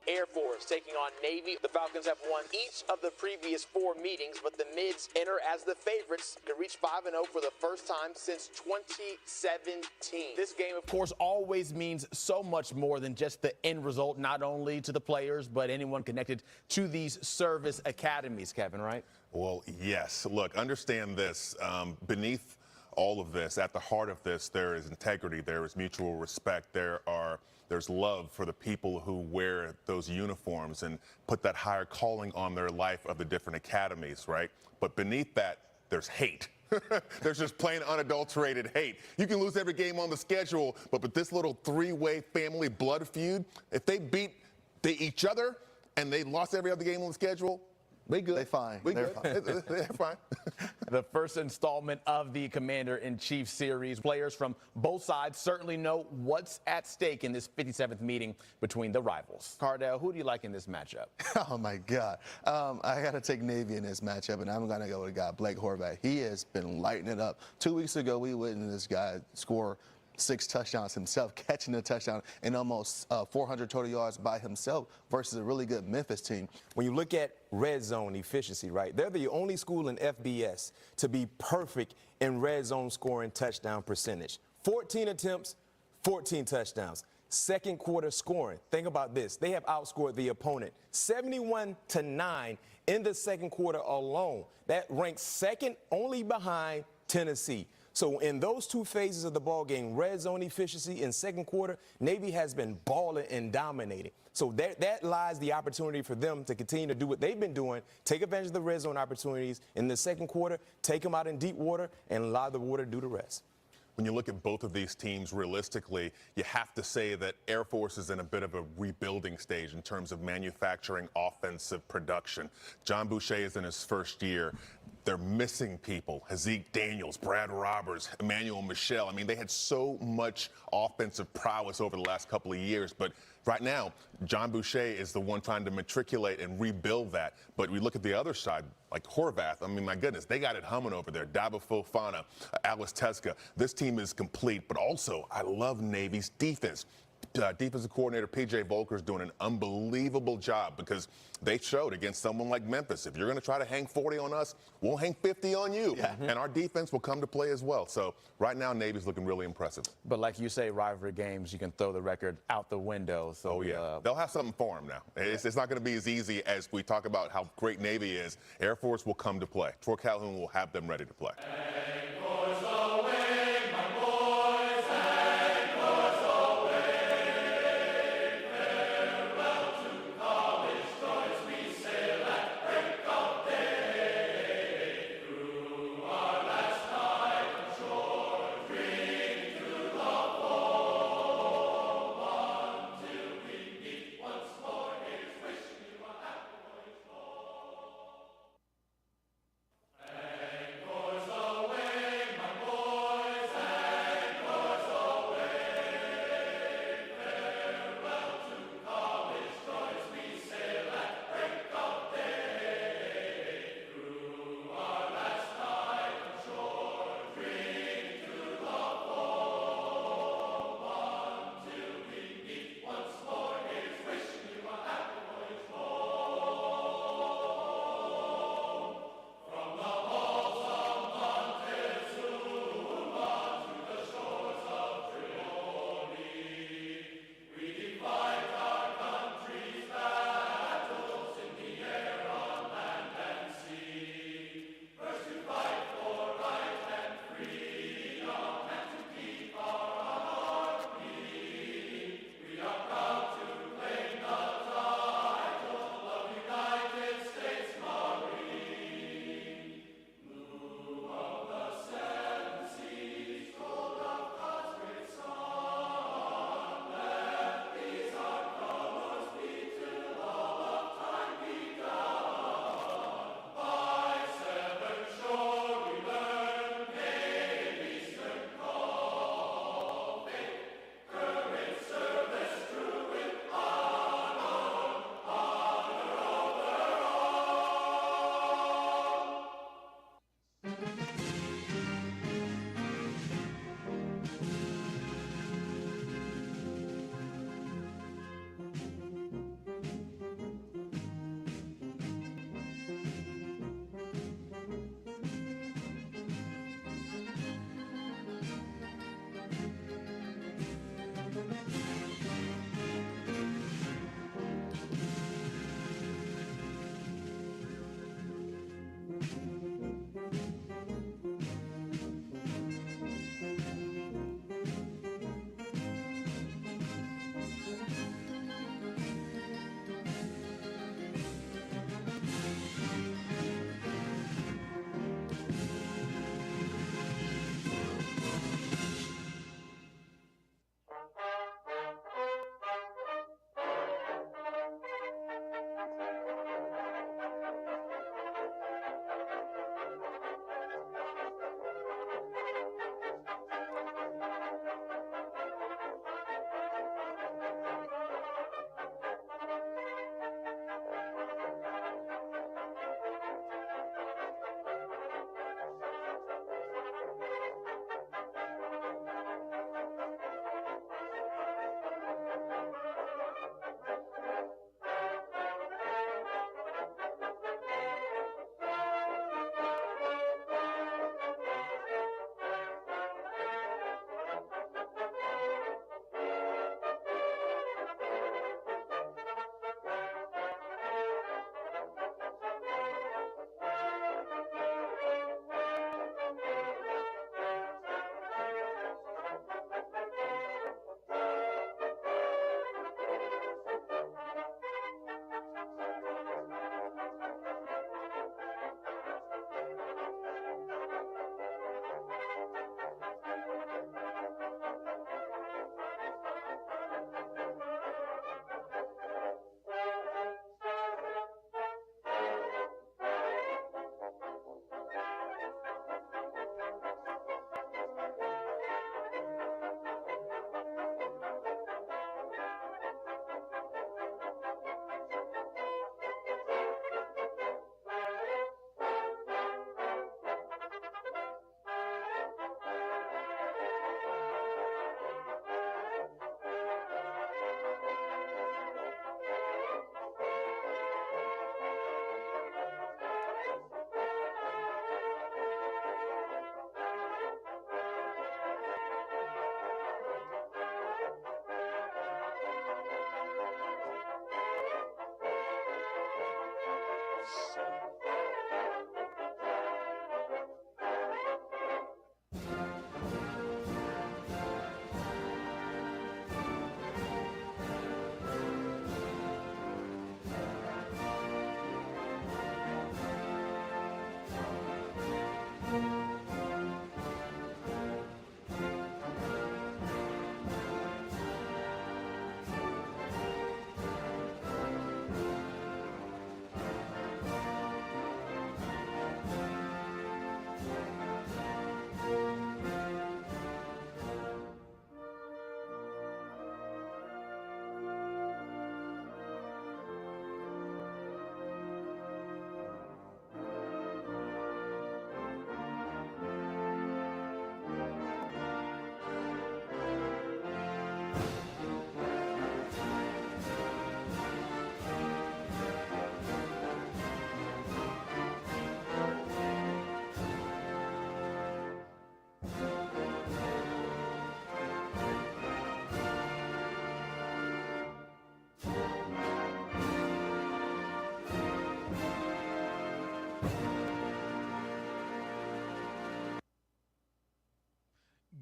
Air Force taking on Navy. The Falcons have won each of the previous 4 meetings, but the Mids enter as the favorites to reach 5-0 for the first time since 2017. This game, of course, always means so much more than just the end result, not only to the players, but anyone connected to these service academies, Kevin, right? Well, yes. Look, understand this. Beneath all of this, at the heart of this, there is integrity, there is mutual respect, there's love for the people who wear those uniforms and put that higher calling on their life of the different academies, right? But beneath that, there's hate. There's just plain unadulterated hate. You can lose every game on the schedule, but with this little 3-way family blood feud, if they beat each other and they lost every other game on the schedule, they good. They're fine. They're fine. The first installment of the Commander-in-Chief series. Players from both sides certainly know what's at stake in this 57th meeting between the rivals. Cardell, who do you like in this matchup? Oh, my God. I got to take Navy in this matchup, and I'm going to go with the guy, Blake Horvath. He has been lighting it up. 2 weeks ago, we witnessed this guy score 6 touchdowns himself, catching a touchdown and almost 400 total yards by himself versus a really good Memphis team. When you look at red zone efficiency, right, they're the only school in FBS to be perfect in red zone scoring touchdown percentage. 14 attempts, 14 touchdowns. Second quarter scoring. Think about this. They have outscored the opponent 71-9 in the second quarter alone. That ranks second only behind Tennessee. So in those 2 phases of the ball game, red zone efficiency in second quarter, Navy has been balling and dominating. So that lies the opportunity for them to continue to do what they've been doing, take advantage of the red zone opportunities in the second quarter, take them out in deep water, and allow the water to do the rest. When you look at both of these teams realistically, you have to say that Air Force is in a bit of a rebuilding stage in terms of manufacturing offensive production. John Boucher is in his first year. They're missing people. Hazik Daniels, Brad Roberts, Emmanuel Michel. I mean, they had so much offensive prowess over the last couple of years. But right now, John Boucher is the one trying to matriculate and rebuild that. But we look at the other side, like Horvath. I mean, my goodness, they got it humming over there. Dabo Fofana, Alice Teska. This team is complete. But also, I love Navy's defense. Defensive coordinator P.J. Volker is doing an unbelievable job because they showed against someone like Memphis, if you're going to try to hang 40 on us, we'll hang 50 on you. Yeah. And our defense will come to play as well. So right now, Navy's looking really impressive. But like you say, rivalry games, you can throw the record out the window. So, oh, yeah. They'll have something for them now. It's not going to be as easy as we talk about how great Navy is. Air Force will come to play. Troy Calhoun will have them ready to play.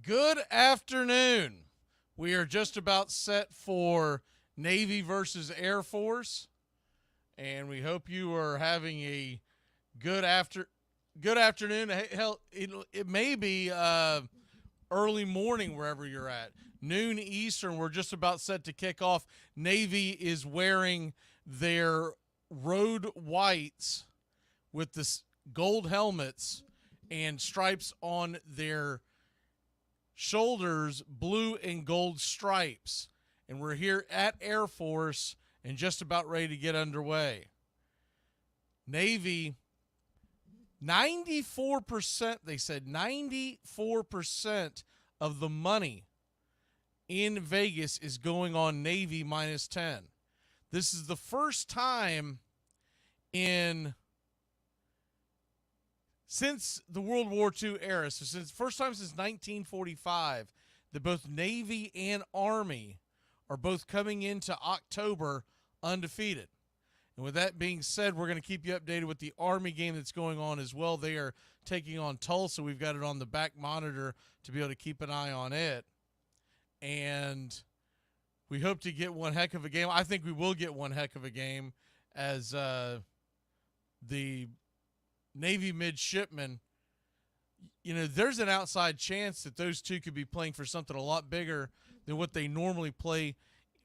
Good afternoon. We are just about set for Navy versus Air Force, and we hope you are having a good afternoon. Hell, it may be early morning wherever you're at. Noon Eastern, we're just about set to kick off. Navy is wearing their road whites with the gold helmets and stripes on their shoulders, blue and gold stripes. And we're here at Air Force and just about ready to get underway. Navy, 94%, they said 94% of the money in Vegas is going on Navy -10. This is the first time since the World War II era, so first time since 1945, that both Navy and Army are both coming into October undefeated. And with that being said, we're going to keep you updated with the Army game that's going on as well. They are taking on Tulsa. We've got it on the back monitor to be able to keep an eye on it. And we hope to get one heck of a game. I think we will get one heck of a game as the Navy midshipmen, there's an outside chance that those two could be playing for something a lot bigger than what they normally play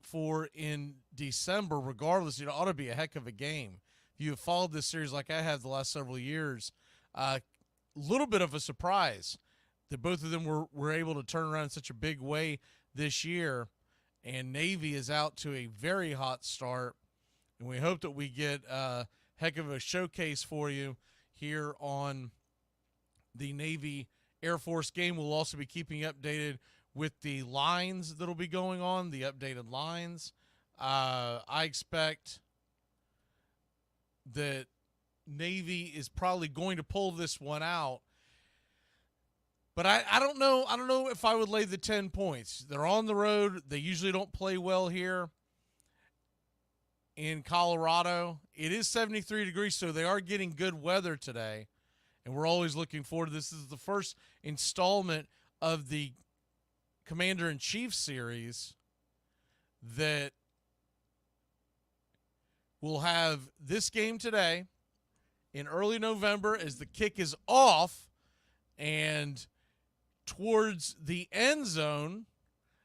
for in December. Regardless, it ought to be a heck of a game. If you have followed this series like I have the last several years, a little bit of a surprise that both of them were able to turn around in such a big way this year. And Navy is out to a very hot start, and we hope that we get a heck of a showcase for you here on the Navy Air Force game. We'll also be keeping you updated with the lines that'll be going on, the updated lines. I expect that Navy is probably going to pull this one out, but I don't know. I don't know if I would lay the 10 points. They're on the road. They usually don't play well here in Colorado. It is 73 degrees, so they are getting good weather today, and we're always looking forward to this. This is the first installment of the Commander-in-Chief series that will have this game today in early November as the kick is off and towards the end zone,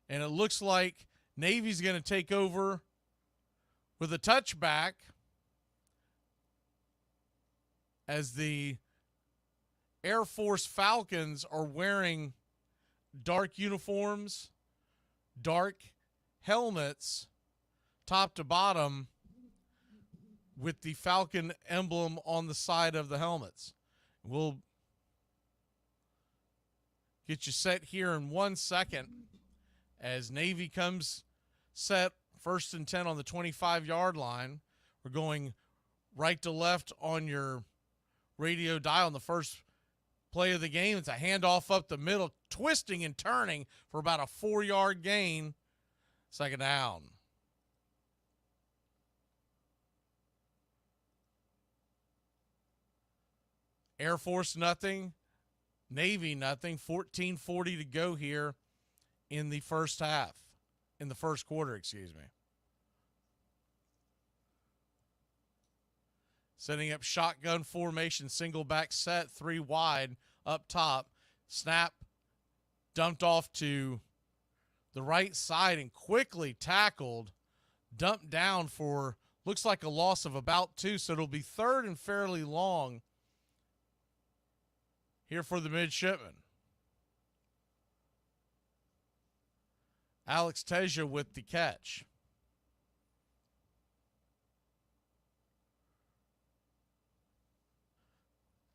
and it looks like Navy's going to take over with a touchback as the Air Force Falcons are wearing dark uniforms, dark helmets, top to bottom, with the Falcon emblem on the side of the helmets. We'll get you set here in 1 second as Navy comes set, 1st and 10 on the 25-yard line. We're going right to left on your radio dial on the first play of the game. It's a handoff up the middle, twisting and turning for about a 4-yard gain. 2nd down. Air Force nothing, Navy nothing. 14:40 to go here in the first half, in the first quarter, excuse me. Setting up shotgun formation, single back set, 3 wide up top. Snap, dumped off to the right side and quickly tackled, dumped down for, looks like a loss of about 2, so it'll be 3rd and fairly long here for the Midshipmen. Alex Teja with the catch.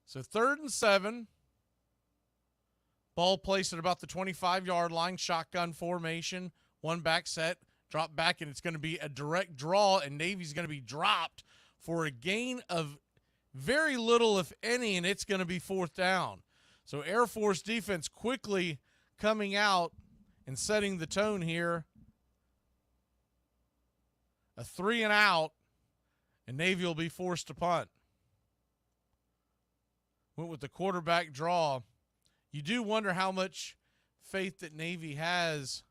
So 3rd and 7. Ball placed at about the 25-yard line. Shotgun formation. 1 back set. Drop back, and it's going to be a direct draw, and Navy's going to be dropped for a gain of very little, if any, and it's going to be 4th down. So Air Force defense quickly coming out and setting the tone here. A 3 and out, and Navy will be forced to punt. Went with the quarterback draw. You do wonder how much faith that Navy has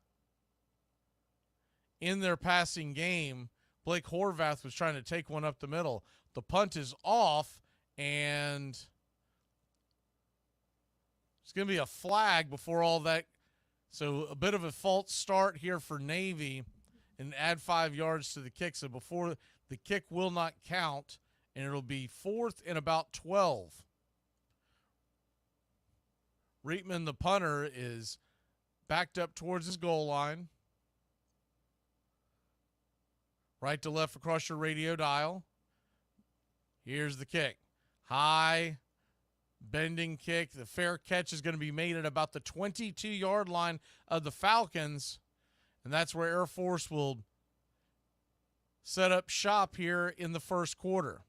in their passing game. Blake Horvath was trying to take one up the middle. The punt is off, and it's going to be a flag before all that. So a bit of a false start here for Navy, and add 5 yards to the kick. So before the kick will not count, and it'll be 4th and about 12. Reitman, the punter, is backed up towards his goal line. Right to left across your radio dial. Here's the kick. High, bending kick. The fair catch is going to be made at about the 22-yard line of the Falcons, and that's where Air Force will set up shop here in the first quarter.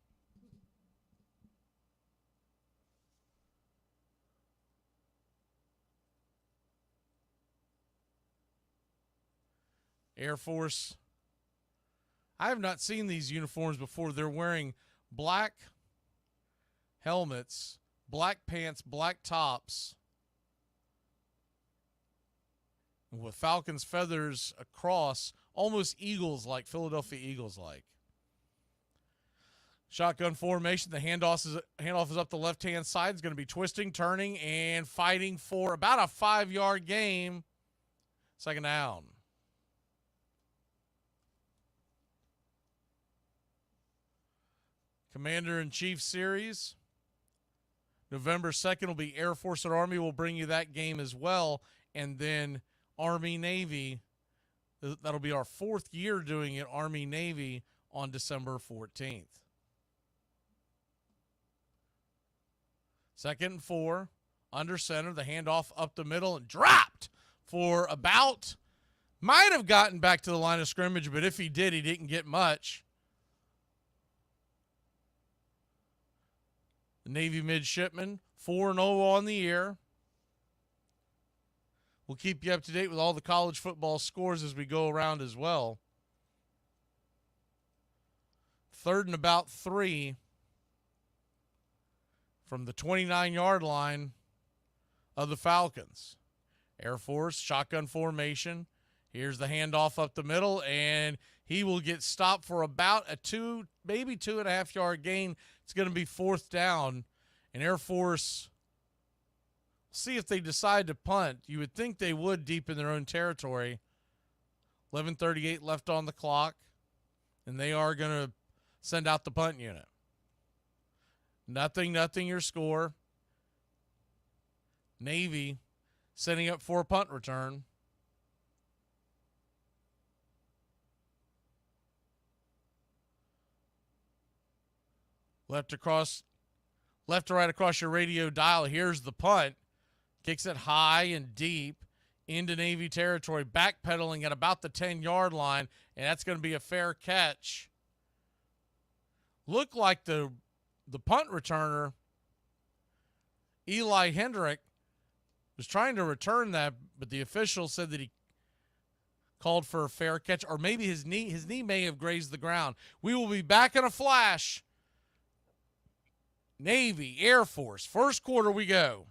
Air Force, I have not seen these uniforms before. They're wearing black helmets, black pants, black tops, and with Falcons feathers across, almost Eagles-like, Philadelphia Eagles-like. Shotgun formation. The handoff is up the left-hand side. It's going to be twisting, turning, and fighting for about a 5-yard gain. 2nd down. Commander-in-Chief Series. November 2nd will be Air Force and Army. We'll bring you that game as well. And then Army-Navy. That'll be our 4th year doing it, Army-Navy, on December 14th. 2nd and 4. Under center. The handoff up the middle and dropped for about, might have gotten back to the line of scrimmage, but if he did, he didn't get much. The Navy Midshipmen, 4-0 on the year. We'll keep you up to date with all the college football scores as we go around as well. 3rd and about 3 from the 29-yard line of the Falcons. Air Force, shotgun formation. Here's the handoff up the middle, and he will get stopped for about a 2, maybe 2.5-yard gain. It's going to be 4th down, and Air Force, see if they decide to punt. You would think they would deep in their own territory. 11:38 left on the clock, and they are going to send out the punt unit. 0-0 your score. Navy setting up for a punt return. Left to right across your radio dial. Here's the punt. Kicks it high and deep into Navy territory, backpedaling at about the 10-yard line, and that's going to be a fair catch. Looked like the punt returner, Eli Hendrick, was trying to return that, but the official said that he called for a fair catch, or maybe his knee may have grazed the ground. We will be back in a flash Navy, Air Force. First quarter we go.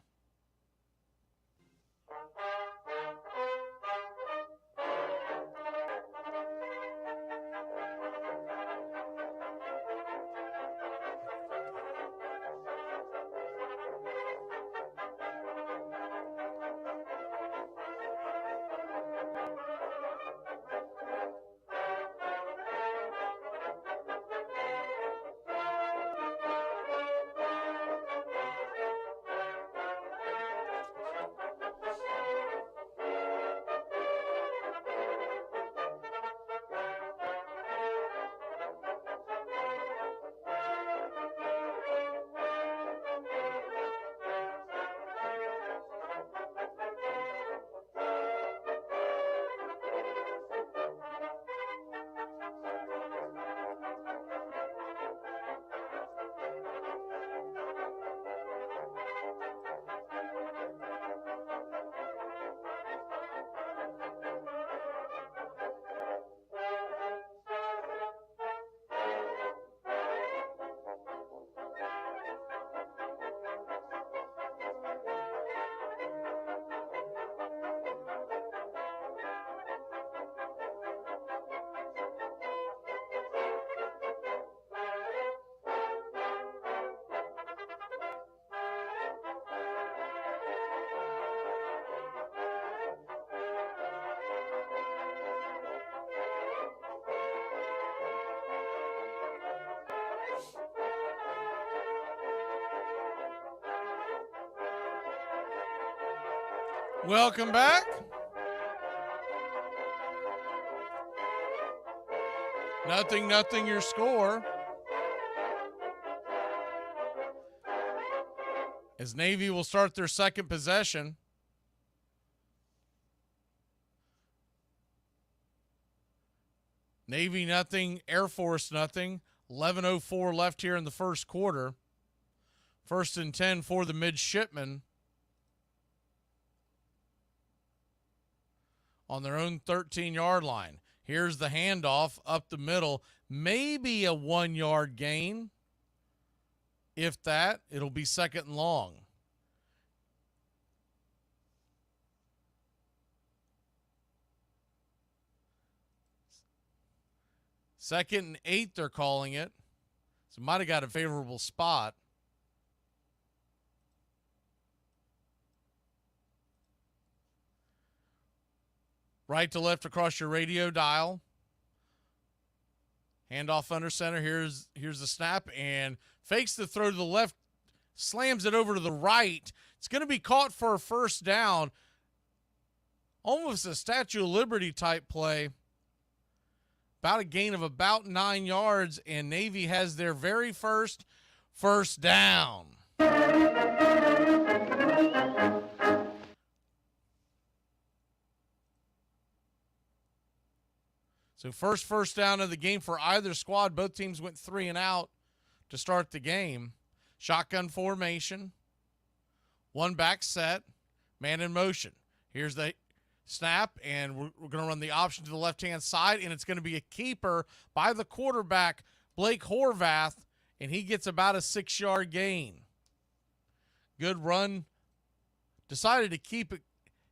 Welcome back. Nothing, your score. As Navy will start their second possession. Navy nothing, Air Force nothing. 11:04 left here in the first quarter. 1st and 10 for the Midshipmen. On their own 13-yard line. Here's the handoff up the middle. Maybe a 1-yard gain. If that, it'll be 2nd and long. Second and 8, they're calling it. So might have got a favorable spot. Right to left across your radio dial. Handoff under center. Here's the snap and fakes the throw to the left, slams it over to the right. It's going to be caught for a first down. Almost a Statue of Liberty type play. About a gain of about 9 yards, and Navy has their very first down. So first down of the game for either squad. Both teams went 3 and out to start the game. Shotgun formation. One back set. Man in motion. Here's the snap, and we're going to run the option to the left-hand side, and it's going to be a keeper by the quarterback, Blake Horvath, and he gets about a 6-yard gain. Good run. Decided to keep it.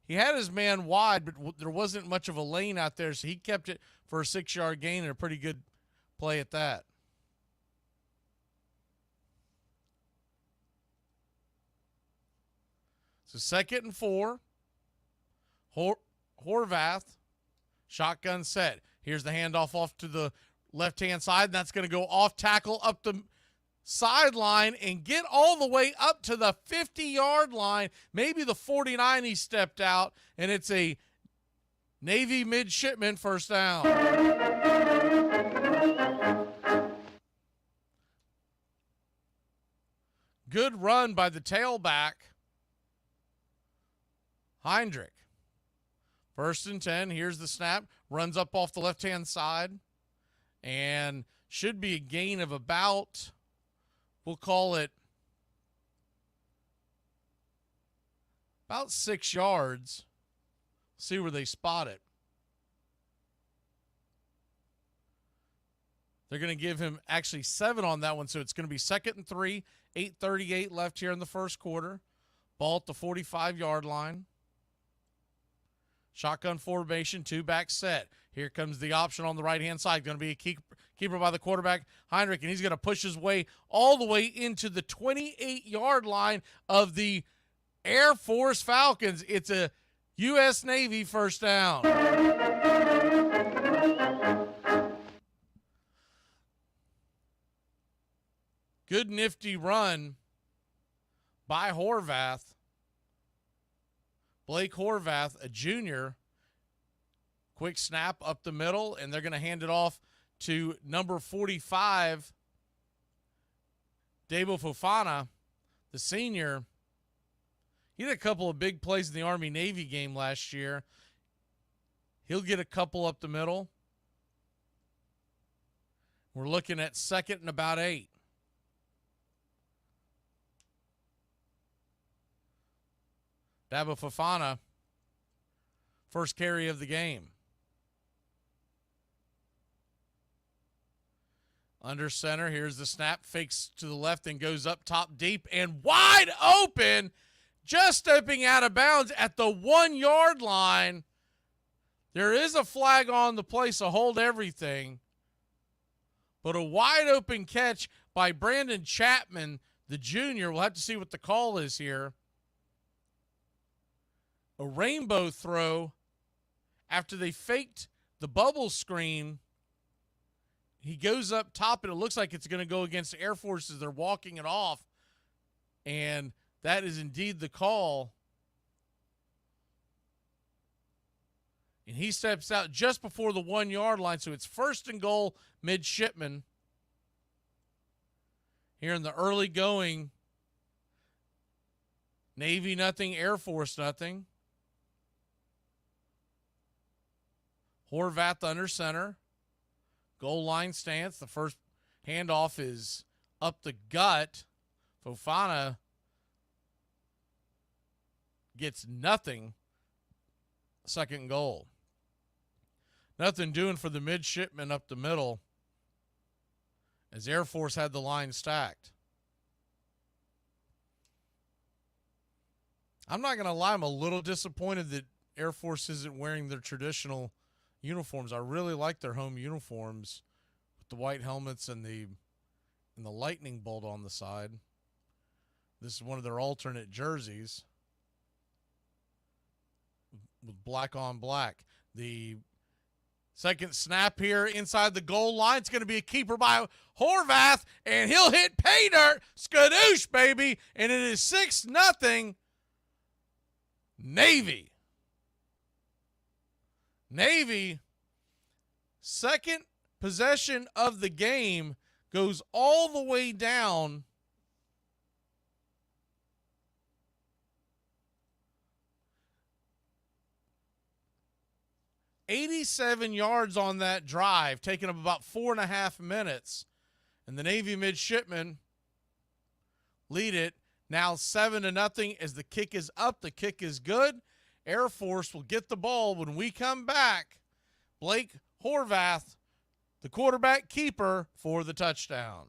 He had his man wide, but there wasn't much of a lane out there, so he kept it for a 6-yard gain and a pretty good play at that. So 2nd and 4. Horvath, shotgun set. Here's the handoff off to the left-hand side, and that's going to go off tackle up the sideline and get all the way up to the 50-yard line, maybe the 49 he stepped out, and it's a Navy Midshipmen first down. Good run by the tailback, Heinrich. 1st and 10, here's the snap, runs up off the left-hand side, and should be a gain of about, we'll call it, about 6 yards. See where they spot it. They're going to give him actually 7 on that one, so it's going to be 2nd and 3, 8:38 left here in the first quarter. Ball at the 45-yard line. Shotgun formation, 2-back set. Here comes the option on the right-hand side. Going to be a keeper by the quarterback, Heinrich, and he's going to push his way all the way into the 28-yard line of the Air Force Falcons. It's a U.S. Navy first down. Good nifty run by Horvath. Blake Horvath, a junior. Quick snap up the middle, and they're going to hand it off to number 45, Debo Fofana, the senior. He had a couple of big plays in the Army-Navy game last year. He'll get a couple up the middle. We're looking at 2nd and about 8. Dabo Fofana, first carry of the game. Under center, here's the snap, fakes to the left and goes up top deep and wide open, just stepping out of bounds at the 1-yard line. There is a flag on the play, so hold everything. But a wide open catch by Brandon Chapman, the junior. We'll have to see what the call is here. A rainbow throw after they faked the bubble screen. He goes up top, and it looks like it's going to go against the Air Force as they're walking it off. And that is indeed the call. And he steps out just before the 1-yard line, so it's 1st and goal, Midshipmen. Here in the early going, Navy nothing, Air Force nothing. Horvath under center. Goal line stance. The first handoff is up the gut. Fofana gets nothing. 2nd goal. Nothing doing for the Midshipmen up the middle as Air Force had the line stacked. I'm not going to lie, I'm a little disappointed that Air Force isn't wearing their traditional uniforms. I really like their home uniforms with the white helmets and the lightning bolt on the side. This is one of their alternate jerseys with black on black. The second snap here inside the goal line. It's going to be a keeper by Horvath, and he'll hit pay dirt. Skadoosh, baby. And it is 6-0 Navy. Navy, second possession of the game, goes all the way down. $87 yards on that drive, taking up about 4.5 minutes. And the Navy Midshipmen lead it now 7-0 as the kick is up. The kick is good. Air Force will get the ball when we come back. Blake Horvath, the quarterback keeper, for the touchdown.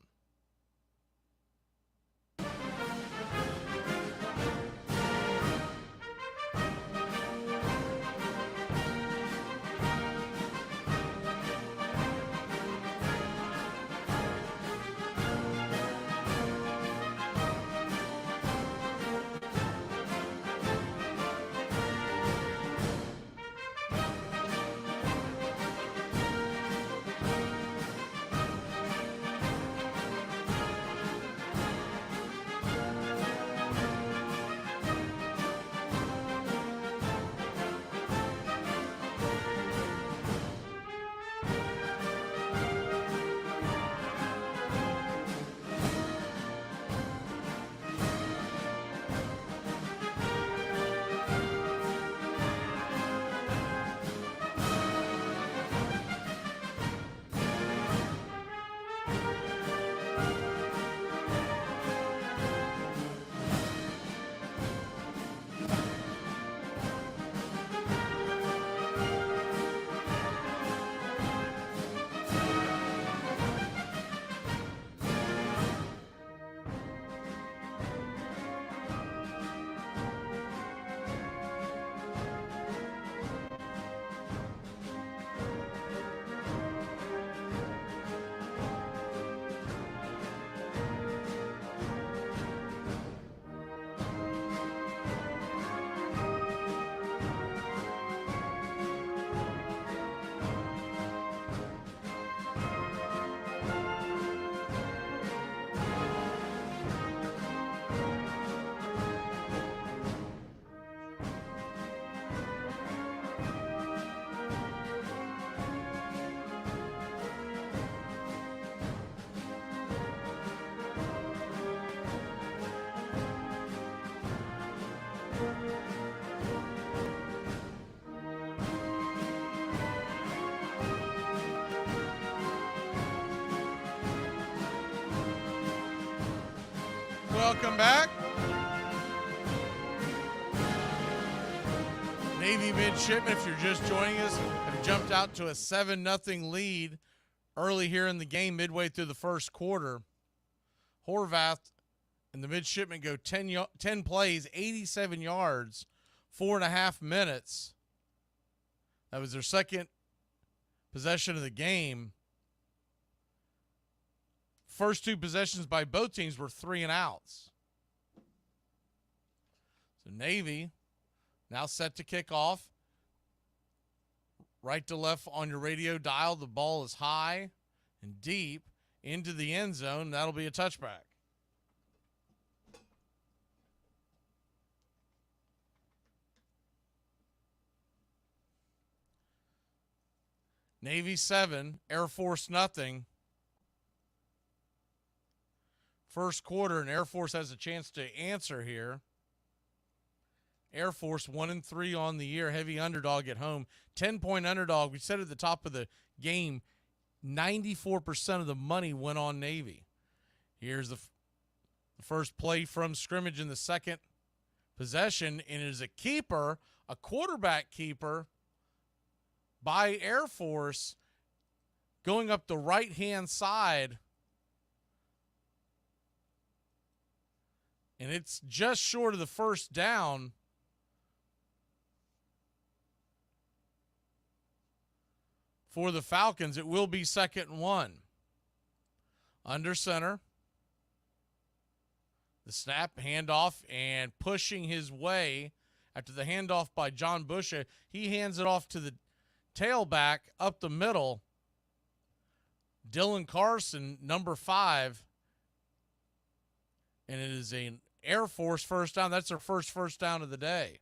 welcome back. Navy Midshipmen, if you're just joining us, have jumped out to a 7-0 lead early here in the game, midway through the first quarter. Horvath and the Midshipmen go 10 plays, 87 yards, 4.5 minutes. That was their second possession of the game. First two possessions by both teams were 3-and-outs. So Navy now set to kick off. Right to left on your radio dial. The ball is high and deep into the end zone. That'll be a touchback. Navy 7, Air Force nothing. First quarter, and Air Force has a chance to answer here. Air Force 1-3 on the year, heavy underdog at home. 10-point underdog. We said at the top of the game, 94% of the money went on Navy. Here's the first play from scrimmage in the second possession, and it is a keeper, a quarterback keeper by Air Force going up the right-hand side. And it's just short of the first down. For the Falcons, it will be 2nd and 1. Under center. The snap, handoff, and pushing his way after the handoff by John Busha. He hands it off to the tailback up the middle. Dylan Carson, number 5. And it is an Air Force first down. That's their first down of the day.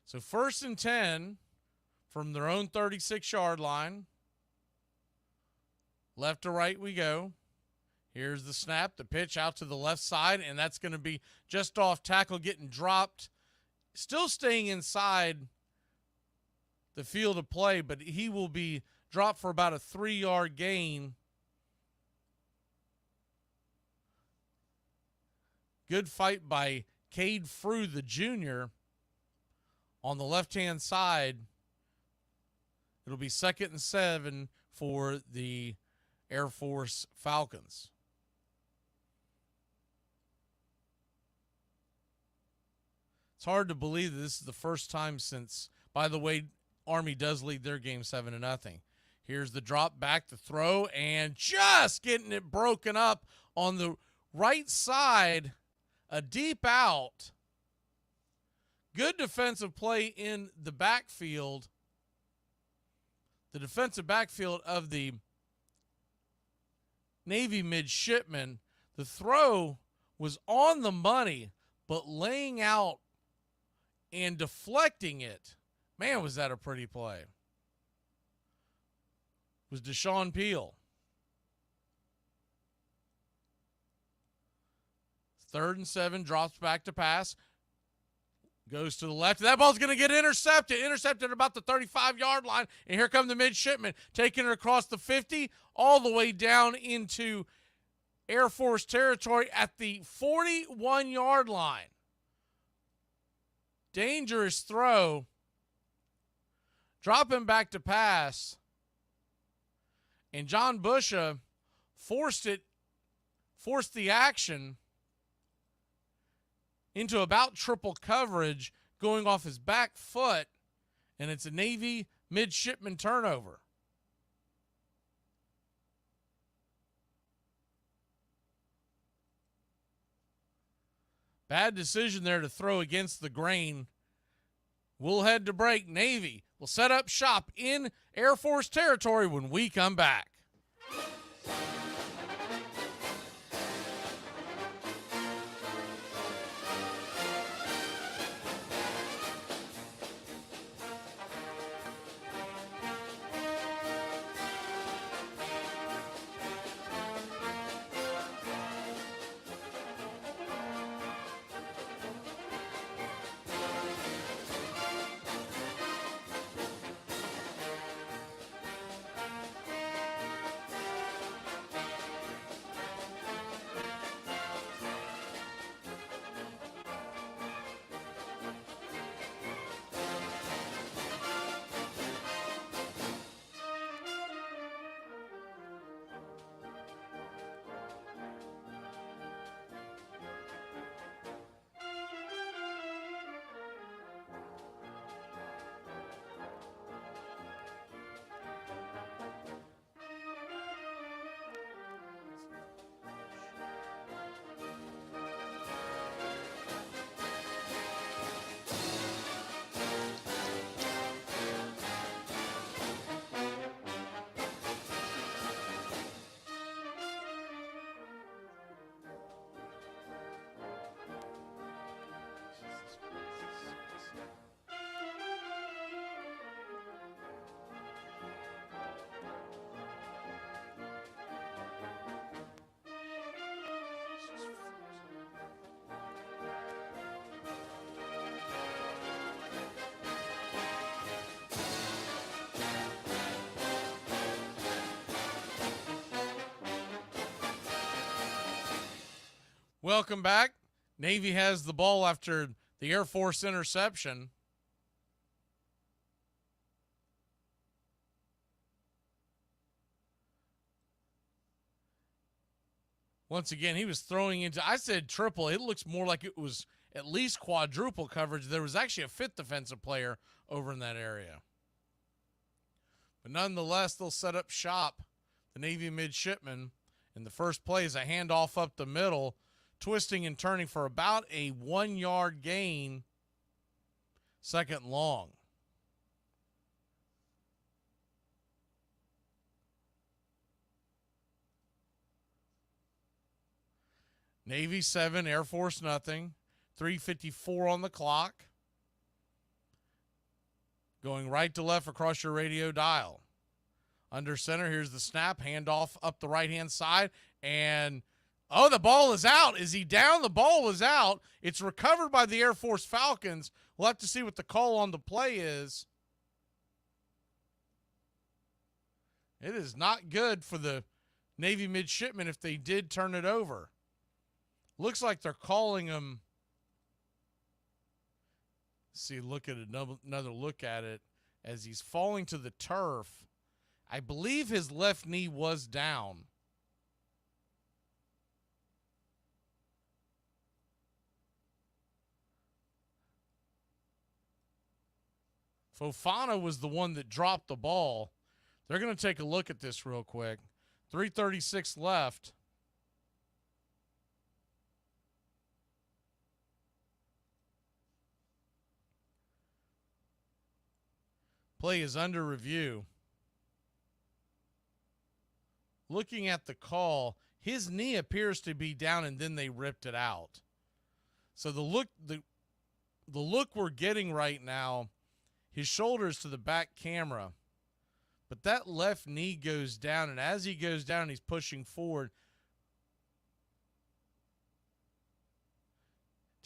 So 1st and 10 from their own 36-yard line. Left to right we go. Here's the snap, the pitch out to the left side, and that's going to be just off tackle, getting dropped. Still staying inside the field of play, but he will be dropped for about a 3-yard gain. Good fight by Cade Frew, the junior. On the left-hand side, it'll be 2nd and 7 for the Air Force Falcons. It's hard to believe that this is the first time since, by the way, Army does lead their game 7-0. Here's the drop back, the throw, and just getting it broken up on the right side, a deep out. Good defensive play in the backfield. The defensive backfield of the Navy Midshipmen. The throw was on the money, but laying out and deflecting it. Man, was that a pretty play. It was Deshaun Peel. 3rd and 7, drops back to pass. Goes to the left. That ball's going to get intercepted. Intercepted at about the 35-yard line. And here come the Midshipmen, taking it across the 50, all the way down into Air Force territory at the 41-yard line. Dangerous throw. Dropping back to pass. And John Busha forced the action into about triple coverage, going off his back foot, and it's a Navy Midshipman turnover. Bad decision there to throw against the grain. We'll head to break. Navy will set up shop in Air Force territory when we come back. Welcome back. Navy has the ball after the Air Force interception. Once again, he was throwing into, I said triple. It looks more like it was at least quadruple coverage. There was actually a fifth defensive player over in that area. But nonetheless, they'll set up shop. The Navy midshipmen. And the first play is a handoff up the middle, twisting and turning for about a 1 yard gain, 2nd long. Navy 7, Air Force nothing. 3:54 on the clock. Going right to left across your radio dial. Under center, here's the snap. Handoff up the right-hand side. And, oh, the ball is out. Is he down? The ball was out. It's recovered by the Air Force Falcons. We'll have to see what the call on the play is. It is not good for the Navy midshipmen if they did turn it over. Looks like they're calling him. See, look at another look at it as he's falling to the turf. I believe his left knee was down. Fofana was the one that dropped the ball. They're going to take a look at this real quick. 3:36 left. Play is under review. Looking at the call, his knee appears to be down and then they ripped it out. So the look we're getting right now, his shoulder is to the back camera. But that left knee goes down, and as he goes down, he's pushing forward.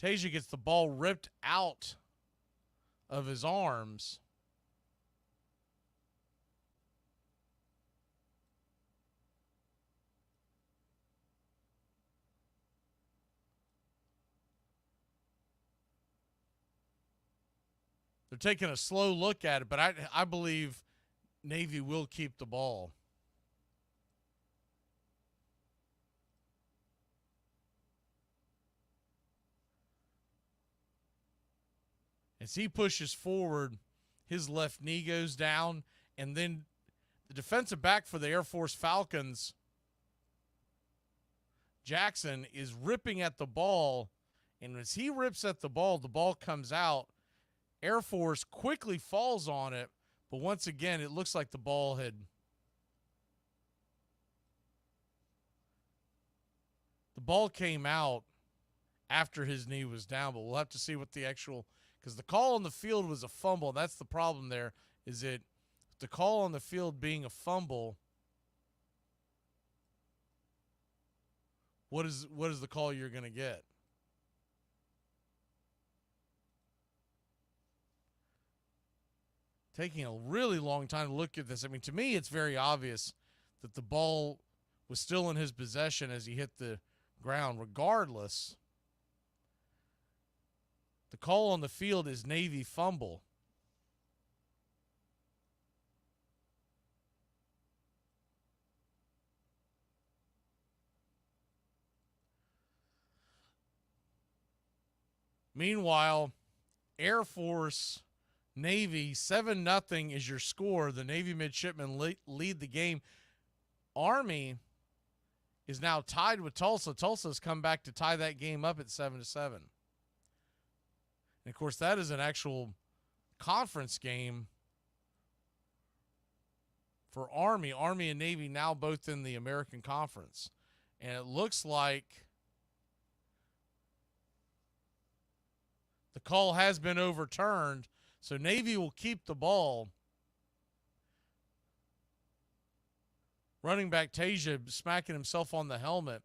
Tasia gets the ball ripped out of his arms. They're taking a slow look at it, but I believe Navy will keep the ball. As he pushes forward, his left knee goes down, and then the defensive back for the Air Force Falcons, Jackson, is ripping at the ball, and as he rips at the ball comes out. Air Force quickly falls on it, but once again, it looks like the ball came out after his knee was down, but we'll have to see what the actual, because the call on the field was a fumble. That's the problem there, is it the call on the field being a fumble. What is the call you're going to get? Taking a really long time to look at this. I mean, to me, it's very obvious that the ball was still in his possession as he hit the ground. Regardless, the call on the field is Navy fumble. Meanwhile, Air Force, Navy, 7-0 is your score. The Navy midshipmen lead the game. Army is now tied with Tulsa. Tulsa's come back to tie that game up at 7-7. And, of course, that is an actual conference game for Army. Army and Navy now both in the American Conference. And it looks like the call has been overturned, so Navy will keep the ball. Running back Tasia smacking himself on the helmet,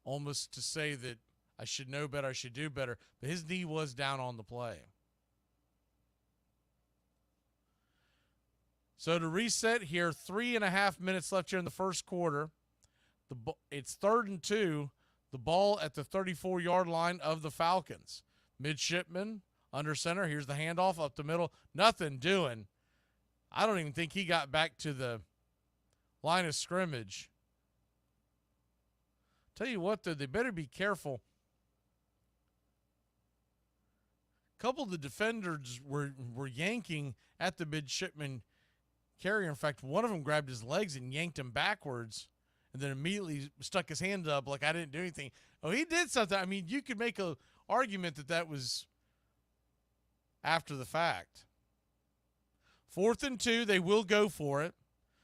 almost to say that I should know better, I should do better. But his knee was down on the play. So to reset here, 3.5 minutes left here in the first quarter. It's 3rd and 2. The ball at the 34-yard line of the Falcons. Midshipmen under center. Here's the handoff up the middle. Nothing doing. I don't even think he got back to the line of scrimmage. Tell you what, though, they better be careful. A couple of the defenders were yanking at the midshipman carrier. In fact, one of them grabbed his legs and yanked him backwards and then immediately stuck his hand up like I didn't do anything. Oh, he did something. I mean, you could make an argument that was after the fact. 4th and 2, they will go for it.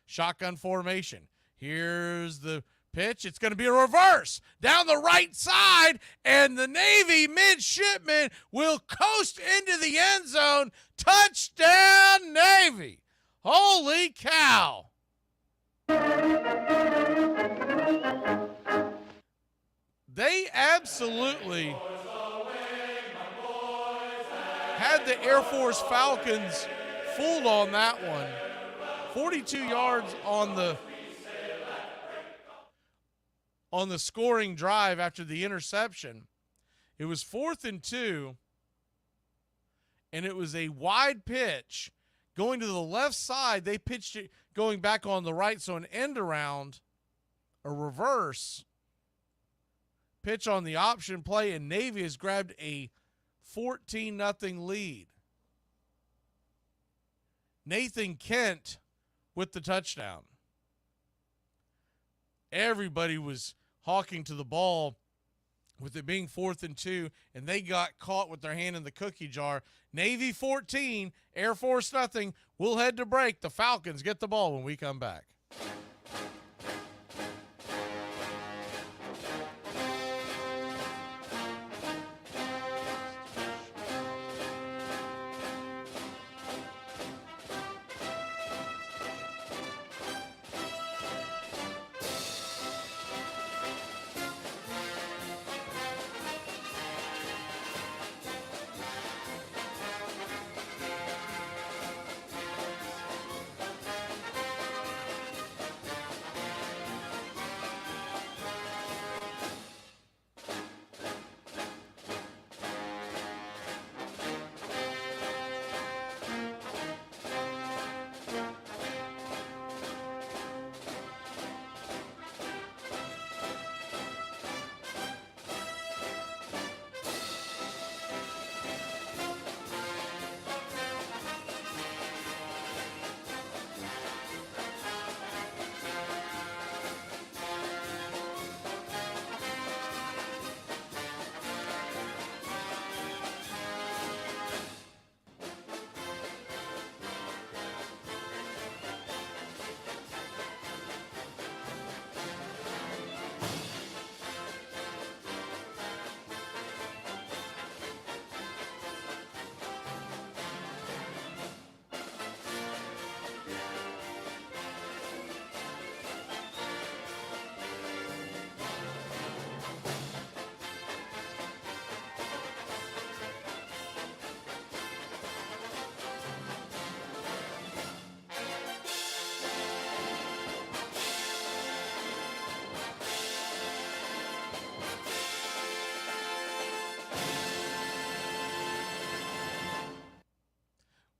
Shotgun formation. Here's the pitch. It's going to be a reverse down the right side, and the Navy midshipmen will coast into the end zone. Touchdown, Navy. Holy cow. They absolutely had the Air Force Falcons fooled on that one. 42 yards on the scoring drive after the interception. It was 4th and 2, and it was a wide pitch going to the left side. They pitched it going back on the right, so an end around, a reverse pitch on the option play, and Navy has grabbed a 14-0 lead. Nathan Kent with the touchdown. Everybody was hawking to the ball with it being 4th and 2, and they got caught with their hand in the cookie jar. Navy 14, Air Force nothing. We'll head to break. The Falcons get the ball when we come back.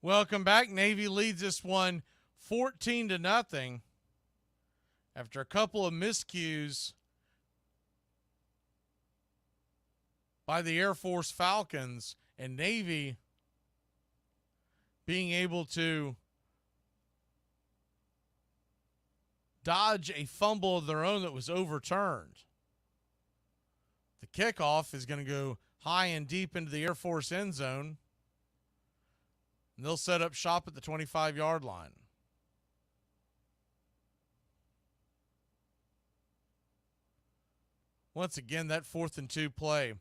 Welcome back. Navy leads this one 14-0 after a couple of miscues by the Air Force Falcons, and Navy being able to dodge a fumble of their own that was overturned. The kickoff is going to go high and deep into the Air Force end zone, and they'll set up shop at the 25-yard line. Once again, that 4th and 2 play.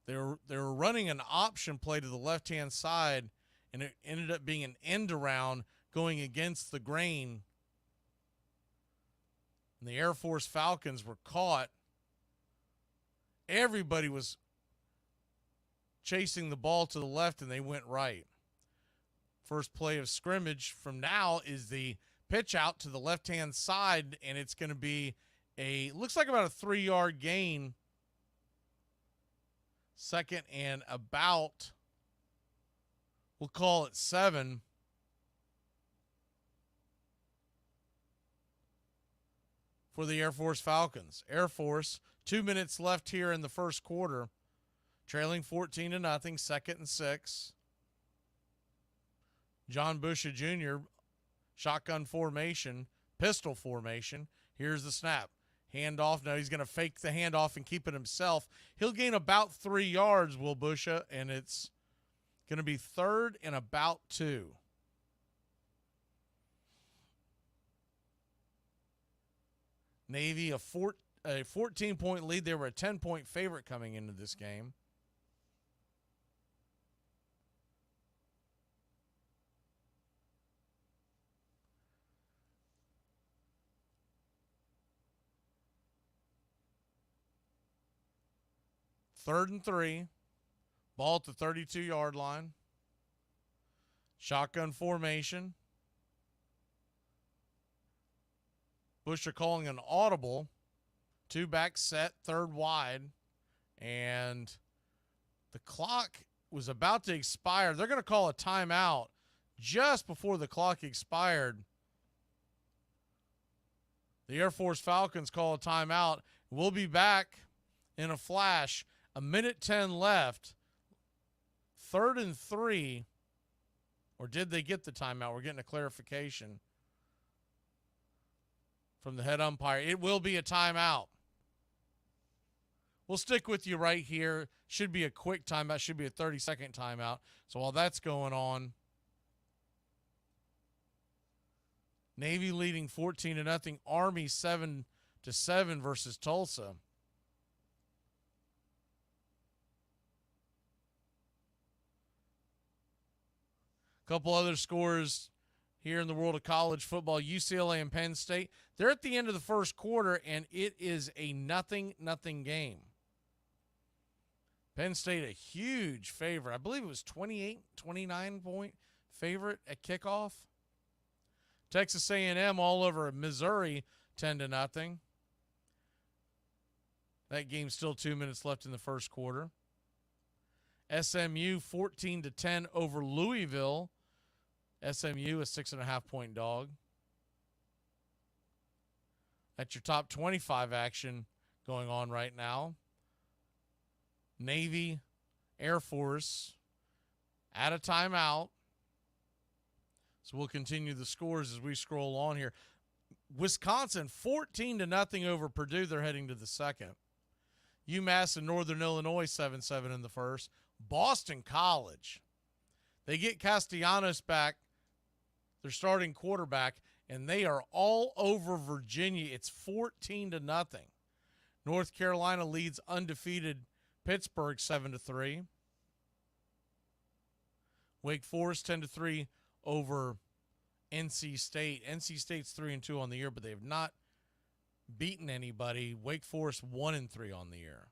They were running an option play to the left-hand side, and it ended up being an end around going against the grain. And the Air Force Falcons were caught. Everybody was chasing the ball to the left, and they went right. First play of scrimmage from now is the pitch out to the left-hand side, and it's going to be looks like about a 3-yard gain. Second and about, we'll call it 7. For the Air Force Falcons. Air Force, 2 minutes left here in the first quarter. Trailing 14-0, 2nd and 6. John Busha Jr., shotgun formation, pistol formation. Here's the snap. Handoff. No, he's going to fake the handoff and keep it himself. He'll gain about 3 yards, Will Busha, and it's going to be 3rd and about 2. Navy, a 14-point lead. They were a 10-point favorite coming into this game. Third and 3. Ball at the 32-yard line. Shotgun formation. Busher calling an audible. 2-back set, 3rd wide. And the clock was about to expire. They're going to call a timeout just before the clock expired. The Air Force Falcons call a timeout. We'll be back in a flash. 1:10 left. 3rd and 3. Or did they get the timeout? We're getting a clarification from the head umpire. It will be a timeout. We'll stick with you right here. Should be a quick timeout. Should be a 30-second timeout. So while that's going on, Navy leading 14-0. Army 7-7 versus Tulsa. Couple other scores here in the world of college football. UCLA and Penn State. They're at the end of the first quarter, and it is a 0-0 game. Penn State, a huge favorite. I believe it was 29-point favorite at kickoff. Texas A&M all over Missouri, 10-0. That game's still 2 minutes left in the first quarter. SMU 14-10 over Louisville. SMU a 6.5-point dog. That's your top 25 action going on right now. Navy, Air Force at a timeout. So we'll continue the scores as we scroll on here. Wisconsin 14-0 over Purdue. They're heading to the second. UMass and Northern Illinois 7-7 in the first. Boston College. They get Castellanos back, their starting quarterback, and they are all over Virginia. It's 14-0. North Carolina leads undefeated Pittsburgh 7-3. Wake Forest 10-3 over NC State. NC State's 3-2 on the year, but they have not beaten anybody. Wake Forest 1-3 on the year.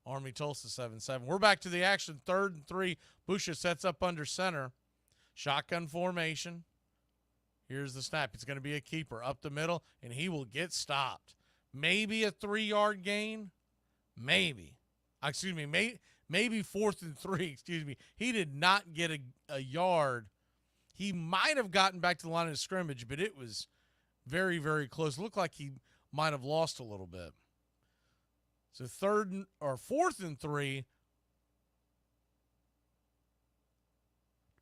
Army Tulsa 7-7. We're back to the action. 3rd and 3. Busha sets up under center. Shotgun formation. Here's the snap. It's going to be a keeper up the middle, and he will get stopped. Maybe a 3-yard gain. Maybe. Excuse me. Maybe 4th and 3. Excuse me. He did not get a yard. He might have gotten back to the line of scrimmage, but it was very, very close. Looked like he might have lost a little bit. So 4th and 3,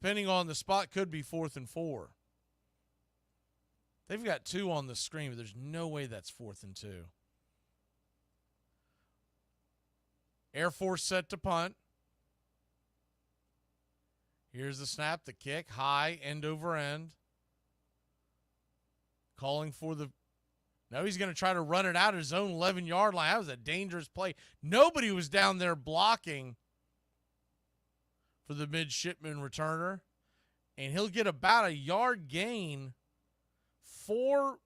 depending on the spot, could be 4th and 4. They've got 2 on the screen, but there's no way that's 4th and 2. Air Force set to punt. Here's the snap, the kick, high, end over end. Calling for the... Now he's going to try to run it out of his own 11-yard line. That was a dangerous play. Nobody was down there blocking for the midshipman returner. And he'll get about a yard gain. 4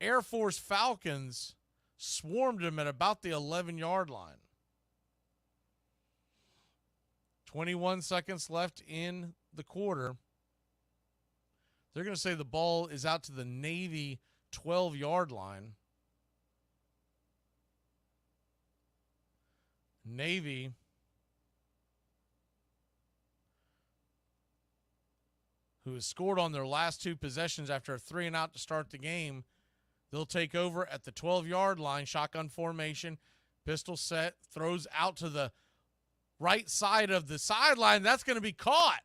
Air Force Falcons swarmed him at about the 11-yard line. 21 seconds left in the quarter. They're going to say the ball is out to the Navy 12-yard line. Navy who has scored on their last two possessions after a 3-and-out to start the game. They'll take over at the 12-yard line, shotgun formation, pistol set, throws out to the right side of the sideline. That's going to be caught.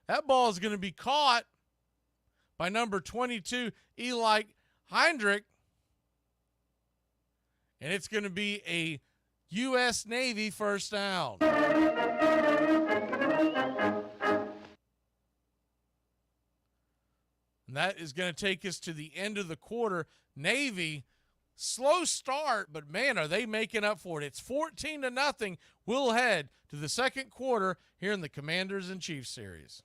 That ball is going to be caught by number 22, Eli Heinrich. And it's going to be a U.S. Navy first down. And that is going to take us to the end of the quarter. Navy, slow start, but man, are they making up for it. It's 14-0. We'll head to the second quarter here in the Commanders and Chiefs series.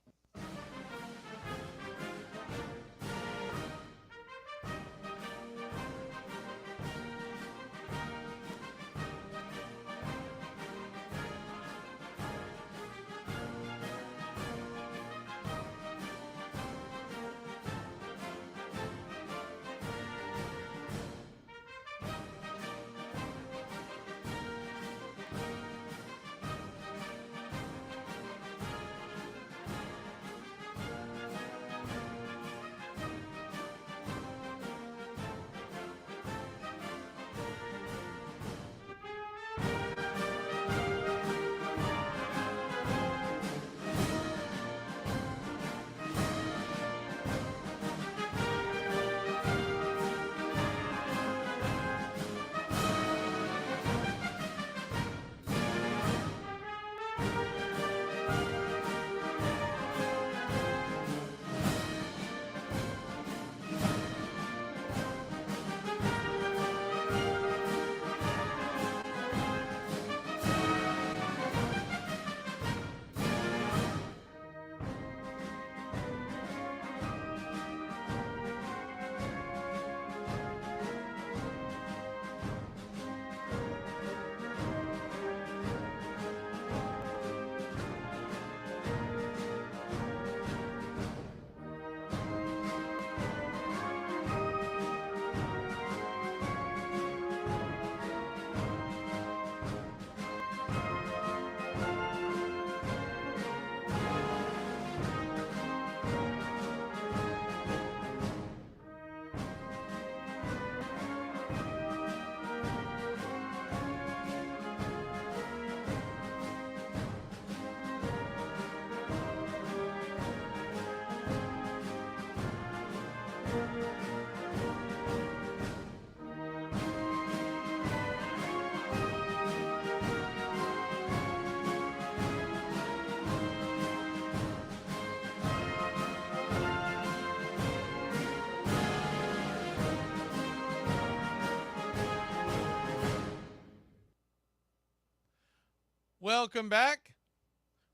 Welcome back.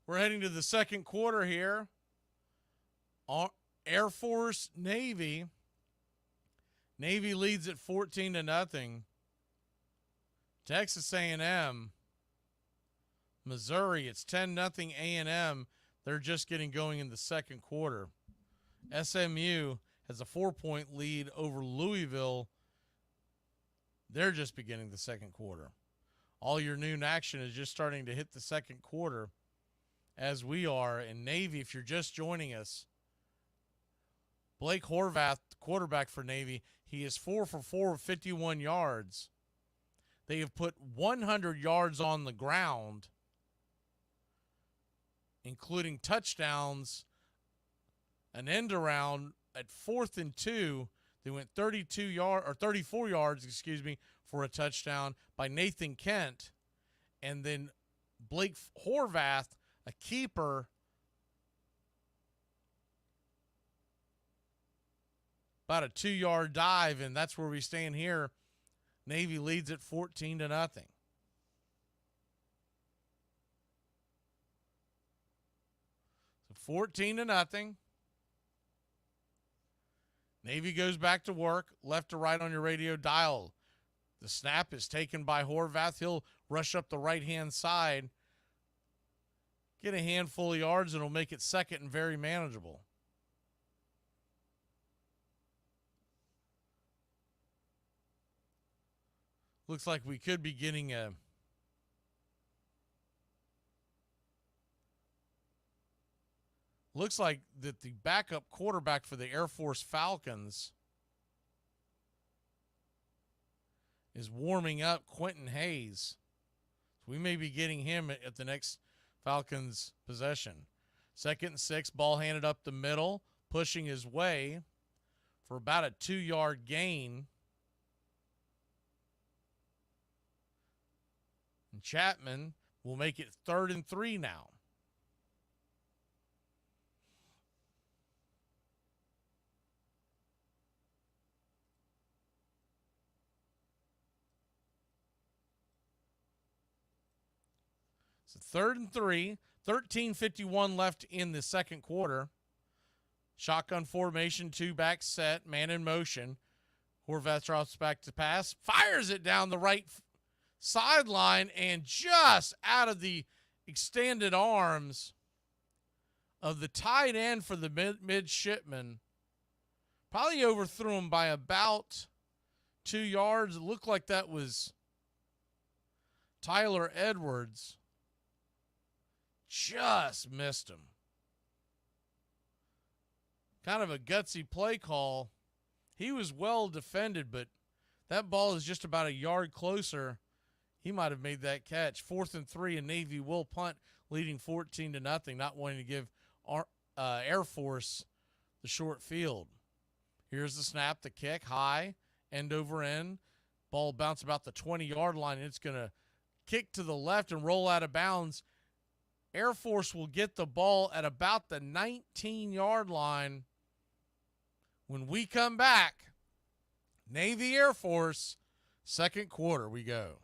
We're heading to the second quarter here. Air Force, Navy. Navy leads at 14-0. Texas A&M. Missouri, it's 10-0 A&M. They're just getting going in the second quarter. SMU has a 4-point lead over Louisville. They're just beginning the second quarter. All your noon action is just starting to hit the second quarter as we are. And Navy, if you're just joining us, Blake Horvath, quarterback for Navy, he is 4 for 4 with 51 yards. They have put 100 yards on the ground, including touchdowns, an end around at 4th and 2. They went 34 yards, for a touchdown by Nathan Kent. And then Blake Horvath, a keeper, about a 2-yard dive, and that's where we stand here. Navy leads at 14-0. So 14-0. Navy goes back to work, left to right on your radio dial. The snap is taken by Horvath. He'll rush up the right-hand side, get a handful of yards, and it'll make it second and very manageable. looks like we could be getting a looks like that the backup quarterback for the Air Force Falcons is warming up, Quentin Hayes. So we may be getting him at the next Falcons possession. 2nd and 6, ball handed up the middle, pushing his way for about a 2-yard gain. And Chapman will make it 3rd and 3 now. So 3rd and 3, 13:51 left in the second quarter. Shotgun formation, 2-back set, man in motion. Horvath drops back to pass, fires it down the right sideline, and just out of the extended arms of the tight end for the Midshipmen. Probably overthrew him by about 2 yards. It looked like that was Tyler Edwards. Just missed him. Kind of a gutsy play call. He was well defended, but that ball is just about a yard closer. He might have made that catch. 4th and 3, and Navy will punt, leading 14-0, not wanting to give Air Force the short field. Here's the snap, the kick, high, end over end. Ball bounce about the 20-yard line, and it's going to kick to the left and roll out of bounds. Air Force will get the ball at about the 19-yard line. When we come back, Navy Air Force, second quarter we go.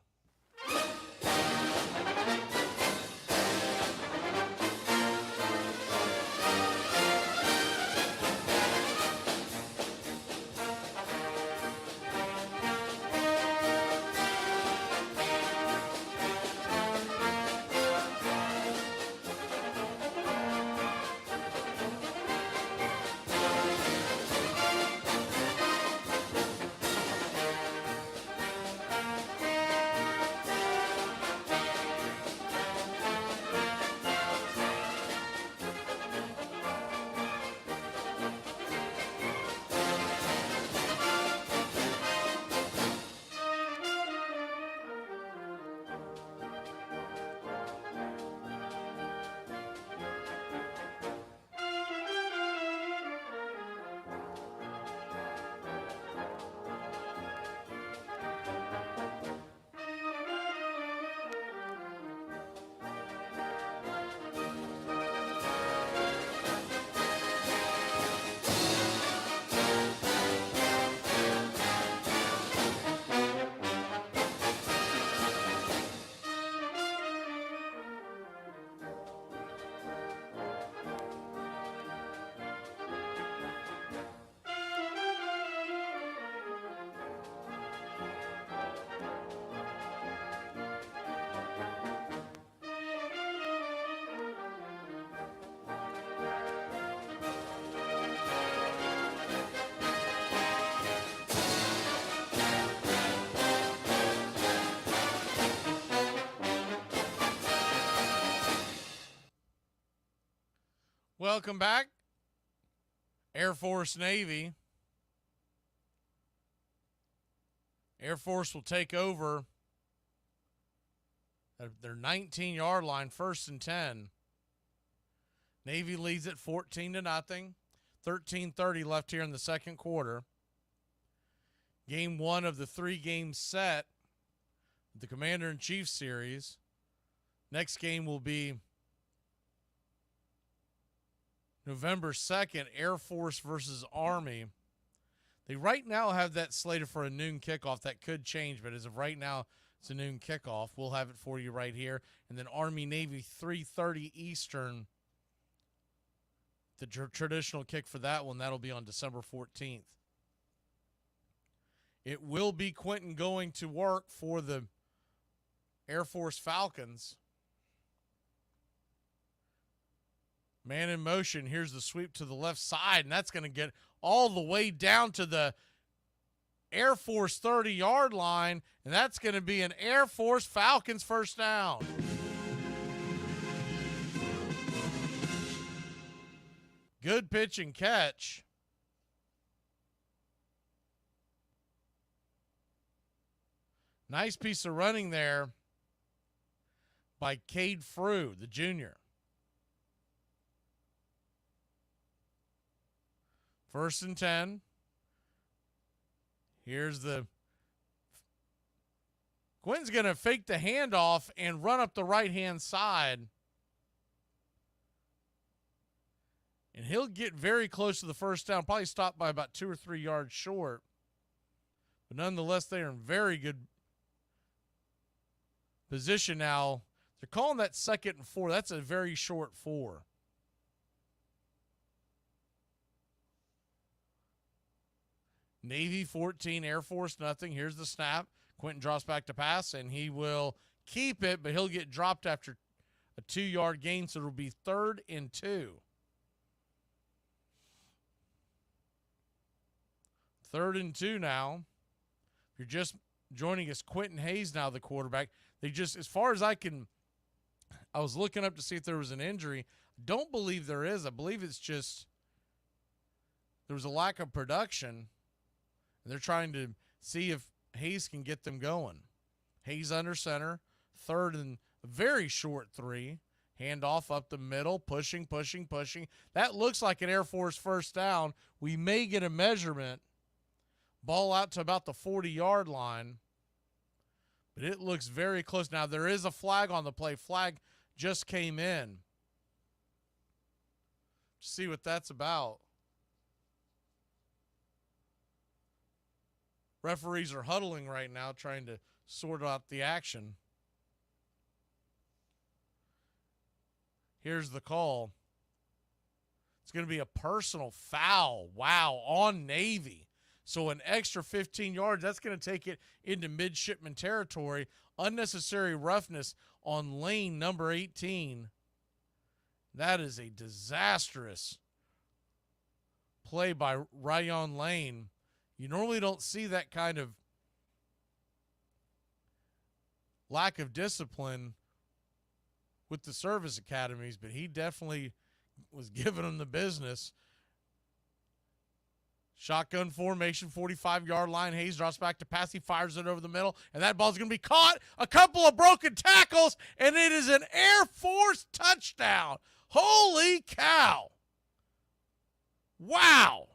Welcome back, Air Force Navy. Air Force will take over at their 19-yard line, 1st and 10. Navy leads at 14-0. 13:30 left here in the second quarter. Game 1 of the 3-game set, the Commander-in-Chief Series. Next game will be November 2nd, Air Force versus Army. They right now have that slated for a noon kickoff. That could change, but as of right now, it's a noon kickoff. We'll have it for you right here. And then Army-Navy, 3:30 Eastern. The traditional kick for that one, that'll be on December 14th. It will be Quentin going to work for the Air Force Falcons. Man in motion. Here's the sweep to the left side, and that's going to get all the way down to the Air Force 30-yard line, and that's going to be an Air Force Falcons first down. Good pitch and catch. Nice piece of running there by Cade Frew, the junior. First and 10. Here's the Quentin's going to fake the handoff and run up the right-hand side. And he'll get very close to the first down, probably stop by about 2 or 3 yards short. But nonetheless, they are in very good position now. They're calling that 2nd and 4. That's a very short 4. Navy 14, Air Force nothing. Here's the snap. Quentin drops back to pass, and he will keep it, but he'll get dropped after a 2-yard gain, so it'll be 3rd and 2. 3rd and 2 now. If you're just joining us, Quentin Hayes now the quarterback. They just, as far as I was looking up to see if there was an injury. Don't believe there is. I believe it's just there was a lack of production. And they're trying to see if Hayes can get them going. Hayes under center, 3rd and a very short 3. Handoff up the middle, pushing. That looks like an Air Force first down. We may get a measurement. Ball out to about the 40-yard line. But it looks very close. Now, there is a flag on the play. Flag just came in. See what that's about. Referees are huddling right now, trying to sort out the action. Here's the call. It's going to be a personal foul. Wow, on Navy. So an extra 15 yards. That's going to take it into midshipman territory. Unnecessary roughness on lane number 18. That is a disastrous play by Ryan Lane. You normally don't see that kind of lack of discipline with the service academies, but he definitely was giving them the business. Shotgun formation, 45-yard line. Hayes drops back to pass. He fires it over the middle, and that ball's going to be caught. A couple of broken tackles, and it is an Air Force touchdown. Holy cow. Wow.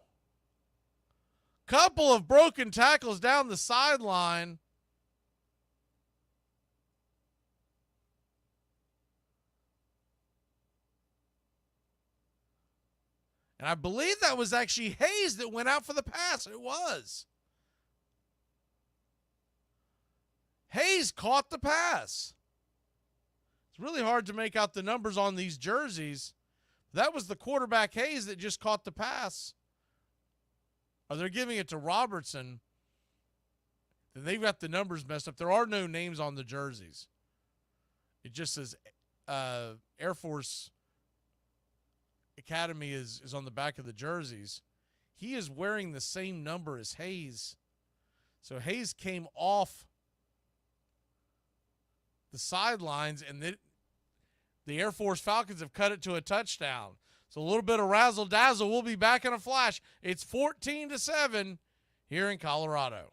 Couple of broken tackles down the sideline. And I believe that was actually Hayes that went out for the pass. It was. Hayes caught the pass. It's really hard to make out the numbers on these jerseys. That was the quarterback, Hayes, that just caught the pass. Or they're giving it to Robertson. And they've got the numbers messed up. There are no names on the jerseys. It just says Air Force Academy is on the back of the jerseys. He is wearing the same number as Hayes. So Hayes came off the sidelines, and the Air Force Falcons have cut it to a touchdown. So a little bit of razzle-dazzle. We'll be back in a flash. It's 14-7 here in Colorado.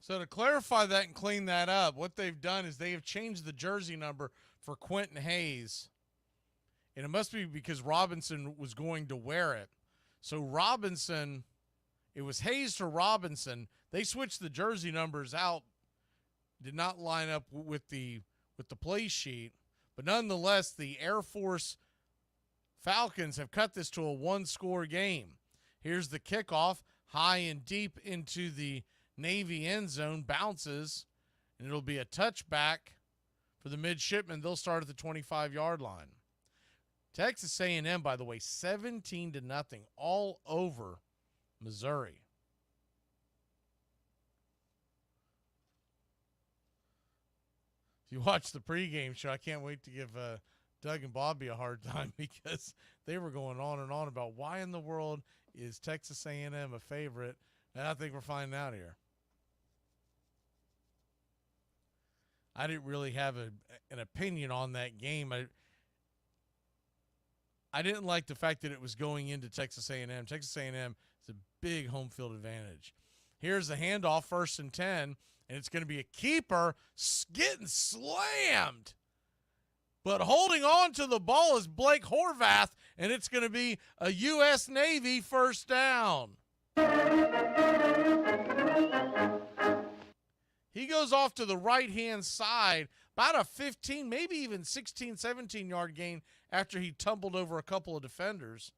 So to clarify that and clean that up, what they've done is they have changed the jersey number for Quentin Hayes. And it must be because Robinson was going to wear it. So Robinson, it was Hayes to Robinson. They switched the jersey numbers out. Did not line up with the play sheet. But nonetheless, the Air Force Falcons have cut this to a one-score game. Here's the kickoff, high and deep into the Navy end zone, bounces, and it'll be a touchback for the Midshipmen. They'll start at the 25-yard line. Texas A&M, by the way, 17-0 all over Missouri. If you watch the pregame show, I can't wait to give Doug and Bobby a hard time because they were going on and on about why in the world is Texas A&M a favorite, and I think we're finding out here. I didn't really have an opinion on that game. I didn't like the fact that it was going into Texas A&M. Texas A&M is a big home field advantage. Here's the handoff, 1st and 10, and it's going to be a keeper getting slammed. But holding on to the ball is Blake Horvath, and it's going to be a U.S. Navy first down. He goes off to the right-hand side, about a 15, maybe even 16, 17-yard gain after he tumbled over a couple of defenders.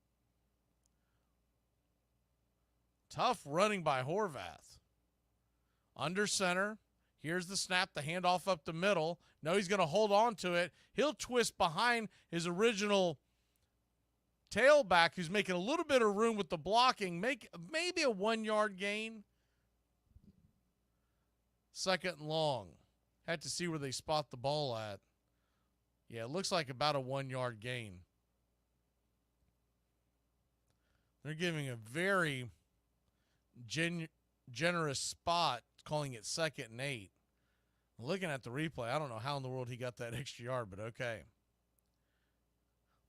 Tough running by Horvath. Under center. Here's the snap, the handoff up the middle. No, he's going to hold on to it. He'll twist behind his original tailback, who's making a little bit of room with the blocking. Make maybe a 1-yard gain. 2nd and long. Had to see where they spot the ball at. Yeah, it looks like about a 1-yard gain. They're giving a very generous spot, calling it 2nd and 8. Looking at the replay, I don't know how in the world he got that extra yard, but okay.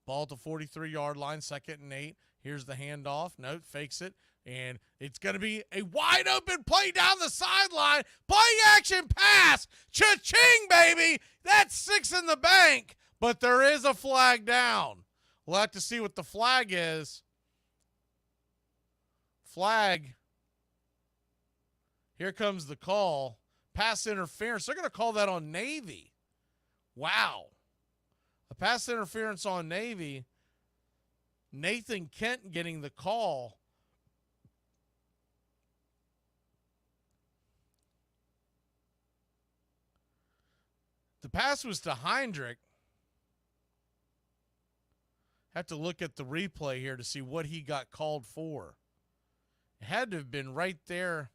Ball to 43-yard line, 2nd and 8. Here's the handoff. Note, fakes it. And it's going to be a wide open play down the sideline. Play action pass. Cha-ching, baby. That's 6 in the bank. But there is a flag down. We'll have to see what the flag is. Flag. Here comes the call. Pass interference. They're going to call that on Navy. Wow. A pass interference on Navy. Nathan Kent getting the call. The pass was to Heinrich. Have to look at the replay here to see what he got called for. It had to have been right there.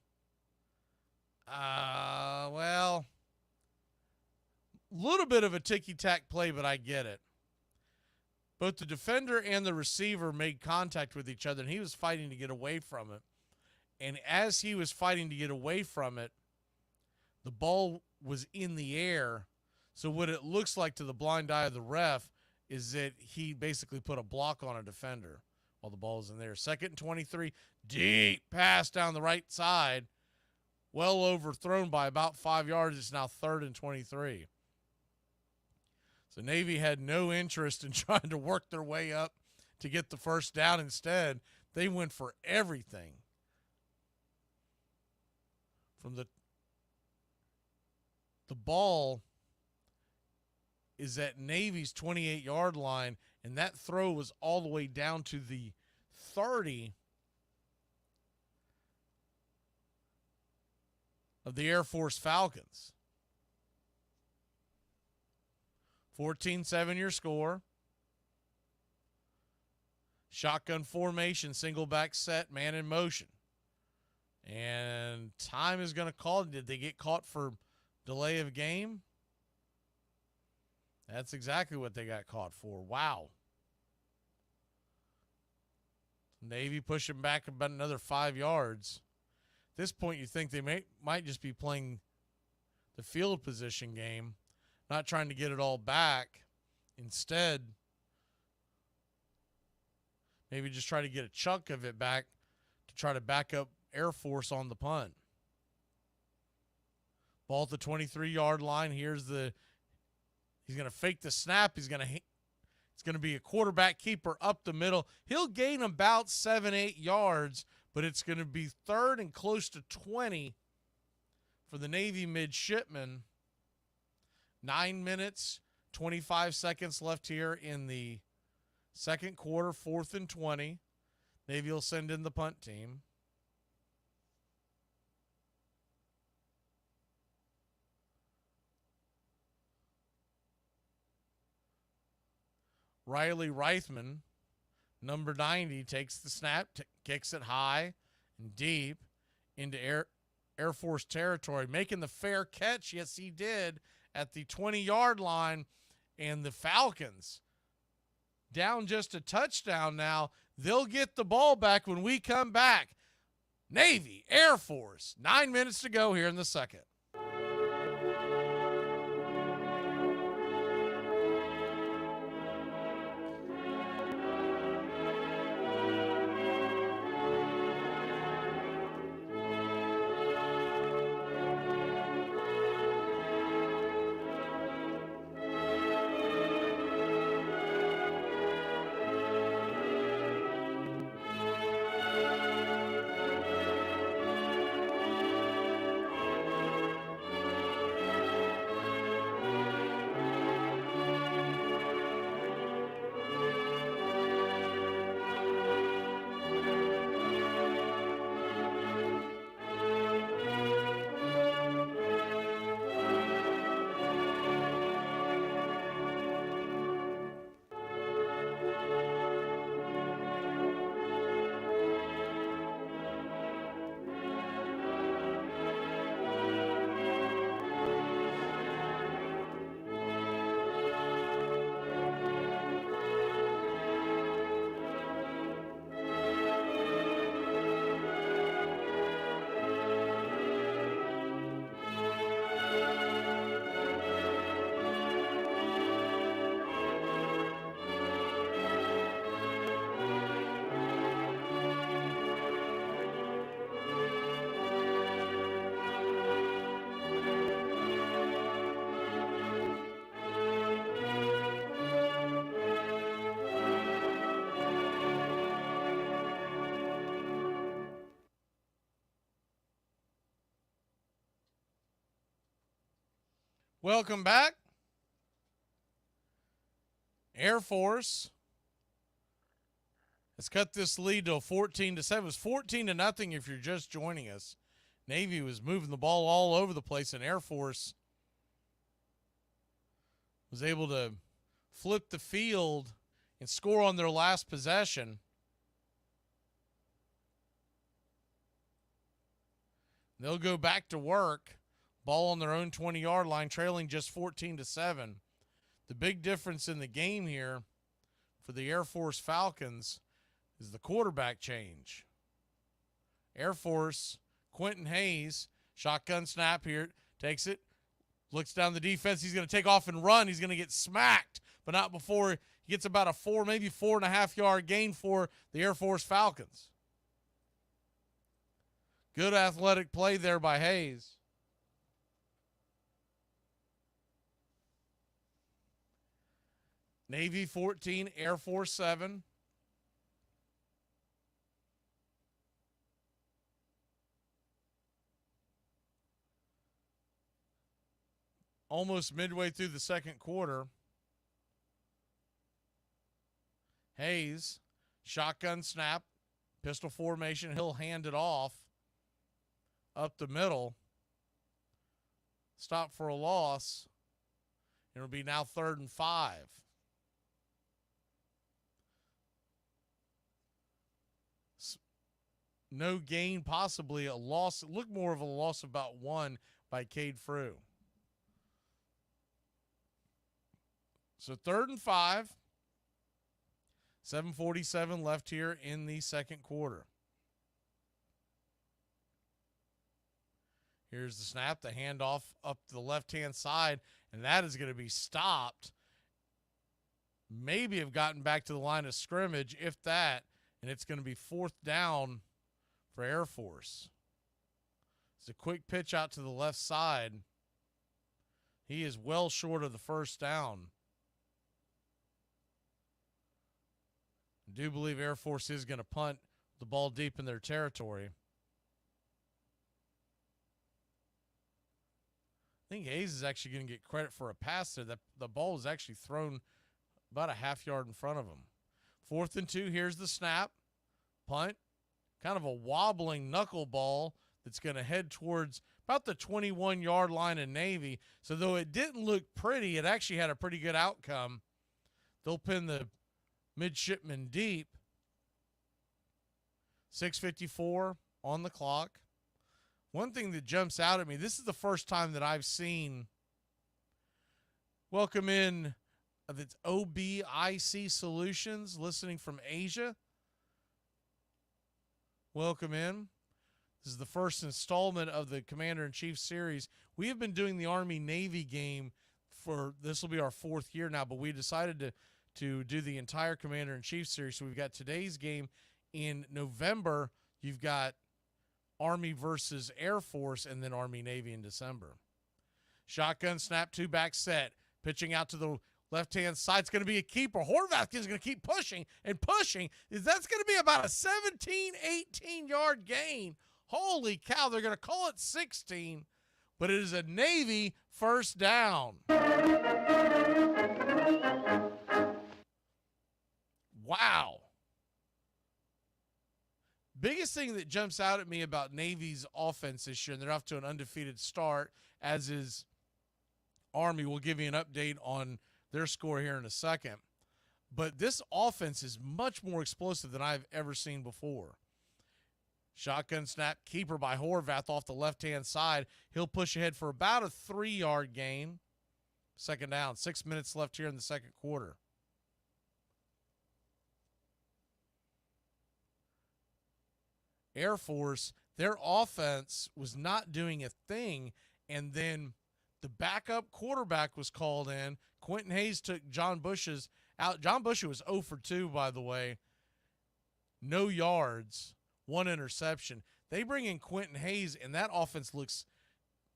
Well, a little bit of a ticky-tack play, but I get it. Both the defender and the receiver made contact with each other, and he was fighting to get away from it. And as he was fighting to get away from it, the ball was in the air. So what it looks like to the blind eye of the ref is that he basically put a block on a defender while the ball is in there. 2nd and 23, deep pass down the right side. Well overthrown by about 5 yards. It's now 3rd and 23. So Navy had no interest in trying to work their way up to get the first down. Instead, they went for everything. From the ball is at Navy's 28-yard line, and that throw was all the way down to the 30 of the Air Force Falcons. 14-7 your score. Shotgun formation, single back set, man in motion. And time is going to call. Did they get caught for delay of game? That's exactly what they got caught for. Wow. Navy pushing back about another 5 yards. At this point, you think they might just be playing the field position game, not trying to get it all back. Instead, maybe just try to get a chunk of it back to try to back up Air Force on the punt. Ball at the 23-yard line. He's going to fake the snap. It's going to be a quarterback keeper up the middle. He'll gain about 7-8 yards, but it's going to be third and close to 20 for the Navy midshipmen. 9 minutes, 25 seconds left here in the second quarter, 4th and 20. Navy will send in the punt team. Riley Reithman, number 90, takes the snap, kicks it high and deep into Air Force territory, making the fair catch. Yes, he did at the 20-yard line. And the Falcons down just a touchdown now. They'll get the ball back when we come back. Navy, Air Force, 9 minutes to go here in the second. Welcome back. Air Force has cut this lead to 14-7. It was 14-0 if you're just joining us. Navy was moving the ball all over the place, and Air Force was able to flip the field and score on their last possession. They'll go back to work. Ball on their own 20-yard line, trailing just 14-7. The big difference in the game here for the Air Force Falcons is the quarterback change. Air Force, Quentin Hayes, shotgun snap here, takes it, looks down the defense. He's going to take off and run. He's going to get smacked, but not before he gets about a 4, maybe 4.5-yard gain for the Air Force Falcons. Good athletic play there by Hayes. Navy 14, Air Force 7. Almost midway through the second quarter. Hayes, shotgun snap, pistol formation. He'll hand it off up the middle. Stop for a loss. It'll be now 3rd and 5. No gain, possibly a loss. It looked more of a loss of about 1 by Cade Frew. So 3rd and 5. 7:47 left here in the second quarter. Here's the snap, the handoff up the left-hand side, and that is going to be stopped. Maybe have gotten back to the line of scrimmage, if that, and it's going to be 4th down for Air Force. It's a quick pitch out to the left side. He is well short of the first down. I do believe Air Force is going to punt the ball deep in their territory. I think Hayes is actually going to get credit for a pass there. The ball was actually thrown about a half yard in front of him. 4th and 2, here's the snap. Punt. Kind of a wobbling knuckleball that's going to head towards about the 21-yard line of Navy. So though it didn't look pretty, it actually had a pretty good outcome. They'll pin the Midshipmen deep. 6:54 on the clock. One thing that jumps out at me, this is the first time that I've seen welcome in of its OBIC Solutions, listening from Asia. Welcome in. This is the first installment of the Commander-in-Chief series. We have been doing the Army-Navy game for, this will be our 4th year now, but we decided to do the entire Commander-in-Chief series. So we've got today's game in November. You've got Army versus Air Force, and then Army-Navy in December. Shotgun snap, 2-back set. Pitching out to the left-hand side. It's going to be a keeper. Horvath is going to keep pushing and pushing. That's going to be about a 17, 18-yard gain. Holy cow, they're going to call it 16, but it is a Navy first down. Wow. Biggest thing that jumps out at me about Navy's offense this year, and they're off to an undefeated start, as is Army. We'll give you an update on their score here in a second. But this offense is much more explosive than I've ever seen before. Shotgun snap, keeper by Horvath off the left-hand side. He'll push ahead for about a 3-yard gain. Second down, 6 minutes left here in the second quarter. Air Force, their offense was not doing a thing, and then the backup quarterback was called in. Quentin Hayes took John Bush's out. John Bush was 0 for 2, by the way. No yards, 1 interception. They bring in Quentin Hayes, and that offense looks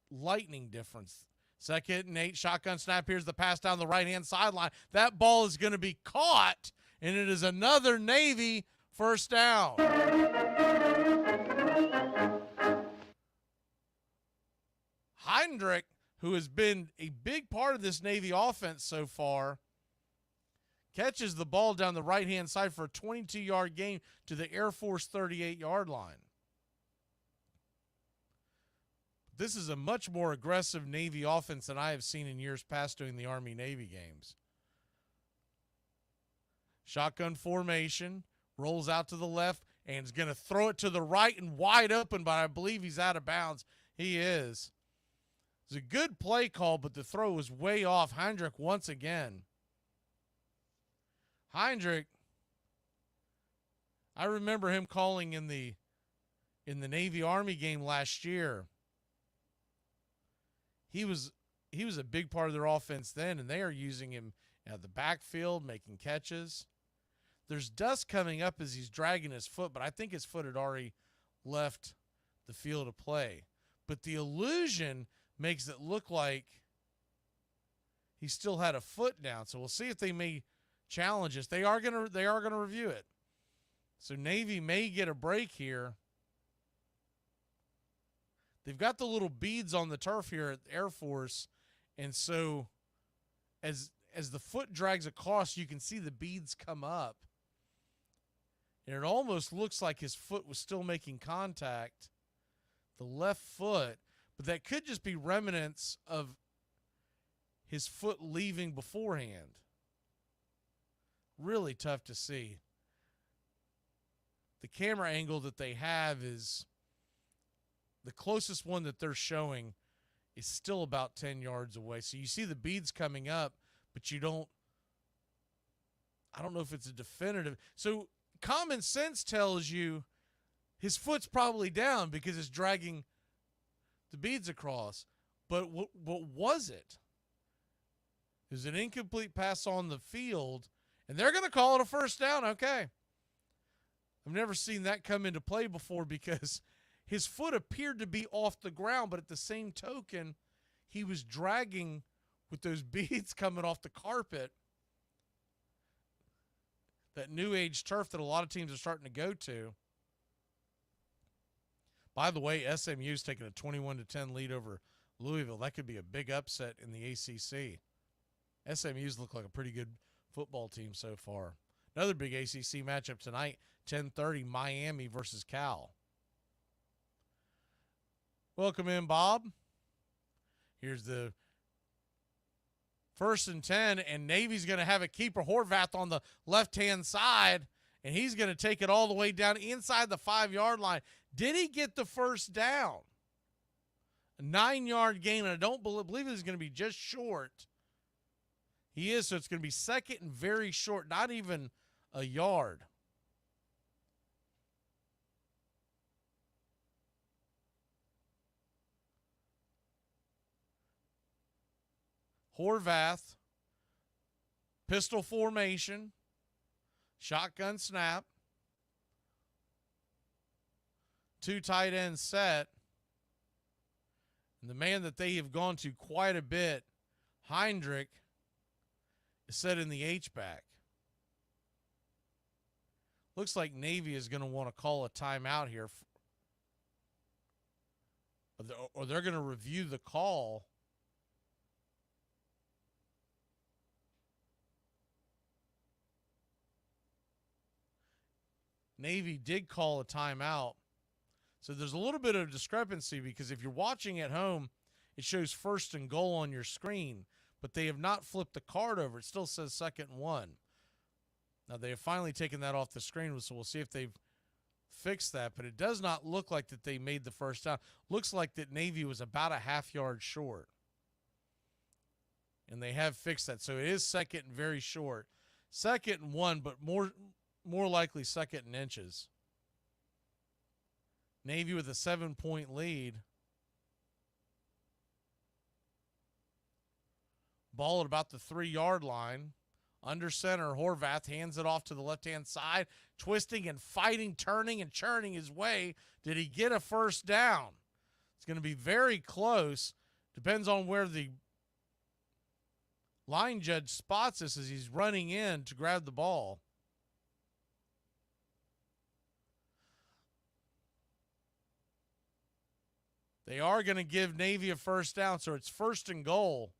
lightning difference. 2nd and 8, shotgun snap. Here's the pass down the right-hand sideline. That ball is going to be caught, and it is another Navy first down. Heinrich, who has been a big part of this Navy offense so far, catches the ball down the right-hand side for a 22-yard gain to the Air Force 38-yard line. This is a much more aggressive Navy offense than I have seen in years past doing the Army-Navy games. Shotgun formation, rolls out to the left, and is going to throw it to the right and wide open, but I believe he's out of bounds. He is. It was a good play call, but the throw was way off. Heinrich once again. Heinrich, I remember him calling in the Navy-Army game last year. He was a big part of their offense then, and they are using him at the backfield, making catches. There's dust coming up as he's dragging his foot, but I think his foot had already left the field of play. But the illusion makes it look like he still had a foot down. So we'll see if they may challenge us. They are gonna review it. So Navy may get a break here. They've got the little beads on the turf here at Air Force, and so as the foot drags across, you can see the beads come up. And it almost looks like his foot was still making contact, the left foot, but that could just be remnants of his foot leaving beforehand. Really tough to see. The camera angle that they have is the closest one that they're showing is still about 10 yards away. So you see the beads coming up, but I don't know if it's a definitive. So common sense tells you his foot's probably down because it's dragging the beads across. But what was it? It was an incomplete pass on the field, and they're going to call it a first down. Okay. I've never seen that come into play before because his foot appeared to be off the ground, but at the same token, he was dragging with those beads coming off the carpet. That new age turf that a lot of teams are starting to go to. By the way, SMU's taking a 21-10 lead over Louisville. That could be a big upset in the ACC. SMU's look like a pretty good football team so far. Another big ACC matchup tonight, 10:30, Miami versus Cal. Welcome in, Bob. Here's the 1st and 10, and Navy's going to have a keeper, Horvath, on the left-hand side, and he's going to take it all the way down inside the 5-yard line. Did he get the first down? A 9-yard gain, and I don't believe it's going to be just short. He is, so it's going to be second and very short, not even a yard. Horvath, pistol formation, shotgun snap, 2 tight ends set, and the man that they have gone to quite a bit, Heinrich, is set in the H-back. Looks like Navy is going to want to call a timeout here, or they're going to review the call. Navy did call a timeout. So there's a little bit of discrepancy because if you're watching at home, it shows 1st and goal on your screen, but they have not flipped the card over. It still says 2nd and 1. Now they have finally taken that off the screen, so we'll see if they've fixed that, but it does not look like that they made the first down. Looks like that Navy was about a half-yard short. And they have fixed that. So it is 2nd and very short. 2nd and 1, but more likely 2nd and inches. Navy with a 7-point lead. Ball at about the 3-yard line. Under center, Horvath hands it off to the left-hand side, twisting and fighting, turning and churning his way. Did he get a first down? It's going to be very close. Depends on where the line judge spots this as he's running in to grab the ball. They are going to give Navy a first down, so it's 1st and goal.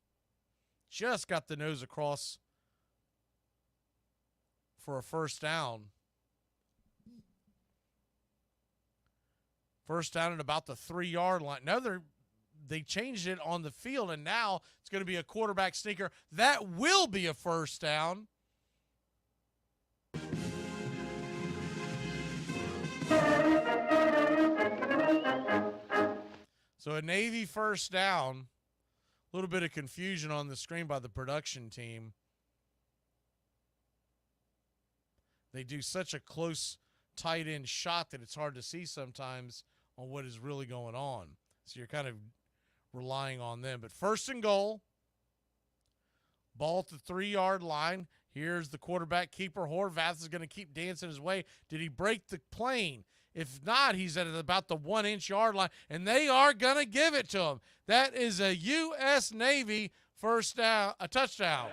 Just got the nose across for a first down. First down at about the 3-yard line. Now they changed it on the field, and now it's going to be a quarterback sneaker. That will be a first down. So a Navy first down. A little bit of confusion on the screen by the production team. They do such a close tight end shot that it's hard to see sometimes on what is really going on. So you're kind of relying on them. But 1st and goal. Ball at the 3-yard line. Here's the quarterback keeper. Horvath is going to keep dancing his way. Did he break the plane? If not, he's at about the 1-inch yard line, and they are going to give it to him. That is a U.S. Navy first down, a touchdown.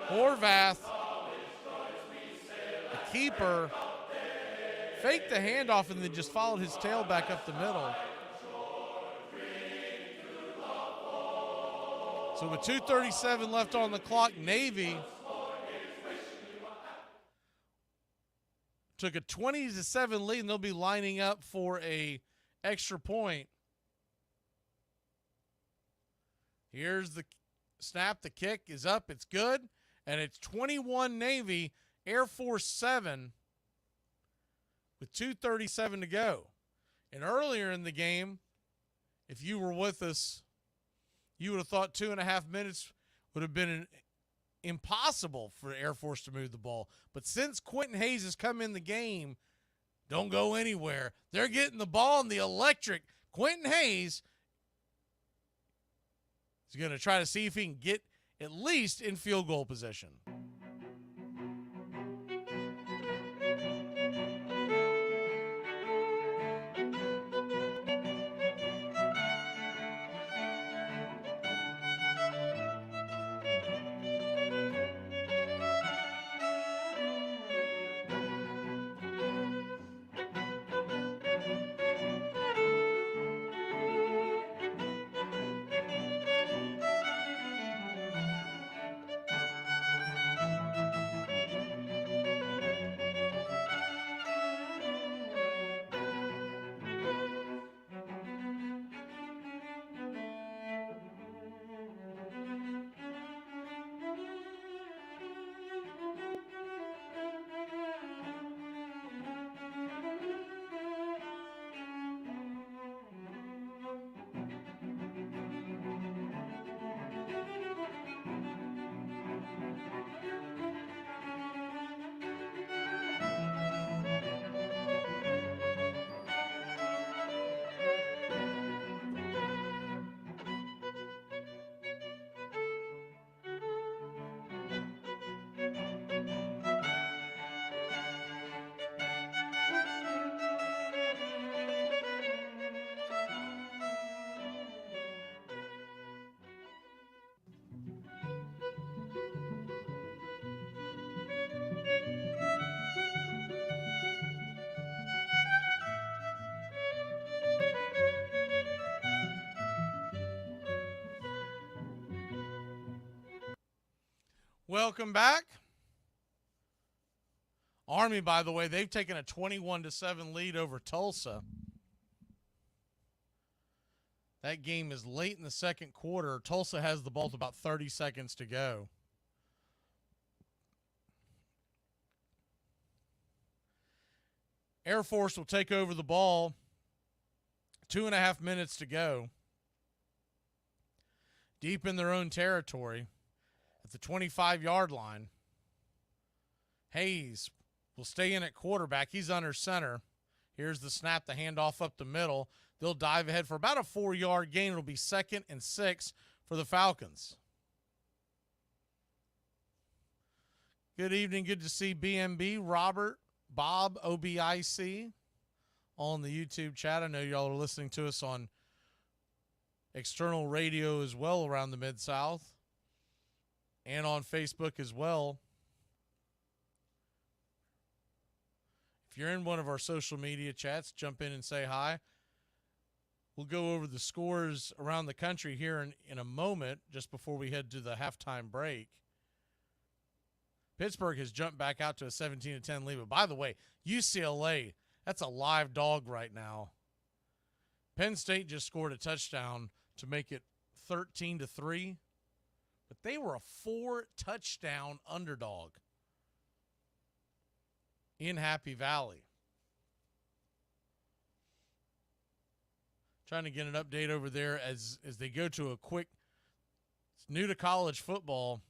Horvath, the keeper, faked the handoff and then just followed his tail back up the middle. So with 2:37 left on the clock, Navy took a 20-7 lead, and they'll be lining up for a extra point. Here's the snap. The kick is up. It's good. And it's 21 Navy, Air Force 7 with 2:37 to go. And earlier in the game, if you were with us, you would have thought 2.5 minutes would have been impossible for Air Force to move the ball. But since Quentin Hayes has come in the game, don't go anywhere. They're getting the ball in the electric. Quentin Hayes is going to try to see if he can get at least in field goal position. Welcome back. Army, by the way, they've taken a 21-7 lead over Tulsa. That game is late in the second quarter. Tulsa has the ball with about 30 seconds to go. Air Force will take over the ball. 2.5 minutes to go. Deep in their own territory at the 25-yard line. Hayes will stay in at quarterback. He's under center. Here's the snap, the handoff up the middle. They'll dive ahead for about a 4-yard gain. It'll be 2nd and 6 for the Falcons. Good evening. Good to see BMB, Robert, Bob, OBIC on the YouTube chat. I know y'all are listening to us on external radio as well around the Mid-South and on Facebook as well. If you're in one of our social media chats, jump in and say hi. We'll go over the scores around the country here in a moment, just before we head to the halftime break. Pittsburgh has jumped back out to a 17-10 lead. But by the way, UCLA, that's a live dog right now. Penn State just scored a touchdown to make it 13-3. But they were a 4-touchdown underdog in Happy Valley. Trying to get an update over there as they go to a quick, it's new to college football.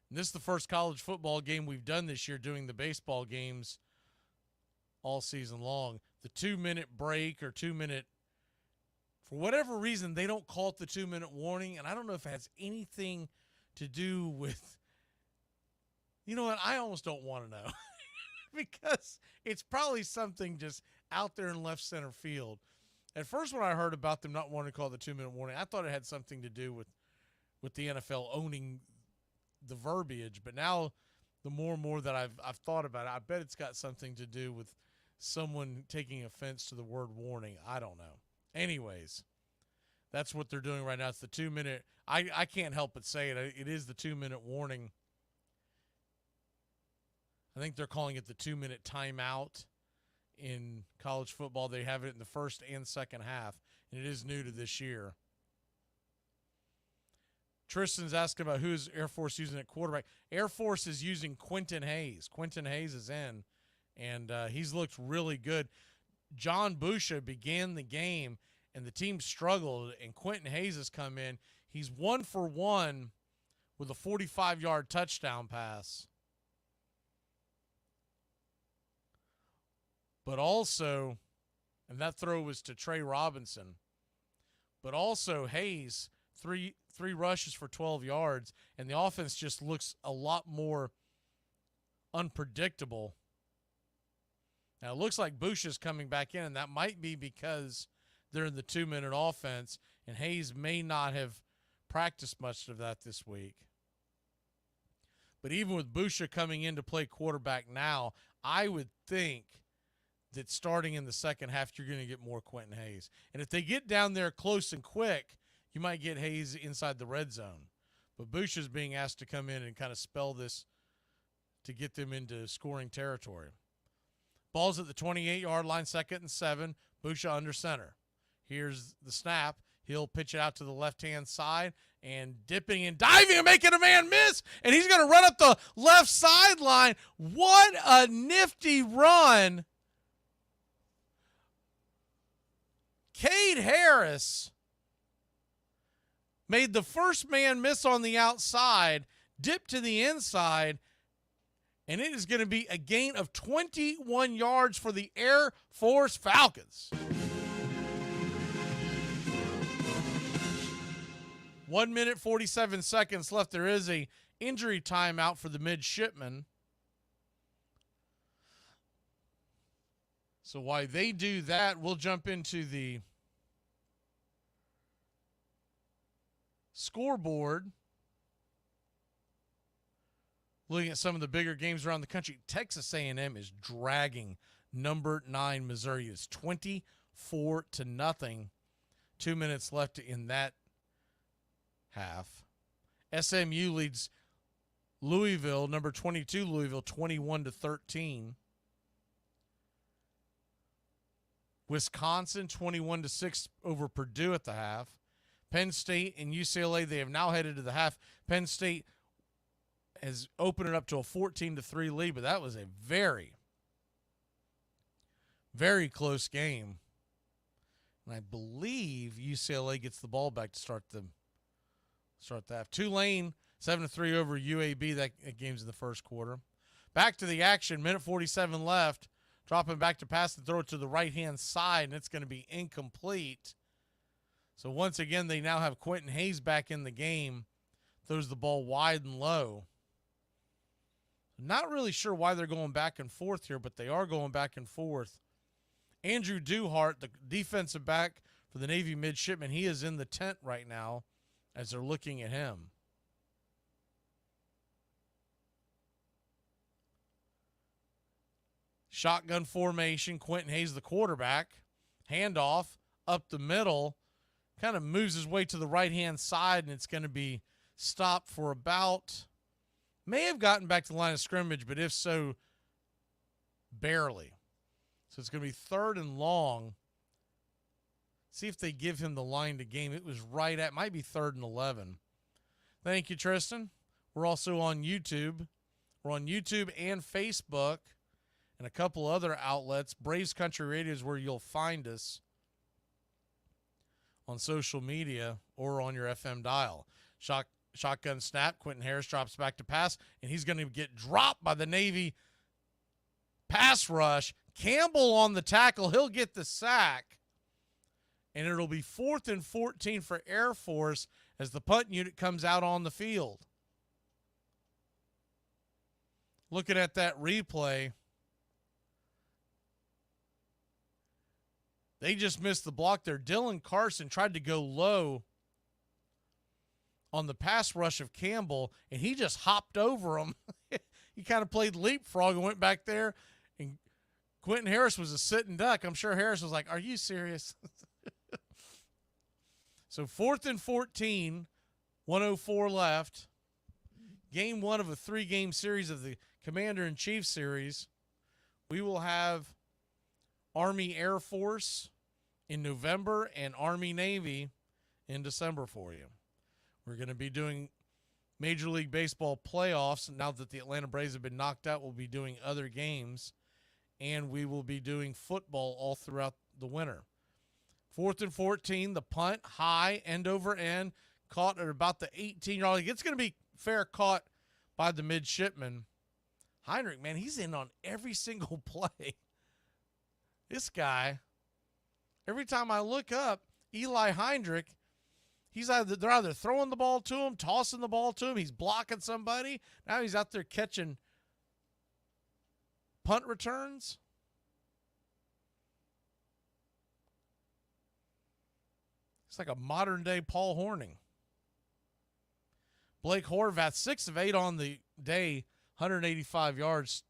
And this is the first college football game we've done this year, doing the baseball games all season long. The 2-minute break or 2-minute, for whatever reason, they don't call it the 2-minute warning. And I don't know if it has anything to do with, you know what, I almost don't want to know. Because it's probably something just out there in left center field. At first, when I heard about them not wanting to call the 2-minute warning, I thought it had something to do with the NFL owning the verbiage. But now, the more and more that I've thought about it, I bet it's got something to do with someone taking offense to the word warning. I don't know. Anyways, that's what they're doing right now. It's the 2-minute. I can't help but say it. It is the 2-minute warning. I think they're calling it the 2-minute timeout in college football. They have it in the first and second half, and it is new to this year. Tristan's asking about who's Air Force using at quarterback. Air Force is using Quentin Hayes. Quentin Hayes is in, and he's looked really good. John Busha began the game, and the team struggled, and Quentin Hayes has come in. He's 1 for 1 with a 45-yard touchdown pass. But also, and that throw was to Trey Robinson, but also Hayes, three rushes for 12 yards, and the offense just looks a lot more unpredictable. Now, it looks like Bush is coming back in, and that might be because they're in the 2-minute offense, and Hayes may not have practiced much of that this week. But even with Busha coming in to play quarterback now, I would think that starting in the second half, you're going to get more Quentin Hayes. And if they get down there close and quick, you might get Hayes inside the red zone. But Bush is being asked to come in and kind of spell this to get them into scoring territory. Ball's at the 28-yard line, 2nd and 7. Bush under center. Here's the snap. He'll pitch it out to the left-hand side, and dipping and diving and making a man miss, and he's going to run up the left sideline. What a nifty run. Cade Harris made the first man miss on the outside, dipped to the inside, and it is going to be a gain of 21 yards for the Air Force Falcons. 1 minute, 47 seconds left. There is a injury timeout for the Midshipmen. So while they do that, we'll jump into the scoreboard. Looking at some of the bigger games around the country, Texas A&M is dragging number 9 Missouri. It's 24-0. 2 minutes left in that half. SMU leads Louisville, number 22 Louisville, 21-13. Wisconsin, 21-6 over Purdue at the half. Penn State and UCLA, they have now headed to the half. Penn State has opened it up to a 14-3 lead, but that was a very, very close game. And I believe UCLA gets the ball back to start the half. Tulane, 7-3 over UAB. That game's in the first quarter. Back to the action. Minute 47 left. Dropping back to pass and throw it to the right-hand side, and it's going to be incomplete. So once again, they now have Quentin Hayes back in the game. Throws the ball wide and low. Not really sure why they're going back and forth here, but they are going back and forth. Andrew Duhart, the defensive back for the Navy Midshipmen, he is in the tent right now as they're looking at him. Shotgun formation, Quentin Hayes, the quarterback. Handoff up the middle. Kind of moves his way to the right-hand side, and it's going to be stopped for about, may have gotten back to the line of scrimmage, but if so, barely. So it's going to be 3rd and long. See if they give him the line to game. It was right at, might be 3rd and 11. Thank you, Tristan. We're also on YouTube. We're on YouTube and Facebook and a couple other outlets. Braves Country Radio is where you'll find us on social media or on your FM dial. Shotgun snap. Quentin Harris drops back to pass, and he's going to get dropped by the Navy pass rush. Campbell on the tackle. He'll get the sack. And it'll be 4th and 14 for Air Force as the punt unit comes out on the field. Looking at that replay, they just missed the block there. Dylan Carson tried to go low on the pass rush of Campbell, and he just hopped over him. He kind of played leapfrog and went back there, and Quentin Harris was a sitting duck. I'm sure Harris was like, are you serious? So 4th and 14, 1:04 left. Game 1 of a 3-game series of the Commander-in-Chief series. We will have Army Air Force in November and Army Navy in December for you. We're going to be doing Major League Baseball playoffs. Now that the Atlanta Braves have been knocked out, we'll be doing other games. And we will be doing football all throughout the winter. 4th and 14, the punt, high, end over end, caught at about the 18-yard line. It's going to be fair caught by the Midshipmen. Heinrich, man, he's in on every single play. This guy, every time I look up, Eli Heinrich, they're either throwing the ball to him, tossing the ball to him, he's blocking somebody. Now he's out there catching punt returns. It's like a modern-day Paul Horning. Blake Horvath, 6 of 8 on the day, 185 yards,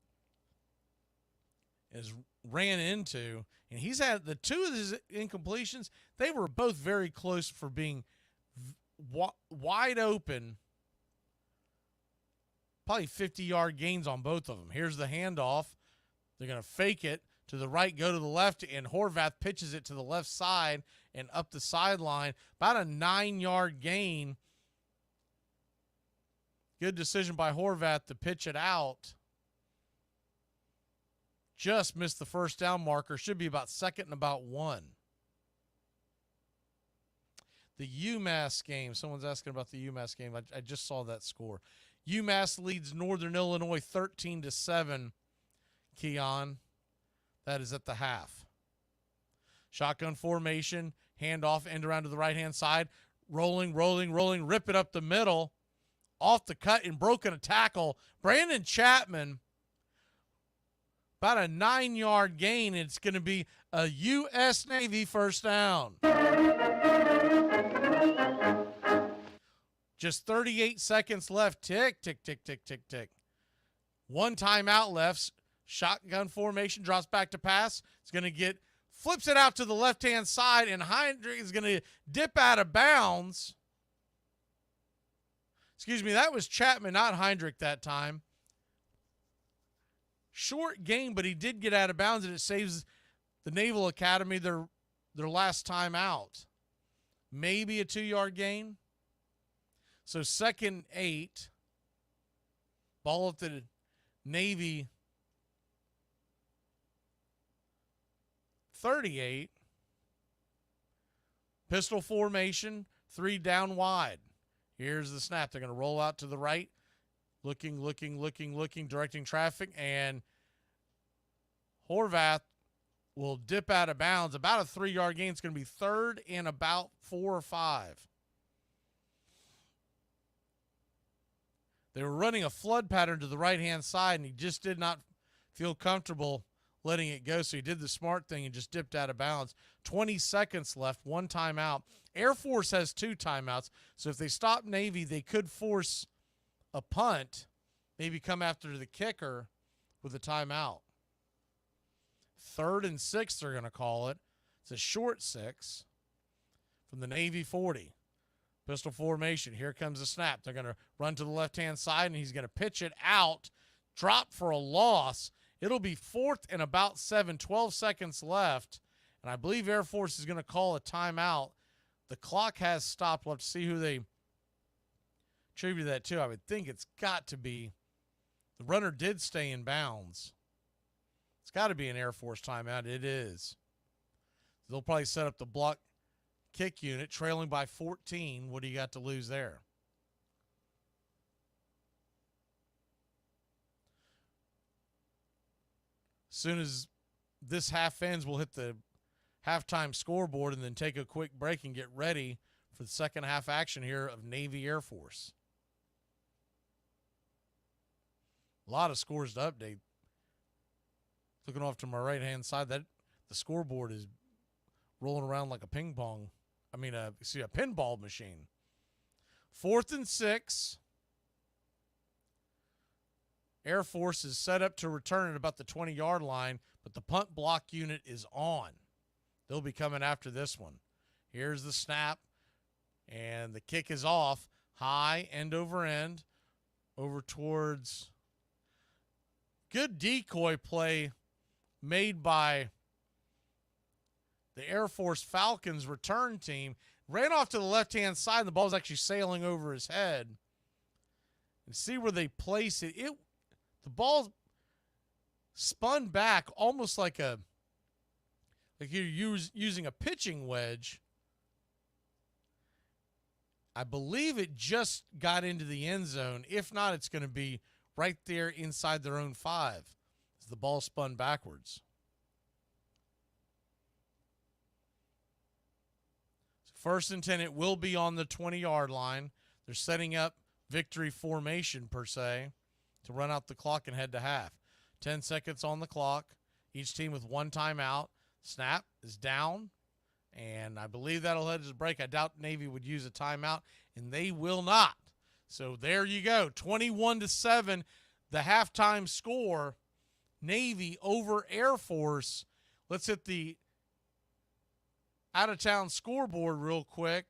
is ran into. And he's had the 2 of his incompletions, they were both very close for being wide open. Probably 50-yard gains on both of them. Here's the handoff. They're going to fake it to the right, go to the left, and Horvath pitches it to the left side and up the sideline. About a 9-yard gain. Good decision by Horvath to pitch it out. Just missed the first down marker. Should be about 2nd and about 1. The UMass game. Someone's asking about the UMass game. I just saw that score. UMass leads Northern Illinois 13-7. Keon. That is at the half. Shotgun formation. Handoff, end around to the right-hand side. Rolling, rip it up the middle. Off the cut and broken a tackle. Brandon Chapman, about a 9-yard gain. It's going to be a U.S. Navy first down. Just 38 seconds left. Tick, tick, tick, tick, tick, tick. 1 timeout left. Shotgun formation, drops back to pass. It's going to flips it out to the left-hand side, and Heinrich is going to dip out of bounds. Excuse me, that was Chapman, not Heinrich that time. Short game, but he did get out of bounds, and it saves the Naval Academy their last time out. Maybe a 2-yard gain. So 2nd 8. Ball at the Navy 38. Pistol formation, 3 down wide. Here's the snap. They're going to roll out to the right. Looking, directing traffic. And Horvath will dip out of bounds. About a 3-yard gain. It's going to be 3rd and about 4 or 5. They were running a flood pattern to the right-hand side, and he just did not feel comfortable letting it go. So he did the smart thing and just dipped out of bounds. 20 seconds left, 1 timeout. Air Force has 2 timeouts. So if they stop Navy, they could force a punt, maybe come after the kicker with a timeout. 3rd and 6, they're going to call it. It's a short 6 from the Navy 40. Pistol formation. Here comes the snap. They're going to run to the left-hand side, and he's going to pitch it out. Drop for a loss. It'll be 4th and about 7, 12 seconds left. And I believe Air Force is going to call a timeout. The clock has stopped. We'll have to see who they attribute that to. I would think it's got to be. The runner did stay in bounds. It's got to be an Air Force timeout. It is. They'll probably set up the block kick unit, trailing by 14. What do you got to lose there? As soon as this half ends, we'll hit the halftime scoreboard and then take a quick break and get ready for the second half action here of Navy Air Force. A lot of scores to update. Looking off to my right-hand side, that the scoreboard is rolling around like a pinball machine. 4th and 6. Air Force is set up to return at about the 20-yard line, but the punt block unit is on. They'll be coming after this one. Here's the snap, and the kick is off. High, end over end, over towards. Good decoy play made by the Air Force Falcons return team. Ran off to the left-hand side, and the ball was actually sailing over his head. And see where they place it. The ball spun back almost like you're using a pitching wedge. I believe it just got into the end zone. If not, it's going to be right there inside their own 5 as the ball spun backwards. So 1st and 10, it will be on the 20-yard line. They're setting up victory formation, per se, to run out the clock and head to half. 10 seconds on the clock. Each team with 1 timeout. Snap is down, and I believe that'll head to the break. I doubt Navy would use a timeout, and they will not. So there you go, 21-7, the halftime score. Navy over Air Force. Let's hit the out-of-town scoreboard real quick.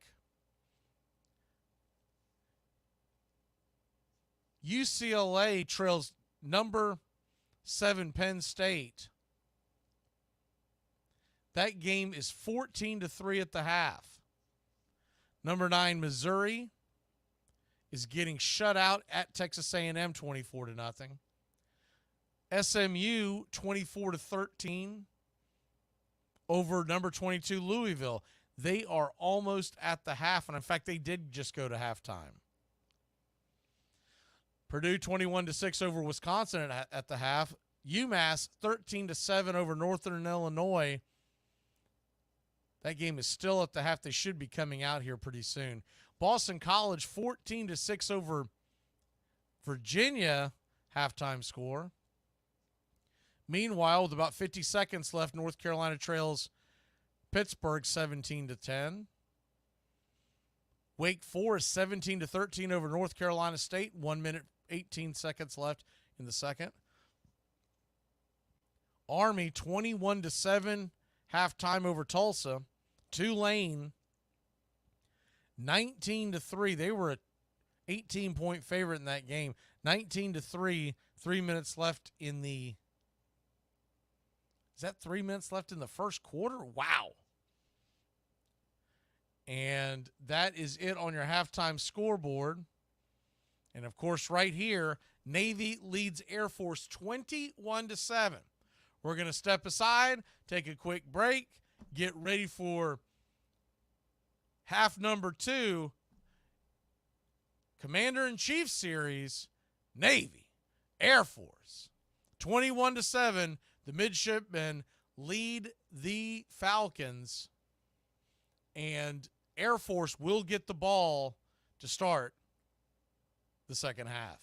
UCLA trails number 7 Penn State. That game is 14-3 at the half. Number 9 Missouri is getting shut out at Texas A&M 24-0. SMU 24-13 over number 22 Louisville. They are almost at the half, and in fact, they did just go to halftime. Purdue 21-6 over Wisconsin at the half. UMass 13-7 over Northern Illinois. That game is still at the half. They should be coming out here pretty soon. Boston College 14-6 over Virginia, halftime score. Meanwhile, with about 50 seconds left, North Carolina trails Pittsburgh 17-10. Wake Forest 17-13 over North Carolina State. 1 minute, 18 seconds left in the second. Army 21-7 halftime over Tulsa. Tulane 19-3. They were 18-point favorite in that game. 19-3, 3 minutes left in the – is that 3 minutes left in the first quarter? Wow. And that is it on your halftime scoreboard. And, of course, right here, Navy leads Air Force 21-7. We're going to step aside, take a quick break, get ready for half number 2, Commander-in-Chief Series, Navy, Air Force. 21-7, the Midshipmen lead the Falcons, and Air Force will get the ball to start the second half.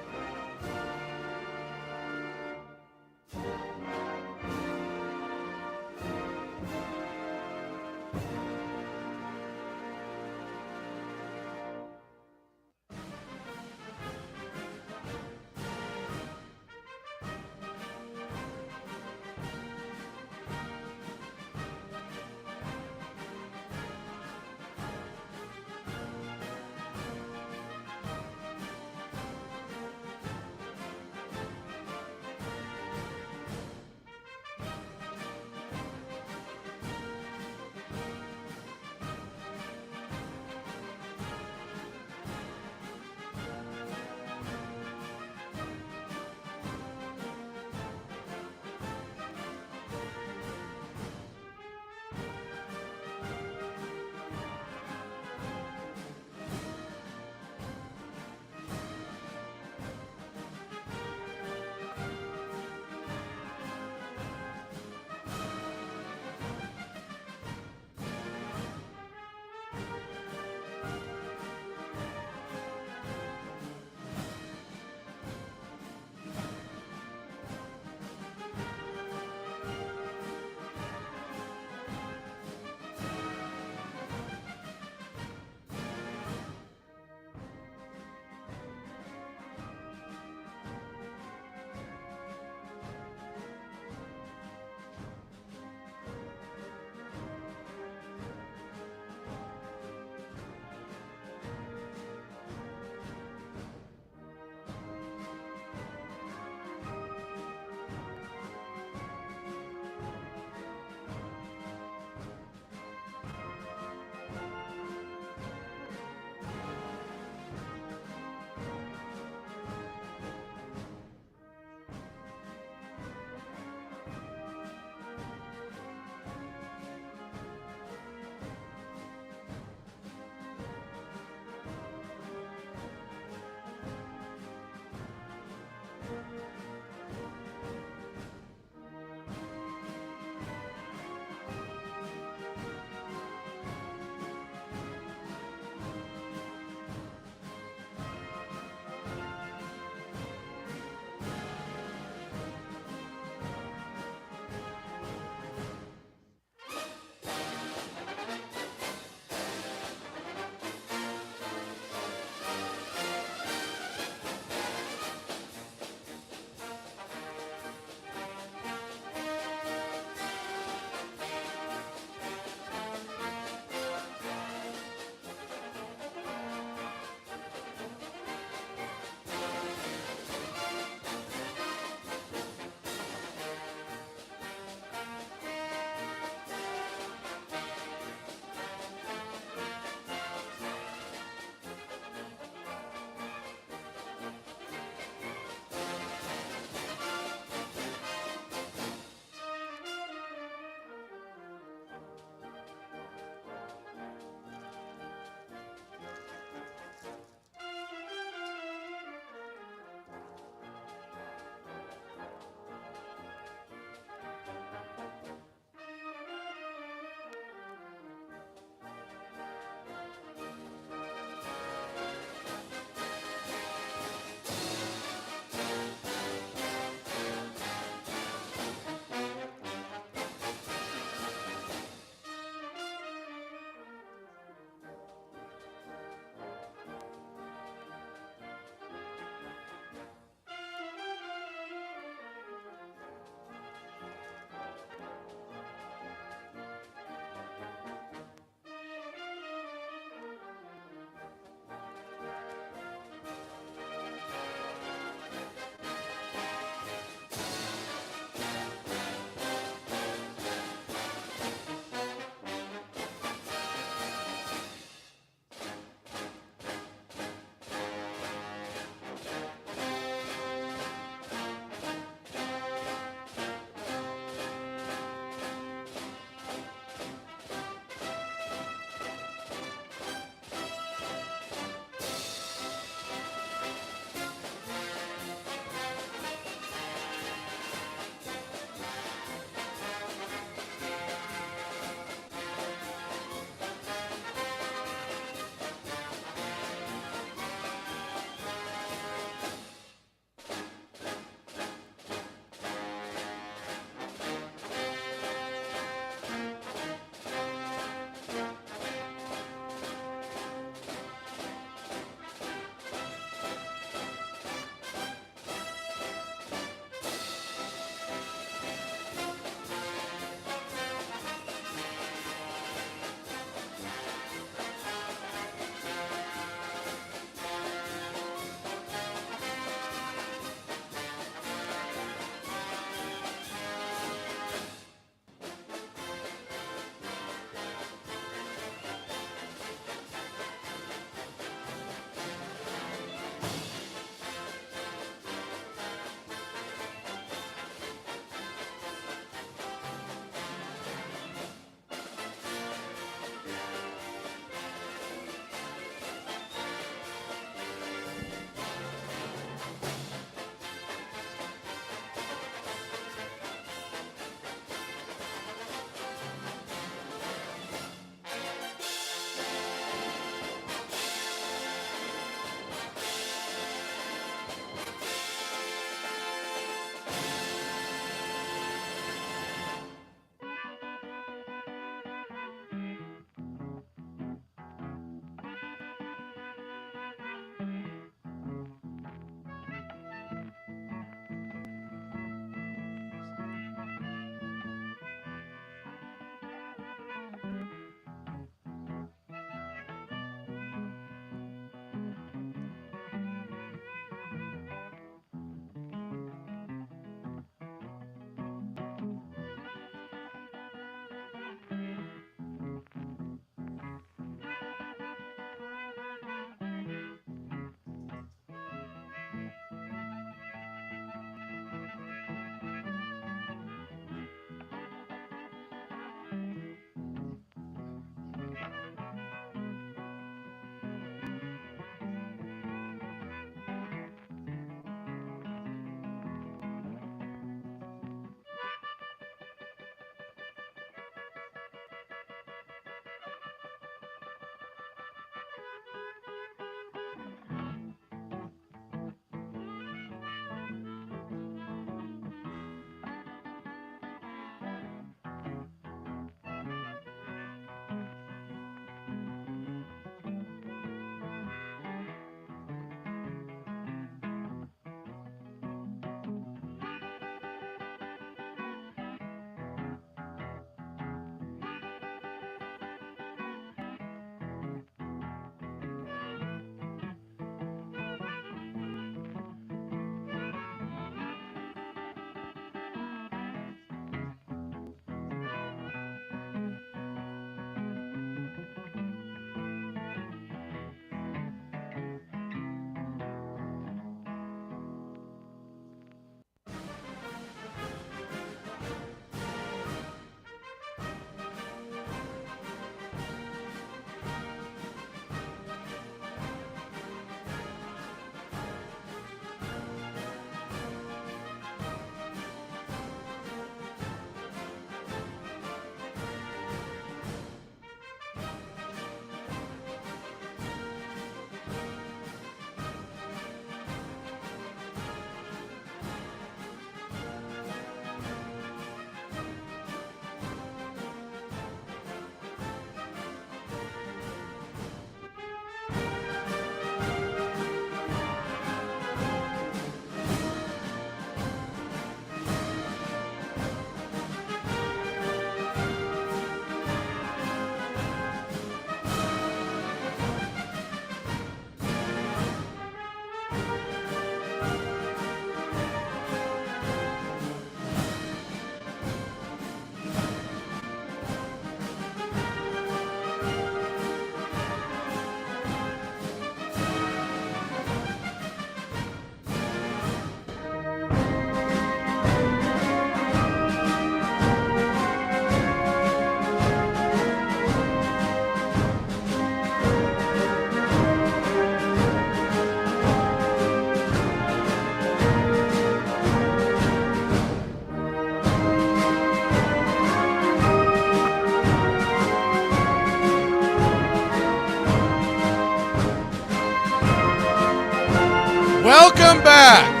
Welcome back.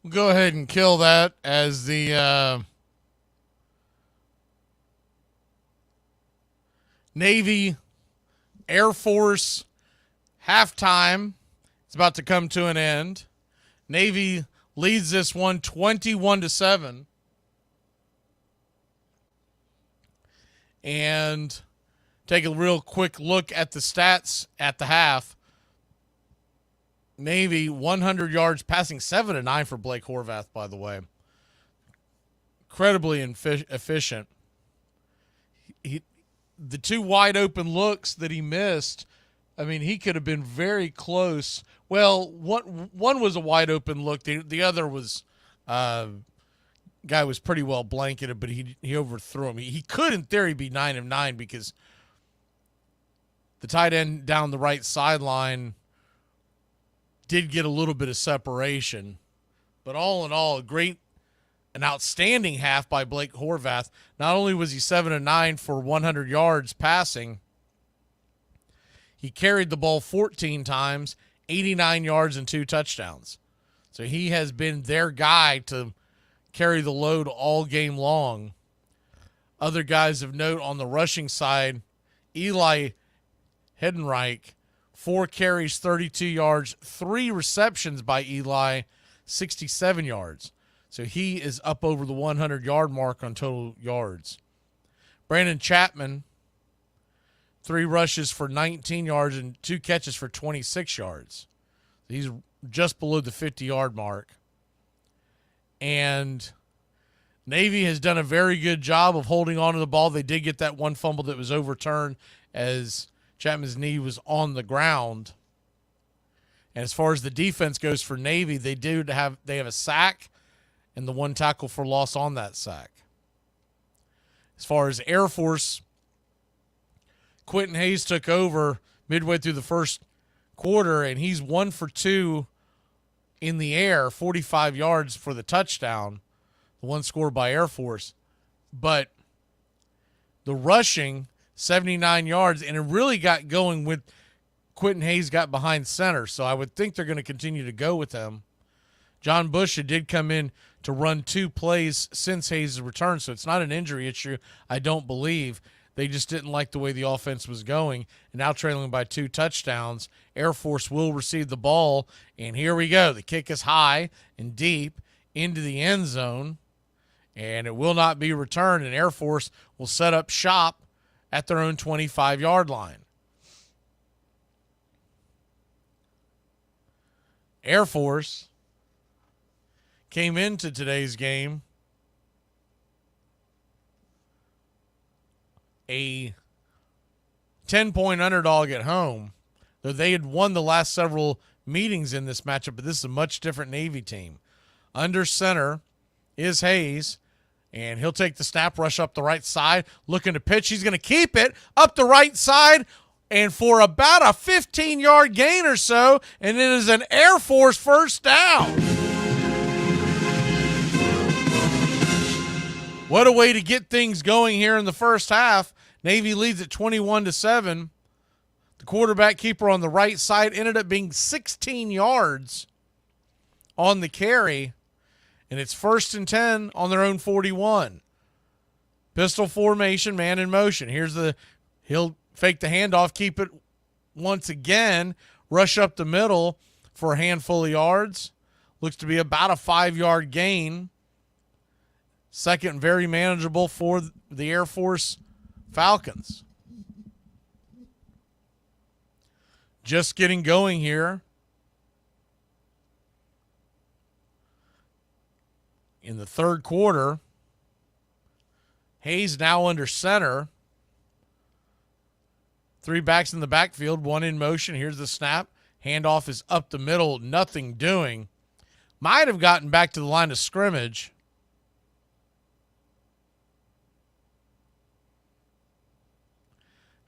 We'll go ahead and kill that as the Navy Air Force halftime is about to come to an end. Navy leads this one 21-7. And take a real quick look at the stats at the half. Navy 100 yards passing, 7-9 for Blake Horvath, by the way. Incredibly efficient. The two wide open looks that he missed, I mean, he could have been very close. Well, one was a wide open look. The other was guy was pretty well blanketed, but he overthrew him. He could, in theory, be 9 of 9 because the tight end down the right sideline did get a little bit of separation. But all in all, an outstanding half by Blake Horvath. Not only was he 7 of 9 for 100 yards passing, he carried the ball 14 times, 89 yards and 2 touchdowns. So he has been their guy to carry the load all game long. Other guys of note on the rushing side, Eli Hedenreich, 4 carries, 32 yards, 3 receptions by Eli, 67 yards. So he is up over the 100-yard mark on total yards. Brandon Chapman, 3 rushes for 19 yards and 2 catches for 26 yards. He's just below the 50-yard mark. And Navy has done a very good job of holding on to the ball. They did get that one fumble that was overturned as Chapman's knee was on the ground. And as far as the defense goes for Navy, they have a sack and the 1 tackle for loss on that sack. As far as Air Force, Quentin Hayes took over midway through the first quarter, and he's 1 for 2 in the air, 45 yards for the touchdown, the one scored by Air Force. But the rushing, 79 yards, and it really got going with Quentin Hayes got behind center, so I would think they're going to continue to go with him. John Bush did come in to run 2 plays since Hayes' return, so it's not an injury issue, I don't believe. They just didn't like the way the offense was going, and now trailing by 2 touchdowns. Air Force will receive the ball, and here we go. The kick is high and deep into the end zone, and it will not be returned, and Air Force will set up shop at their own 25-yard line. Air Force came into today's game a 10-point underdog at home, though they had won the last several meetings in this matchup, but this is a much different Navy team. Under center is Hayes, and he'll take the snap, rush up the right side, looking to pitch. He's going to keep it up the right side, and for about a 15-yard gain or so, and it is an Air Force first down. What a way to get things going here in the first half. Navy leads at 21-7. The quarterback keeper on the right side ended up being 16 yards on the carry, and it's 1st and 10 on their own 41. Pistol formation, man in motion. He'll fake the handoff, keep it once again, rush up the middle for a handful of yards. Looks to be about a 5-yard gain. Second, very manageable for the Air Force Falcons. Just getting going here in the third quarter. Hayes now under center. 3 backs in the backfield, 1 in motion. Here's the snap. Handoff is up the middle, nothing doing. Might have gotten back to the line of scrimmage.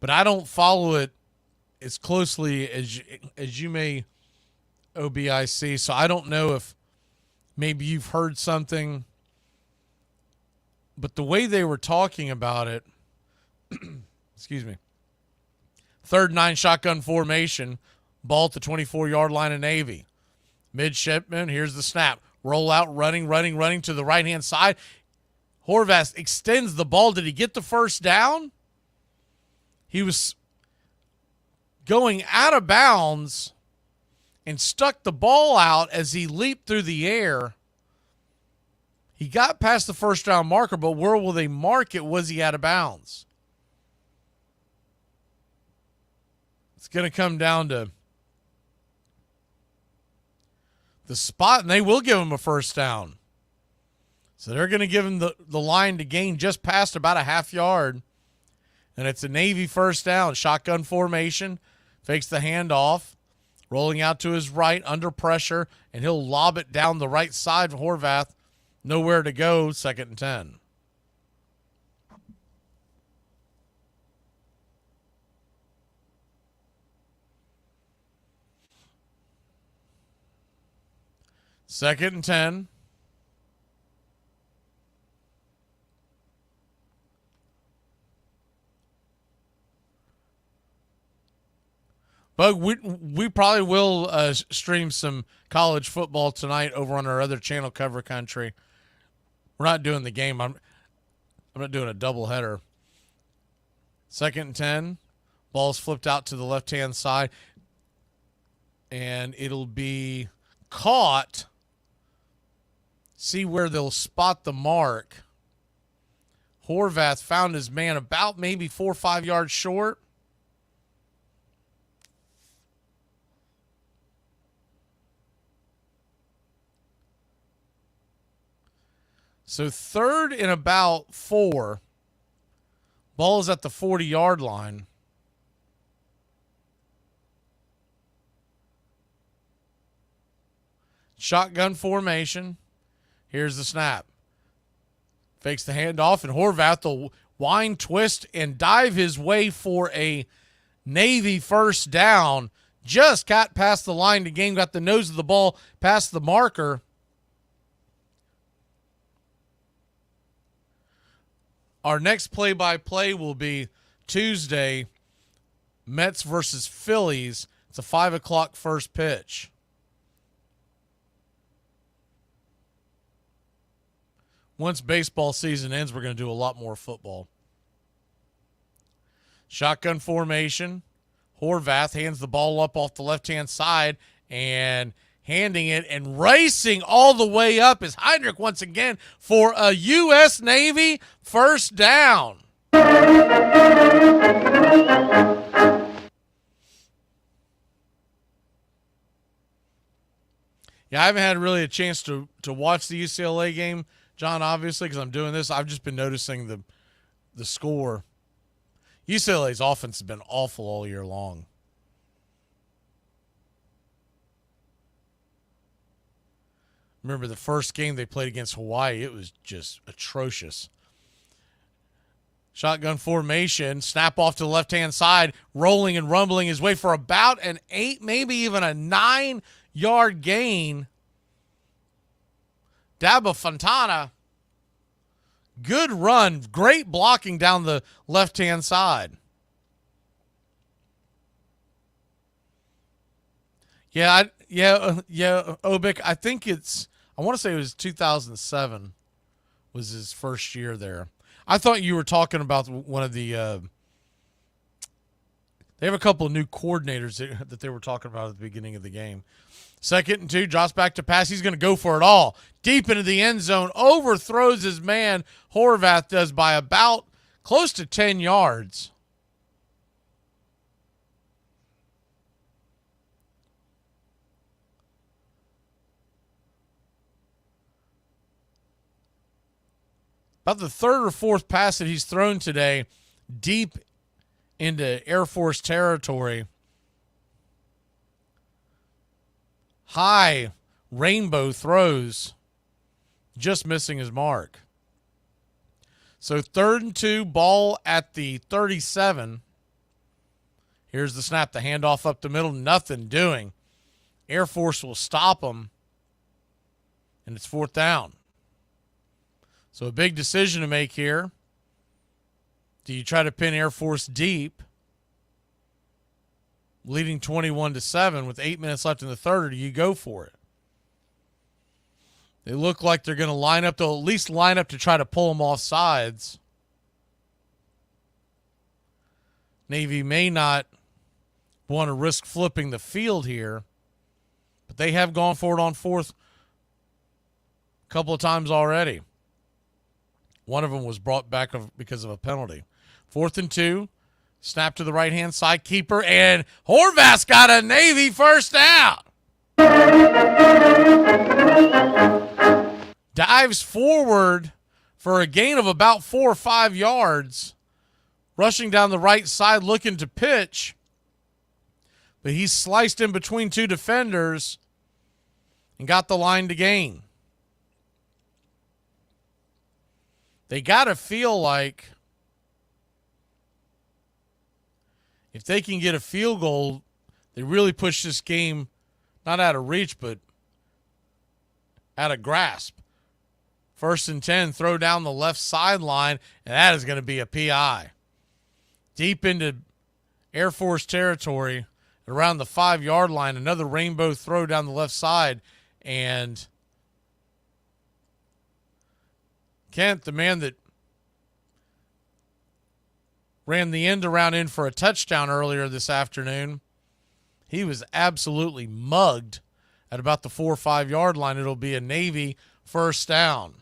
but I don't follow it as closely as you may, OBIC. So I don't know if maybe you've heard something, but the way they were talking about it, excuse me, 3rd and 9 shotgun formation, ball at the 24-yard line of Navy. Midshipmen, here's the snap. Roll out, running to the right-hand side. Horvath extends the ball. Did he get the first down? He was going out of bounds and stuck the ball out as he leaped through the air. He got past the first down marker, but where will they mark it? Was he out of bounds? It's going to come down to the spot, and they will give him a first down. So they're going to give him the line to gain just past about a half yard. And it's a Navy first down. Shotgun formation. Fakes the handoff. Rolling out to his right under pressure. And he'll lob it down the right side of Horvath. Nowhere to go. 2nd and 10. Second and 10. But we probably will stream some college football tonight over on our other channel, Cover Country. We're not doing the game. I'm not doing a doubleheader. 2nd and 10. Ball's flipped out to the left-hand side. And it'll be caught. See where they'll spot the mark. Horvath found his man about maybe 4 or 5 yards short. So 3rd and about 4. Ball is at the 40-yard line. Shotgun formation. Here's the snap. Fakes the handoff, and Horvath will wind, twist, and dive his way for a Navy first down. Just got past the line to gain, got the nose of the ball past the marker. Our next play-by-play will be Tuesday, Mets versus Phillies. It's a 5 o'clock first pitch. Once baseball season ends, we're going to do a lot more football. Shotgun formation. Horvath hands the ball up off the left-hand side and handing it and racing all the way up is Heinrich once again for a U.S. Navy first down. Yeah, I haven't had really a chance to watch the UCLA game, John, obviously, because I'm doing this. I've just been noticing the score. UCLA's offense has been awful all year long. Remember the first game they played against Hawaii, it was just atrocious. Shotgun formation, snap off to the left-hand side, rolling and rumbling his way for about an 8, maybe even a 9-yard gain. Daba Fontana, good run, great blocking down the left-hand side. Yeah, Obik, I think I want to say it was 2007 was his first year there. I thought you were talking about one of the they have a couple of new coordinators that they were talking about at the beginning of the game. 2nd and 2, drops back to pass. He's going to go for it all. Deep into the end zone, overthrows his man. Horvath does by about close to 10 yards. About the 3rd or 4th pass that he's thrown today, deep into Air Force territory. High rainbow throws, just missing his mark. So 3rd and 2, ball at the 37. Here's the snap, the handoff up the middle, nothing doing. Air Force will stop them, and it's 4th down. So a big decision to make here. Do you try to pin Air Force deep, leading 21-7 with 8 minutes left in the third, or do you go for it? They look like they're going to line up. They'll at least line up to try to pull them off sides. Navy may not want to risk flipping the field here, but they have gone for it on 4th a couple of times already. One of them was brought back because of a penalty. 4th and 2, snap to the right-hand side, keeper, and Horvath's got a Navy first down. Dives forward for a gain of about 4 or 5 yards, rushing down the right side looking to pitch, but he's sliced in between 2 defenders and got the line to gain. They got to feel like if they can get a field goal, they really push this game not out of reach, but out of grasp. 1st and 10, throw down the left sideline, and that is going to be a PI. Deep into Air Force territory, around the 5-yard line, another rainbow throw down the left side, and Kent, the man that ran the end around in for a touchdown earlier this afternoon, he was absolutely mugged at about the 4 or 5-yard line. It'll be a Navy first down.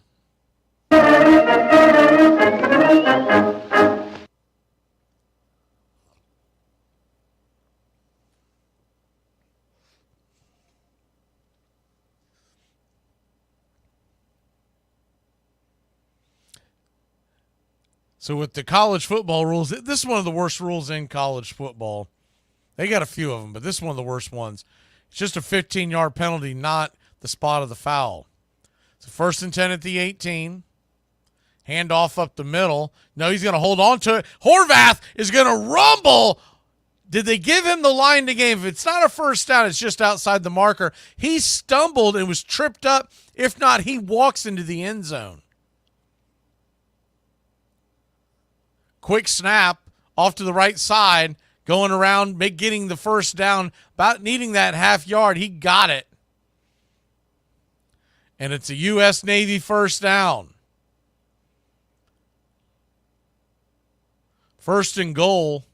So with the college football rules, this is one of the worst rules in college football. They got a few of them, but this is one of the worst ones. It's just a 15-yard penalty, not the spot of the foul. So 1st and 10 at the 18. Handoff up the middle. No, he's going to hold on to it. Horvath is going to rumble. Did they give him the line to gain? If it's not a first down, it's just outside the marker. He stumbled and was tripped up. If not, he walks into the end zone. Quick snap off to the right side, going around, getting the first down, about needing that half yard. He got it. And it's a U.S. Navy first down. 1st and goal.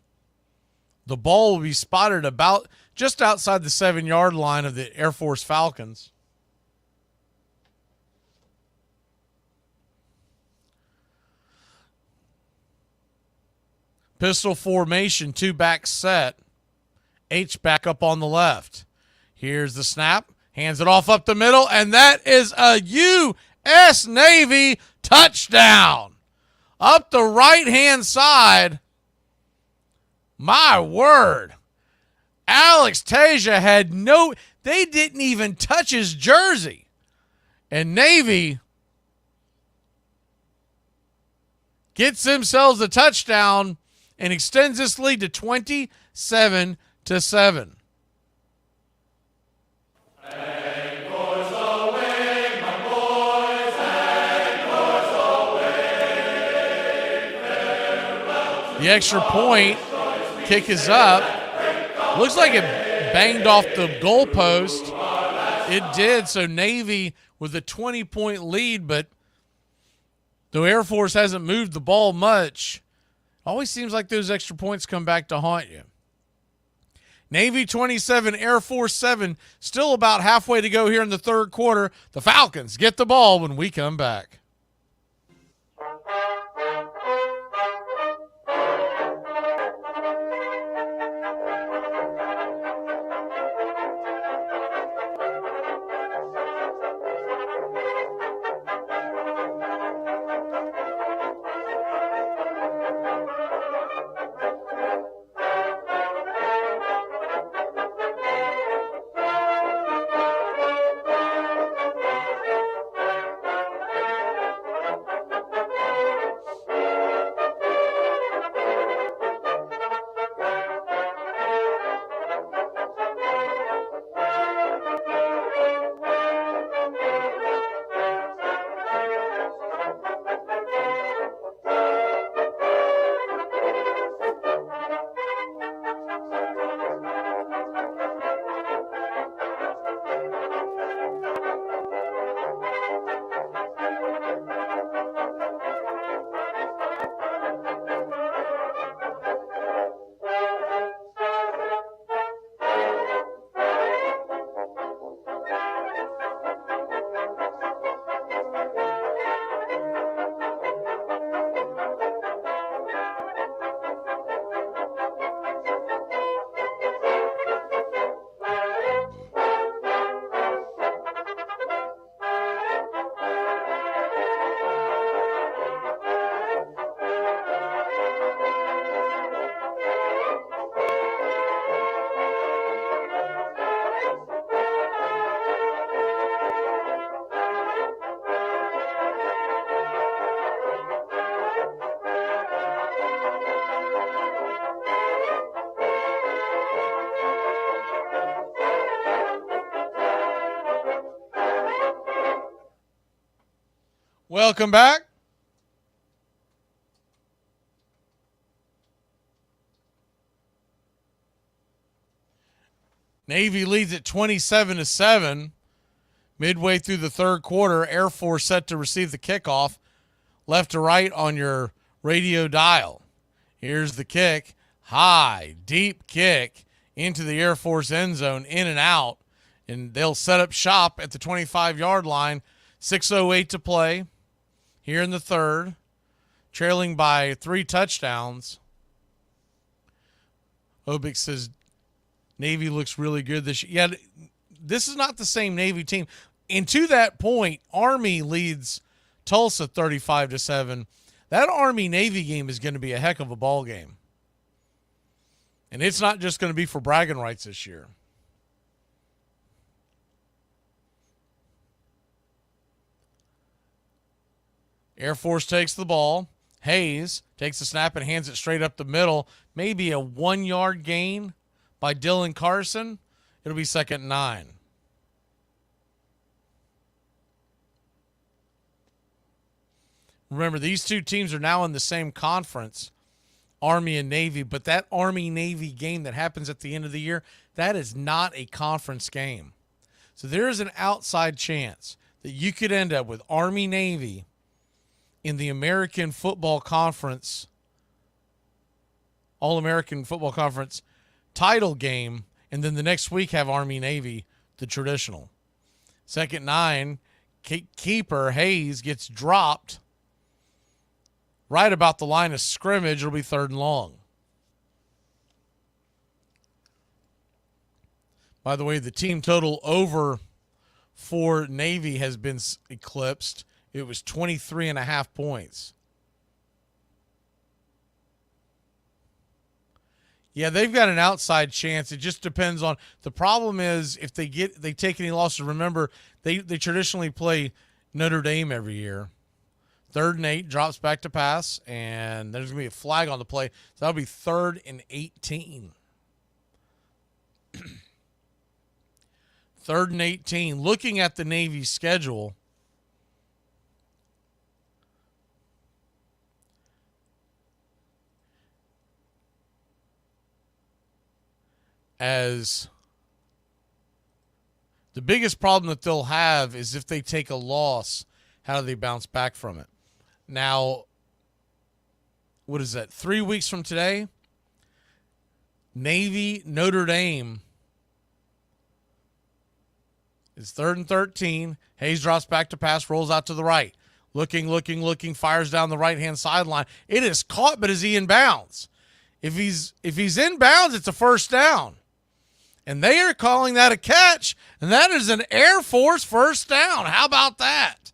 The ball will be spotted about just outside the 7-yard line of the Air Force Falcons. Pistol formation, 2-back set. H-back up on the left. Here's the snap. Hands it off up the middle, and that is a U.S. Navy touchdown. Up the right-hand side. My word. Alex Tasia had they didn't even touch his jersey. And Navy gets themselves a touchdown and extends this lead to 27-7. The extra point kick is up. Looks like it banged off the goalpost. It did. So Navy with a 20-point lead, but though Air Force hasn't moved the ball much, always seems like those extra points come back to haunt you. Navy 27, Air Force 7. Still about halfway to go here in the third quarter. The Falcons get the ball when we come back. Welcome back. Navy leads at 27-7. Midway through the third quarter, Air Force set to receive the kickoff. Left to right on your radio dial. Here's the kick. High, deep kick into the Air Force end zone, in and out. And they'll set up shop at the 25-yard line. 6:08 to play here in the third. Trailing by 3 touchdowns. Obik says Navy looks really good this year. Yeah, this is not the same Navy team. And to that point, Army leads Tulsa 35-7. That Army-Navy game is going to be a heck of a ball game. And it's not just going to be for bragging rights this year. Air Force takes the ball. Hayes takes the snap and hands it straight up the middle. Maybe a 1-yard gain by Dylan Carson. It'll be 2nd and 9. Remember, these two teams are now in the same conference, Army and Navy, but that Army-Navy game that happens at the end of the year, that is not a conference game. So there is an outside chance that you could end up with Army-Navy in the American Football Conference, All-American Football Conference title game, and then the next week have Army-Navy, the traditional. 2nd and 9, keeper Hayes gets dropped right about the line of scrimmage. It'll be 3rd and long. By the way, the team total over for Navy has been eclipsed. It was 23.5 points. Yeah, they've got an outside chance. It just depends on the problem is if they take any losses. Remember, they traditionally play Notre Dame every year. 3rd and 8, drops back to pass, and there's going to be a flag on the play. So that'll be 3rd and 18. 3rd and 18. Looking at the Navy schedule, as the biggest problem that they'll have is if they take a loss, how do they bounce back from it? Now, what is that, 3 weeks from today? Navy, Notre Dame is 3rd and 13. Hayes drops back to pass, rolls out to the right. Looking, fires down the right-hand sideline. It is caught, but is he in bounds? If he's in bounds, it's a 1st down. And they are calling that a catch, and that is an Air Force 1st down. How about that?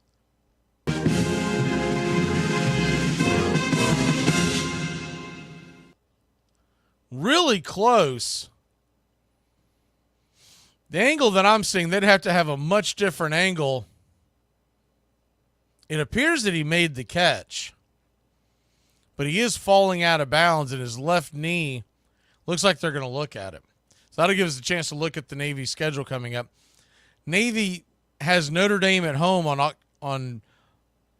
Really close. The angle that I'm seeing, they'd have to have a much different angle. It appears that he made the catch, but he is falling out of bounds, and his left knee looks like they're going to look at it. So that'll give us a chance to look at the Navy schedule coming up. Navy has Notre Dame at home on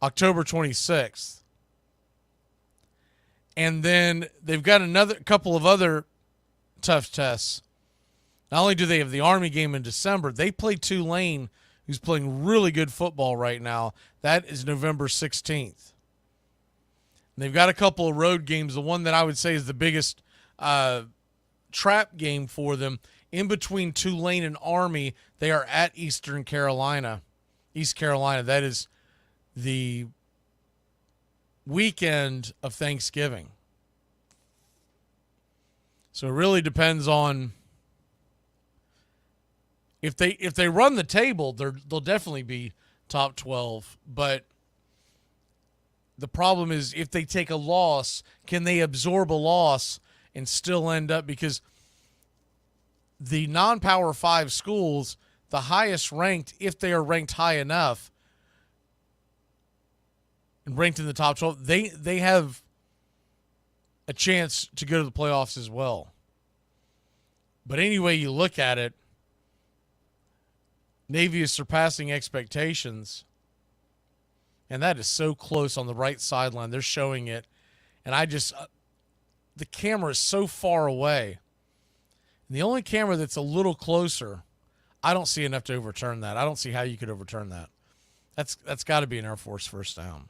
October 26th. And then they've got another couple of other tough tests. Not only do they have the Army game in December, they play Tulane, who's playing really good football right now. That is November 16th. And they've got a couple of road games. The one that I would say is the biggest trap game for them. In between Tulane and Army, they are at East Carolina. That is the weekend of Thanksgiving. So it really depends on if they run the table, they'll definitely be top 12. But the problem is if they take a loss, can they absorb a loss and still end up, because the non-Power 5 schools, the highest ranked, if they are ranked high enough and ranked in the top 12, they have a chance to go to the playoffs as well. But any way you look at it, Navy is surpassing expectations. And that is so close on the right sideline. They're showing it. And I just, the camera is so far away. And the only camera that's a little closer, I don't see enough to overturn that. I don't see how you could overturn that. That's got to be an Air Force first down.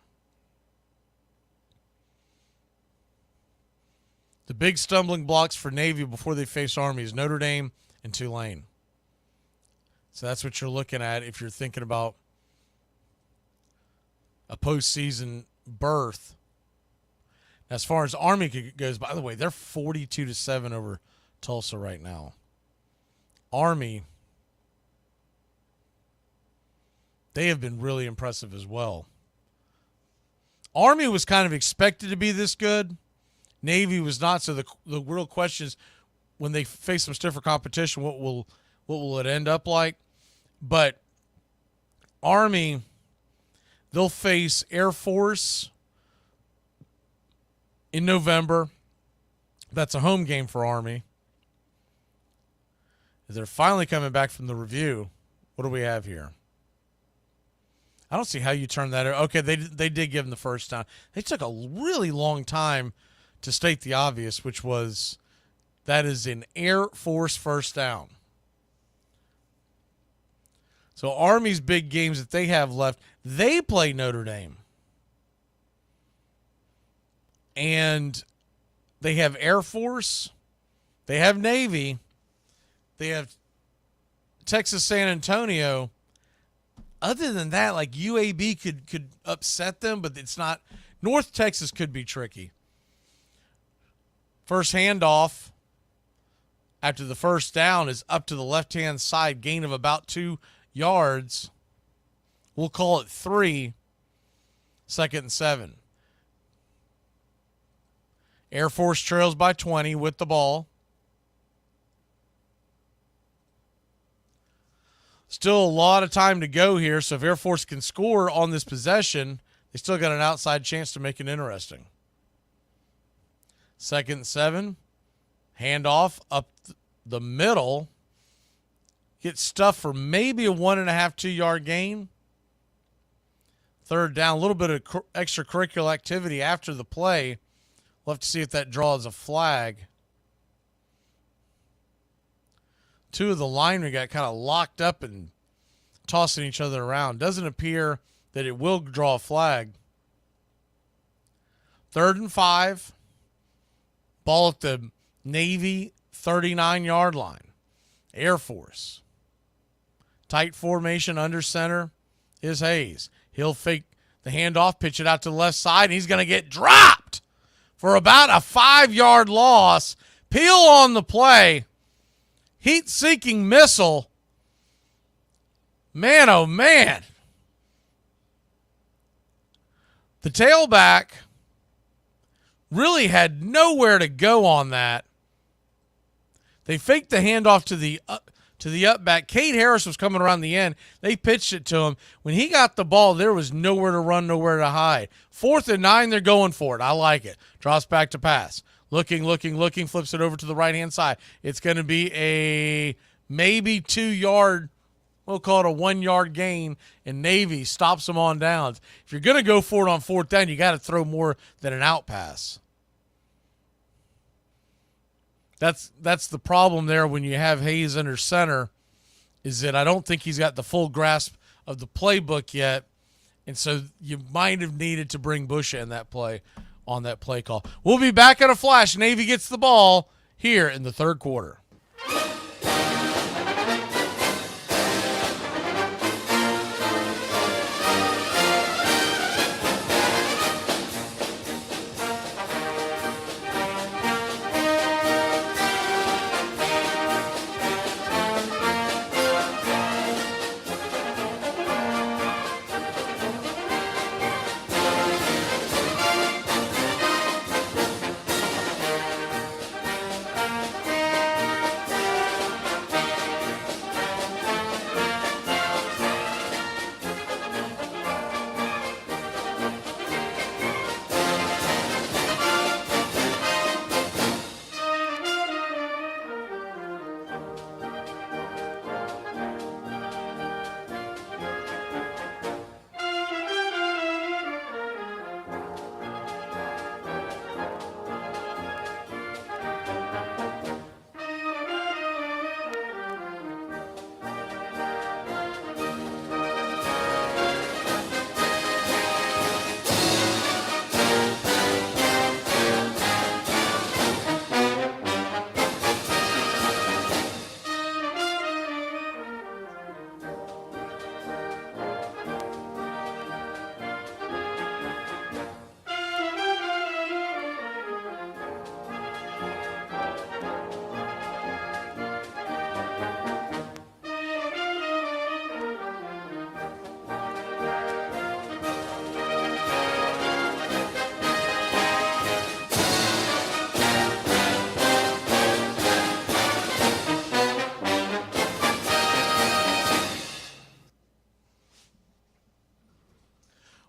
The big stumbling blocks for Navy before they face Army is Notre Dame and Tulane. So that's what you're looking at if you're thinking about a postseason berth. As far as Army goes, by the way, they're 42-7 over Tulsa right now. Army, they have been really impressive as well. Army was kind of expected to be this good. Navy was not. So the real question is, when they face some stiffer competition, what will it end up like? But Army, they'll face Air Force in November. That's a home game for Army. They're finally coming back from the review. What do we have here? I don't see how you turn that. Okay, they did give them the first down. They took a really long time to state the obvious, which was that is an Air Force first down. So Army's big games that they have left, they play Notre Dame. And they have Air Force, they have Navy, they have Texas San Antonio. Other than that, like UAB could upset them, but it's not. North Texas could be tricky. First handoff after the first down is up to the left-hand side, gain of about 2 yards. We'll call it 3, 2nd and 7. Air Force trails by 20 with the ball. Still a lot of time to go here, so if Air Force can score on this possession, they still got an outside chance to make it interesting. 2nd and 7. Handoff up the middle. Get stuffed for maybe a 1.5, 2 yard gain. 3rd down, a little bit of extracurricular activity after the play. We'll have to see if that draws a flag. 2 of the linemen got kind of locked up and tossing each other around. Doesn't appear that it will draw a flag. 3rd and 5. Ball at the Navy 39-yard line. Air Force. Tight formation under center is Hayes. He'll fake the handoff, pitch it out to the left side, and he's going to get dropped for about a 5-yard loss. Peel on the play. Heat-seeking missile. Man, oh, man. The tailback really had nowhere to go on that. They faked the handoff to the up back. Cade Harris was coming around the end. They pitched it to him. When he got the ball, there was nowhere to run, nowhere to hide. 4th and 9, they're going for it. I like it. Drops back to pass. Looking, flips it over to the right-hand side. It's going to be a maybe 2 yard, we'll call it a 1 yard gain, and Navy stops them on downs. If you're going to go for it on 4th down, you got to throw more than an out pass. That's the problem there when you have Hayes under center, is that I don't think he's got the full grasp of the playbook yet, and so you might have needed to bring Bush in that play on that play call. We'll be back in a flash. Navy gets the ball here in the 3rd quarter.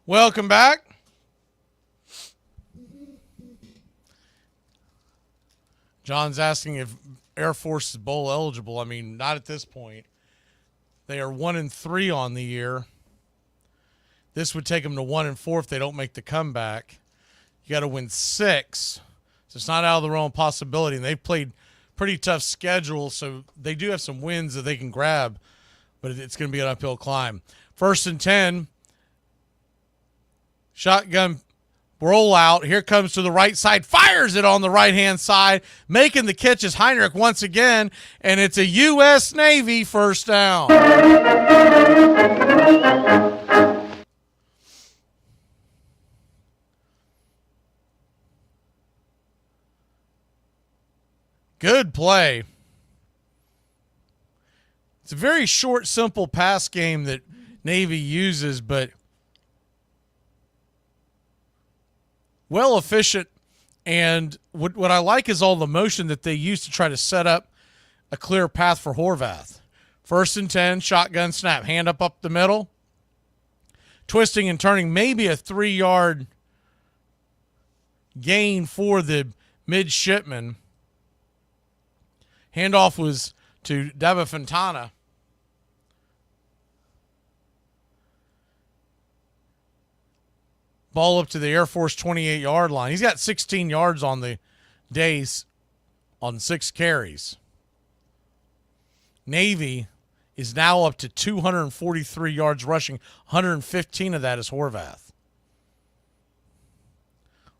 Welcome back. John's asking if Air Force is bowl eligible. I mean, not at this point. They are 1-3 on the year. This would take them to 1-4 if they don't make the comeback. You got to win 6. So it's not out of the realm of possibility. And they've played pretty tough schedule, so they do have some wins that they can grab, but it's going to be an uphill climb. 1st and 10. Shotgun rollout. Here comes to the right side. Fires it on the right-hand side. Making the catch is Heinrich once again, and it's a U.S. Navy first down. Good play. It's a very short, simple pass game that Navy uses, but well efficient. And what I like is all the motion that they use to try to set up a clear path for Horvath. 1st and 10, shotgun snap. Hand up the middle. Twisting and turning, maybe a 3-yard gain for the Midshipmen. Handoff was to Dava Fontana. Ball up to the Air Force 28-yard line. He's got 16 yards on the days on 6 carries. Navy is now up to 243 yards rushing. 115 of that is Horvath.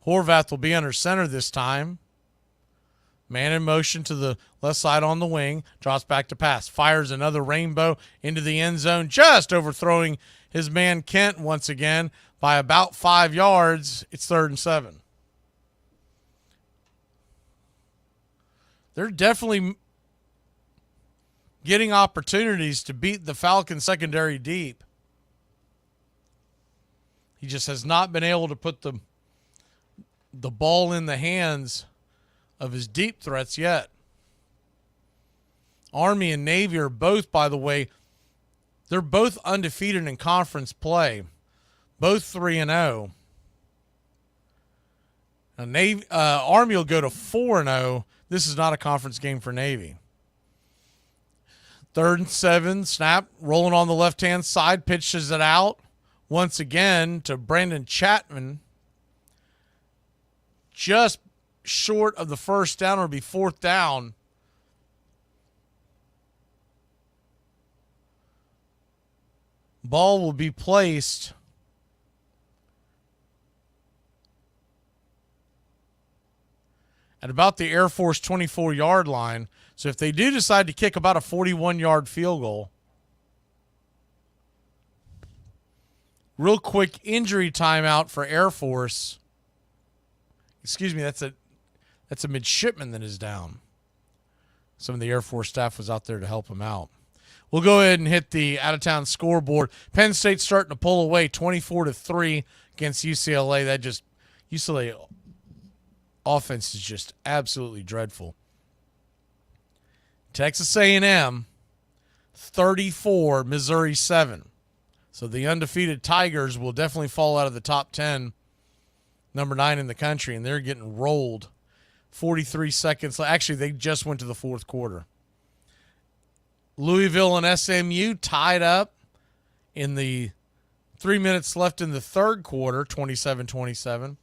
Horvath will be under center this time. Man in motion to the left side on the wing. Drops back to pass. Fires another rainbow into the end zone. Just overthrowing his man Kent once again by about 5 yards. It's 3rd and 7. They're definitely getting opportunities to beat the Falcons secondary deep. He just has not been able to put the ball in the hands of his deep threats yet. Army and Navy are both, by the way, they're both undefeated in conference play. Both 3-0. Army will go to 4-0. This is not a conference game for Navy. 3rd and 7, snap, rolling on the left-hand side, pitches it out once again to Brandon Chapman. Just short of the first down, or be 4th down. Ball will be placed at about the Air Force 24-yard line. So if they do decide to kick about a 41-yard field goal, real quick injury timeout for Air Force. Excuse me, that's a midshipman that is down. Some of the Air Force staff was out there to help him out. We'll go ahead and hit the out-of-town scoreboard. Penn State's starting to pull away 24-3 against UCLA. UCLA offense is just absolutely dreadful. Texas A&M 34, Missouri 7. So the undefeated Tigers will definitely fall out of the top 10, number 9 in the country, and they're getting rolled. 43 seconds. Actually, they just went to the 4th quarter. Louisville and SMU tied up in the 3 minutes left in the 3rd quarter, 27-27.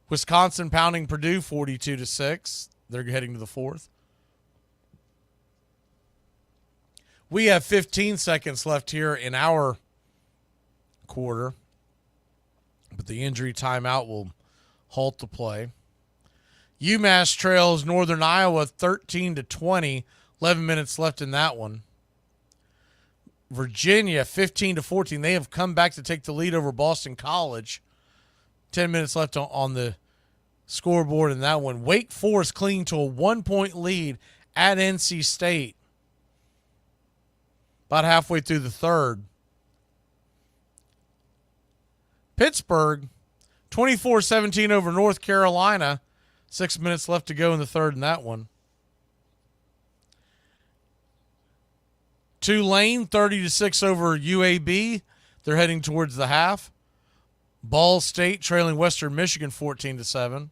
Wisconsin pounding Purdue 42-6. They're heading to the 4th. We have 15 seconds left here in our quarter, but the injury timeout will halt the play. UMass trails Northern Iowa 13-20. 11 minutes left in that one. Virginia 15-14. They have come back to take the lead over Boston College. 10 minutes left on the scoreboard in that one. Wake Forest clinging to a 1-point lead at NC State. About halfway through the 3rd. Pittsburgh 24-17 over North Carolina. 6 minutes left to go in the 3rd in that one. Tulane 30-6 over UAB. They're heading towards the half. Ball State trailing Western Michigan 14-7.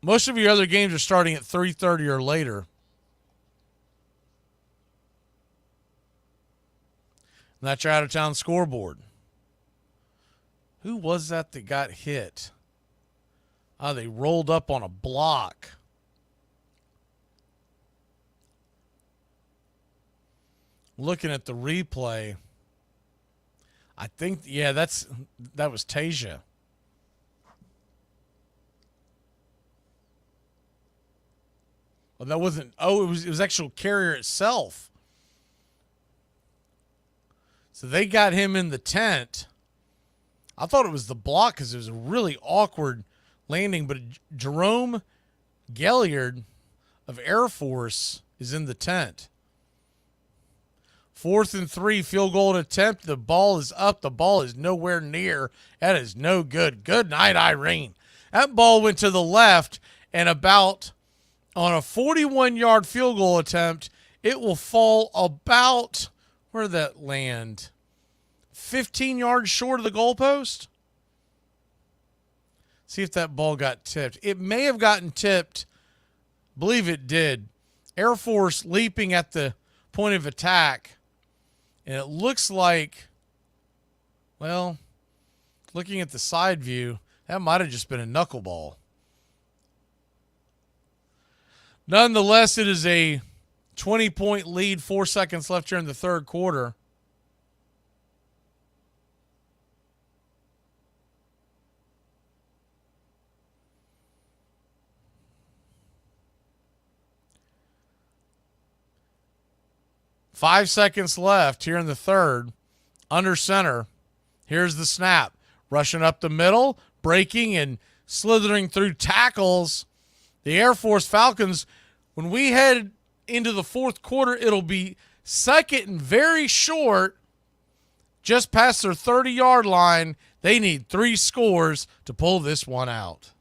Most of your other games are starting at 3:30 or later. And that's your out-of-town scoreboard. Who was that got hit? Oh, they rolled up on a block. Looking at the replay, I think, yeah, that was Tasia. Well, that wasn't. Oh, it was actual carrier itself. So they got him in the tent. I thought it was the block because it was a really awkward landing, but Jerome Gelliard of Air Force is in the tent. 4th and 3, field goal attempt. The ball is up. The ball is nowhere near. That is no good. Good night, Irene. That ball went to the left, and about on a 41-yard field goal attempt, it will fall about, where did that land? 15 yards short of the goalpost? See if that ball got tipped. It may have gotten tipped. I believe it did. Air Force leaping at the point of attack. And it looks like, well, looking at the side view, that might have just been a knuckleball. Nonetheless, it is a 20-point lead, 4 seconds left here in the third quarter. Five seconds left here in the third. Under center. Here's the snap. Rushing up the middle, breaking and slithering through tackles. The Air Force Falcons, when we head into the fourth quarter, it'll be second and very short, just past their 30-yard line. They need 3 scores to pull this one out.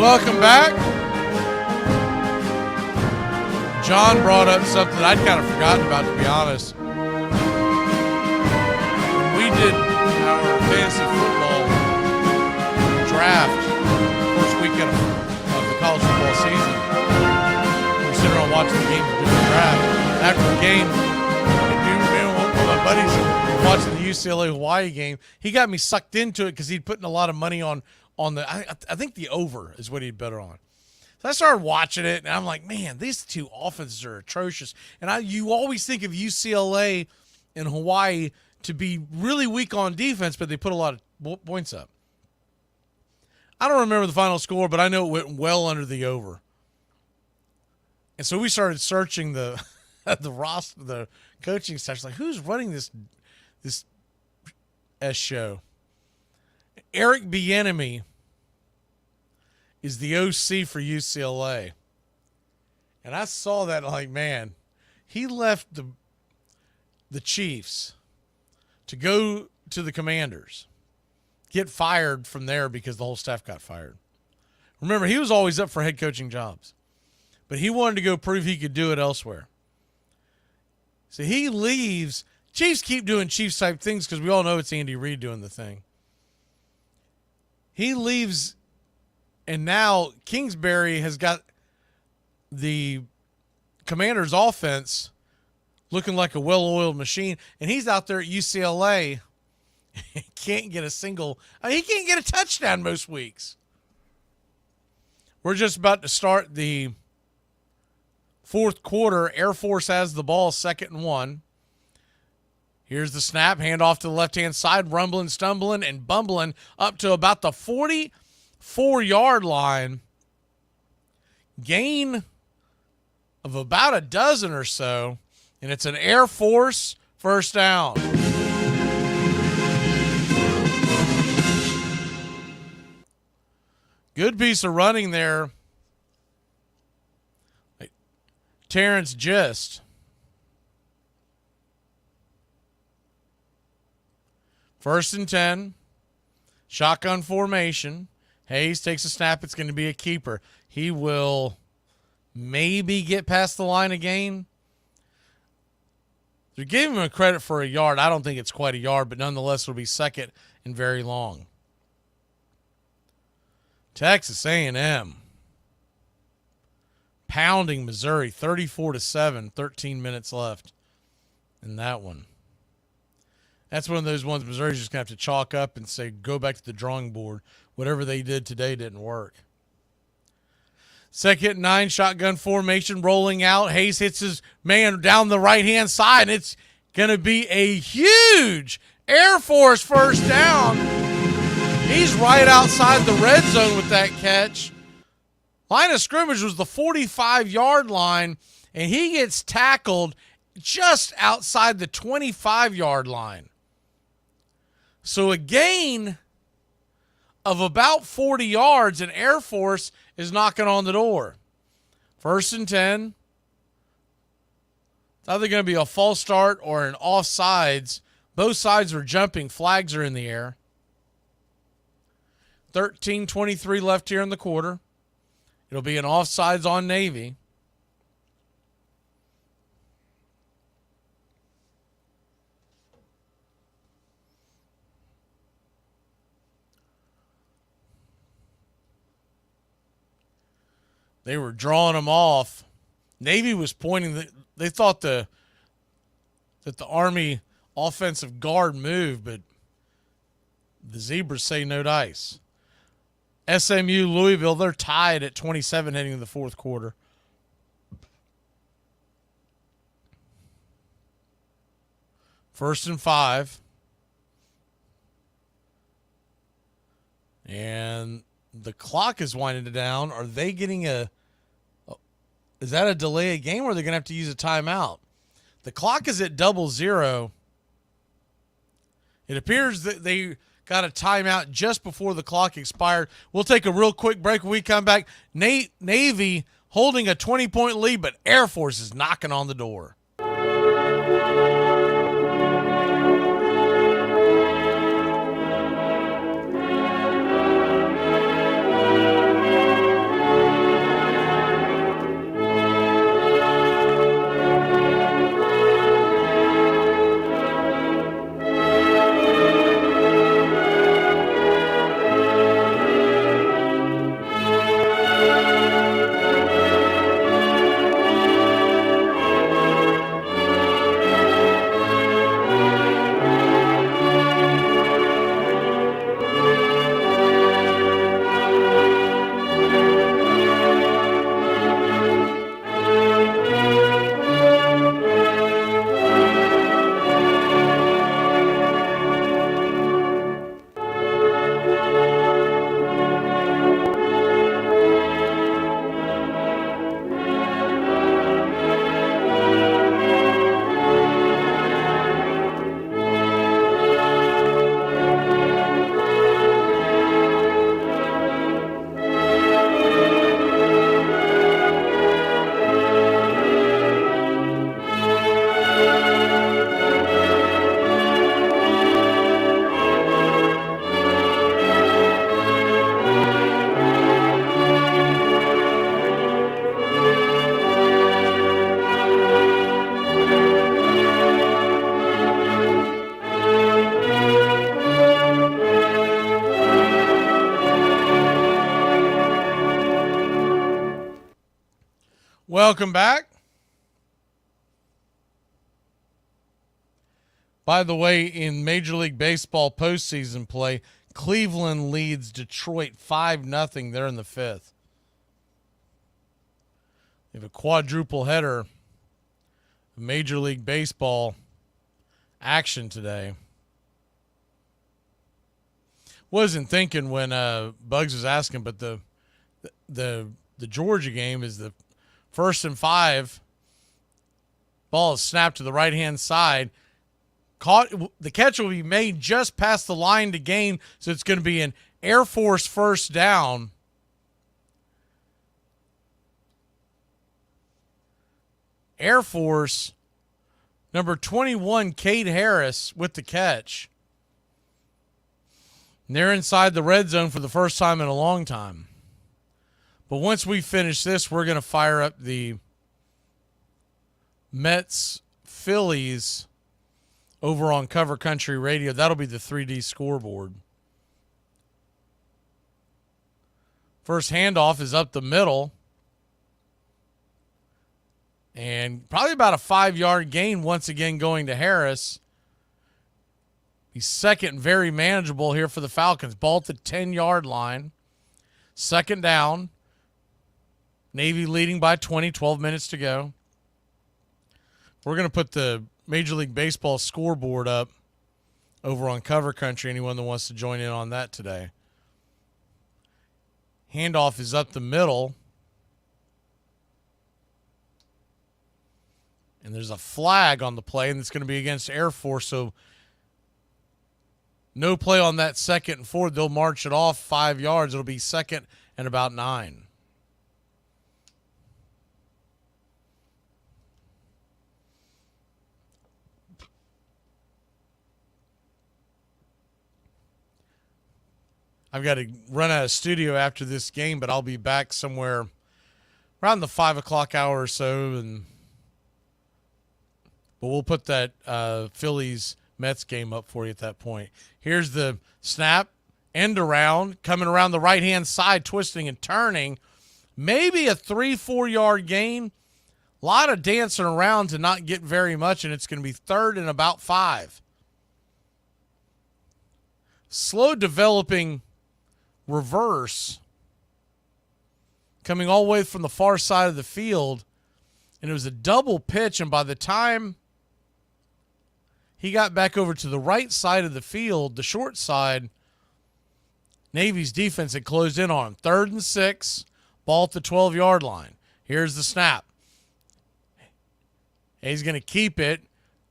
Welcome back. John brought up something I'd kind of forgotten about, to be honest. When we did our fantasy football draft, first weekend of the college football season, we were sitting around watching the game of the draft. After the game, one of my buddies watching the UCLA-Hawaii game, he got me sucked into it because he'd put in a lot of money on the, I think the over is what he'd bet on. So I started watching it, and I'm like, man, these two offenses are atrocious. And you always think of UCLA and Hawaii to be really weak on defense, but they put a lot of points up. I don't remember the final score, but I know it went well under the over. And so we started searching the roster, the coaching staff. Like, who's running this S show? Eric Bieniemy is the OC for UCLA. And I saw that like, man, he left the Chiefs to go to the Commanders, get fired from there because the whole staff got fired. Remember, he was always up for head coaching jobs, but he wanted to go prove he could do it elsewhere. So he leaves. Chiefs keep doing Chiefs-type things because we all know it's Andy Reid doing the thing. He leaves, and now Kingsbury has got the Commanders' offense looking like a well-oiled machine, and he's out there at UCLA. He can't get he can't get a touchdown most weeks. We're just about to start the fourth quarter. Air Force has the ball, 2nd and 1. Here's the snap, handoff to the left-hand side, rumbling, stumbling, and bumbling up to about the 44-yard line. Gain of about a dozen or so, and it's an Air Force first down. Good piece of running there. Terrence Gist. First and 10. Shotgun formation. Hayes takes a snap. It's going to be a keeper. He will maybe get past the line again. They're giving him a credit for a yard. I don't think it's quite a yard, but nonetheless, it'll be 2nd and very long. Texas A&M pounding Missouri 34-7, 13 minutes left in that one. That's one of those ones Missouri's just going to have to chalk up and say, go back to the drawing board. Whatever they did today didn't work. 2nd and 9, shotgun formation rolling out. Hayes hits his man down the right-hand side, and it's going to be a huge Air Force first down. He's right outside the red zone with that catch. Line of scrimmage was the 45-yard line, and he gets tackled just outside the 25-yard line. So a gain of about 40 yards, and Air Force is knocking on the door. 1st and 10. It's either going to be a false start or an offsides. Both sides are jumping. Flags are in the air. 13:23 left here in the quarter. It'll be an offsides on Navy. They were drawing them off. Navy was pointing. They thought that the Army offensive guard moved, but the Zebras say no dice. SMU, Louisville, they're tied at 27 heading into the fourth quarter. First and 5. And the clock is winding down. Are they getting is that a delay of game, or are they going to have to use a timeout? The clock is at 00. It appears that they got a timeout just before the clock expired. We'll take a real quick break. When we come back, Navy holding a 20-point lead, but Air Force is knocking on the door. Welcome back. By the way, in Major League Baseball postseason play, Cleveland leads Detroit 5-0. They're in the fifth. We have a quadruple header of Major League Baseball action today. Wasn't thinking when Bugs was asking, but the Georgia game is the 1st and 5. Ball is snapped to the right-hand side. The catch will be made just past the line to gain, so it's going to be an Air Force first down. Air Force, number 21, Cade Harris with the catch. And they're inside the red zone for the first time in a long time. But once we finish this, we're going to fire up the Mets-Phillies over on Cover Country Radio. That'll be the 3D scoreboard. First handoff is up the middle. And probably about a 5-yard gain once again going to Harris. He's second and very manageable here for the Falcons. Ball at the 10-yard line. Second down. Navy leading by 20, 12 minutes to go. We're going to put the Major League Baseball scoreboard up over on Cover Country. Anyone that wants to join in on that today. Handoff is up the middle. And there's a flag on the play, and it's going to be against Air Force, so no play on that 2nd and 4. They'll march it off 5 yards. It'll be 2nd and about 9. I've got to run out of studio after this game, but I'll be back somewhere around the 5 o'clock hour or so, but we'll put that Phillies-Mets game up for you at that point. Here's the snap, end around, coming around the right-hand side, twisting and turning. Maybe a 3-4 yard gain. A lot of dancing around to not get very much, and it's going to be 3rd and about 5. Slow developing reverse coming all the way from the far side of the field, and it was a double pitch, and by the time he got back over to the right side of the field, the short side, Navy's defense had closed in on him. 3rd and 6, ball at the 12-yard line. Here's the snap. He's going to keep it,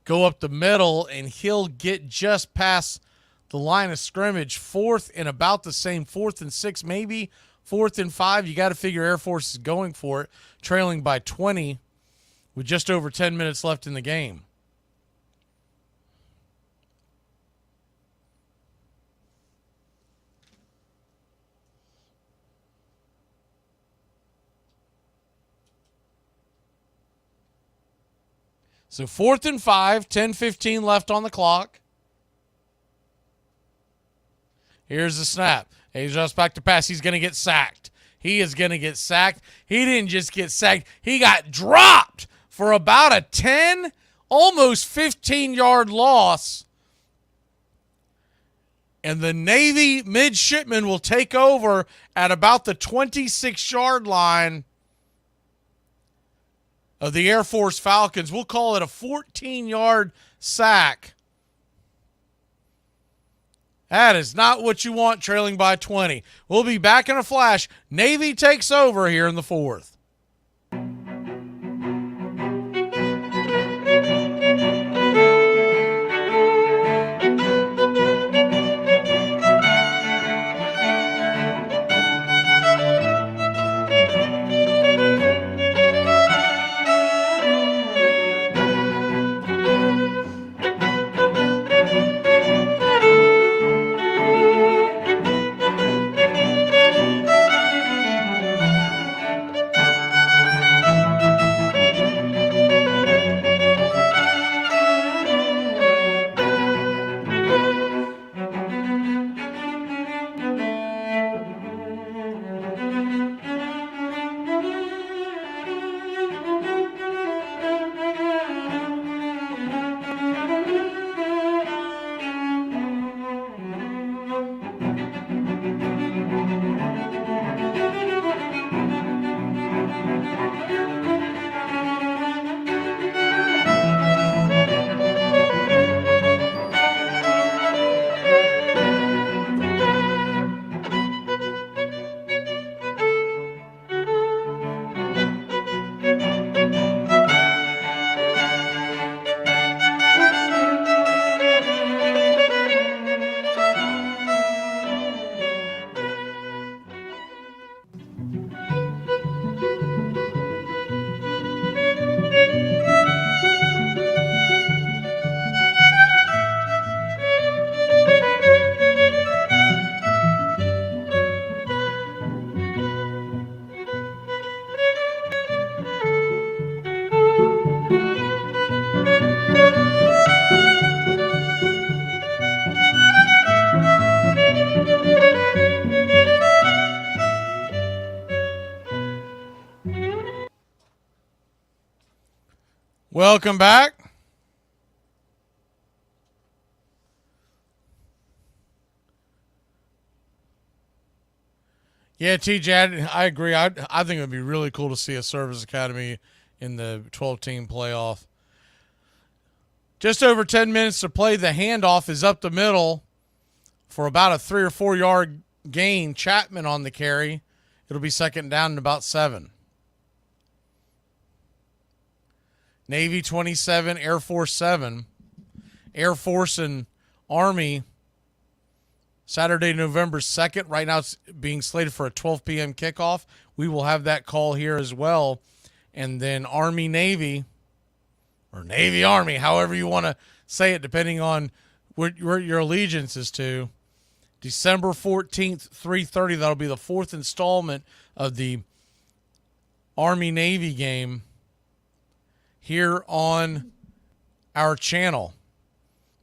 go up the middle, and he'll get just past the line of scrimmage. 4th and about the same, 4th and 6, maybe 4th and 5. You got to figure Air Force is going for it, trailing by 20 with just over 10 minutes left in the game. So 4th and 5, 10:15 left on the clock. Here's the snap. He's just back to pass. He's going to get sacked. He is going to get sacked. He didn't just get sacked. He got dropped for about a 10, almost 15-yard loss. And the Navy midshipmen will take over at about the 26-yard line of the Air Force Falcons. We'll call it a 14-yard sack. That is not what you want, trailing by 20. We'll be back in a flash. Navy takes over here in the 4th. Welcome back. Yeah, TJ, I agree. I think it would be really cool to see a service academy in the 12-team playoff. Just over 10 minutes to play. The handoff is up the middle for about a 3 or 4 yard gain. Chapman on the carry. It'll be second down and about 7. Navy 27, Air Force 7. Air Force and Army, Saturday, November 2nd. Right now it's being slated for a 12 p.m. kickoff. We will have that call here as well. And then Army, Navy, or Navy, Army, however you want to say it, depending on where your allegiance is to. December 14th, 3:30. That'll be the 4th installment of the Army-Navy game here on our channel.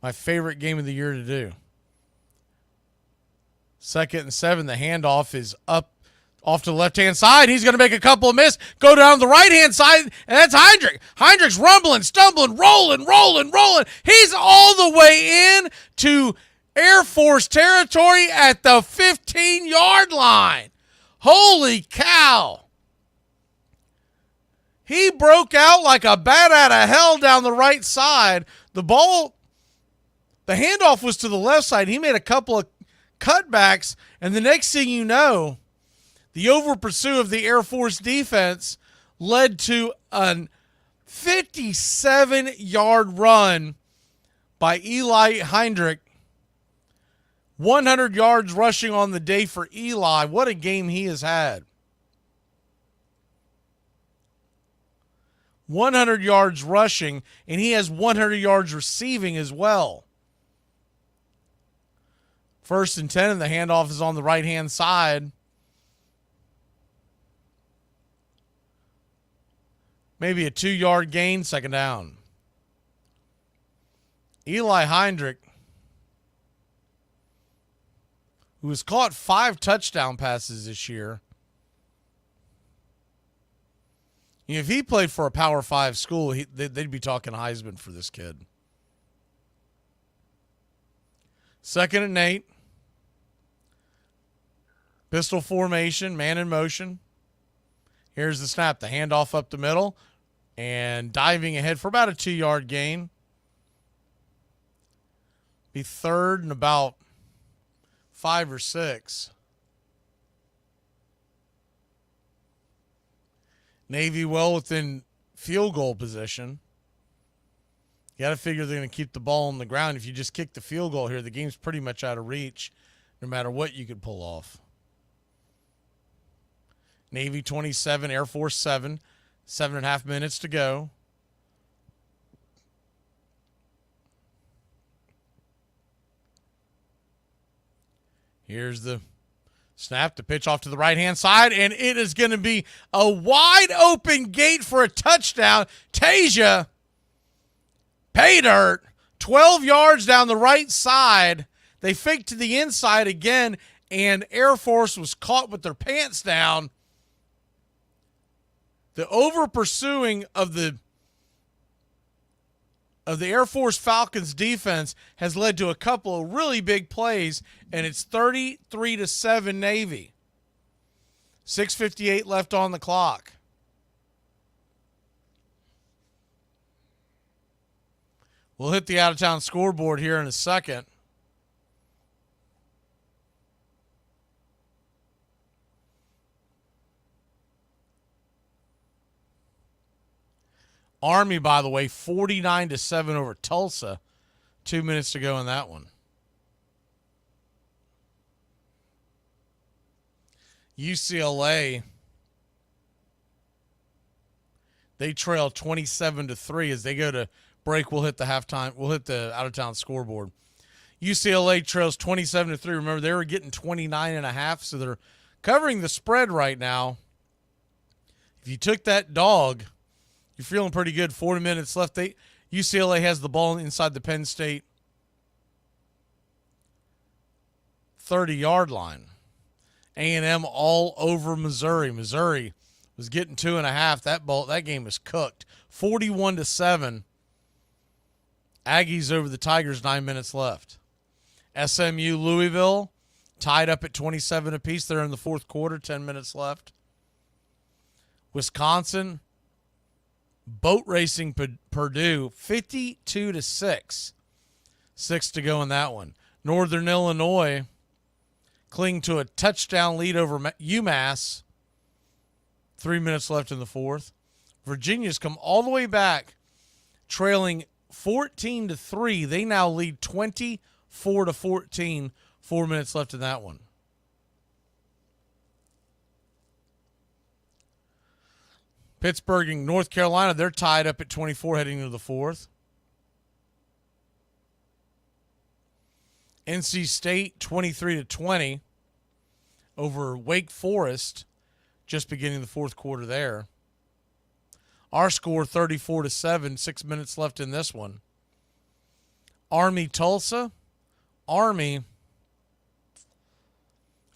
My favorite game of the year to do. 2nd and 7. The handoff is up off to the left-hand side. He's going to make a couple of misses. Go down the right-hand side, and that's Heinrich. Heinrich's rumbling, stumbling, rolling. He's all the way in to Air Force territory at the 15-yard line. Holy cow. He broke out like a bat out of hell down the right side. The handoff was to the left side. He made a couple of cutbacks, and the next thing you know, the over pursue of the Air Force defense led to a 57-yard run by Eli Heinrich. 100 yards rushing on the day for Eli. What a game he has had. 100 yards rushing, and he has 100 yards receiving as well. 1st and 10, and the handoff is on the right-hand side. Maybe a 2-yard gain, second down. Eli Heinrich, who has caught 5 touchdown passes this year. If he played for a Power 5 school, they'd be talking Heisman for this kid. 2nd and 8. Pistol formation, man in motion. Here's the snap. The handoff up the middle and diving ahead for about a 2-yard gain. Be 3rd and about 5 or 6. Navy well within field goal position. You got to figure they're going to keep the ball on the ground. If you just kick the field goal here, the game's pretty much out of reach, no matter what you could pull off. Navy 27, Air Force 7. 7.5 minutes to go. Here's the snap, the pitch off to the right-hand side, and it is going to be a wide open gate for a touchdown. Tasia pay dirt, 12 yards down the right side. They faked to the inside again, and Air Force was caught with their pants down. The over-pursuing of the Air Force Falcons defense has led to a couple of really big plays, and it's 33-7 Navy. 6:58 left on the clock. We'll hit the out-of-town scoreboard here in a second. Army, by the way, 49-7 over Tulsa. 2 minutes to go in that one. UCLA, they trail 27-3 as they go to break. We'll hit the halftime. We'll hit the out-of-town scoreboard. UCLA trails 27-3. Remember, they were getting 29.5, so they're covering the spread right now. If you took that dog, you're feeling pretty good. 40 minutes left. UCLA has the ball inside the Penn State 30-yard line. A&M all over Missouri. Missouri was getting 2.5. That game was cooked. 41-7. Aggies over the Tigers, 9 minutes left. SMU, Louisville, tied up at 27 apiece. They're in the fourth quarter, 10 minutes left. Wisconsin, boat racing Purdue, 52-6. 6 to go in that one. Northern Illinois cling to a touchdown lead over UMass. 3 minutes left in the fourth. Virginia's come all the way back, trailing 14-3. They now lead 24-14. 4 minutes left in that one. Pittsburgh and North Carolina, they're tied up at 24 heading into the fourth. NC State 23-20 over Wake Forest, just beginning the fourth quarter there. Our score 34-7, 6 minutes left in this one. Army Tulsa, Army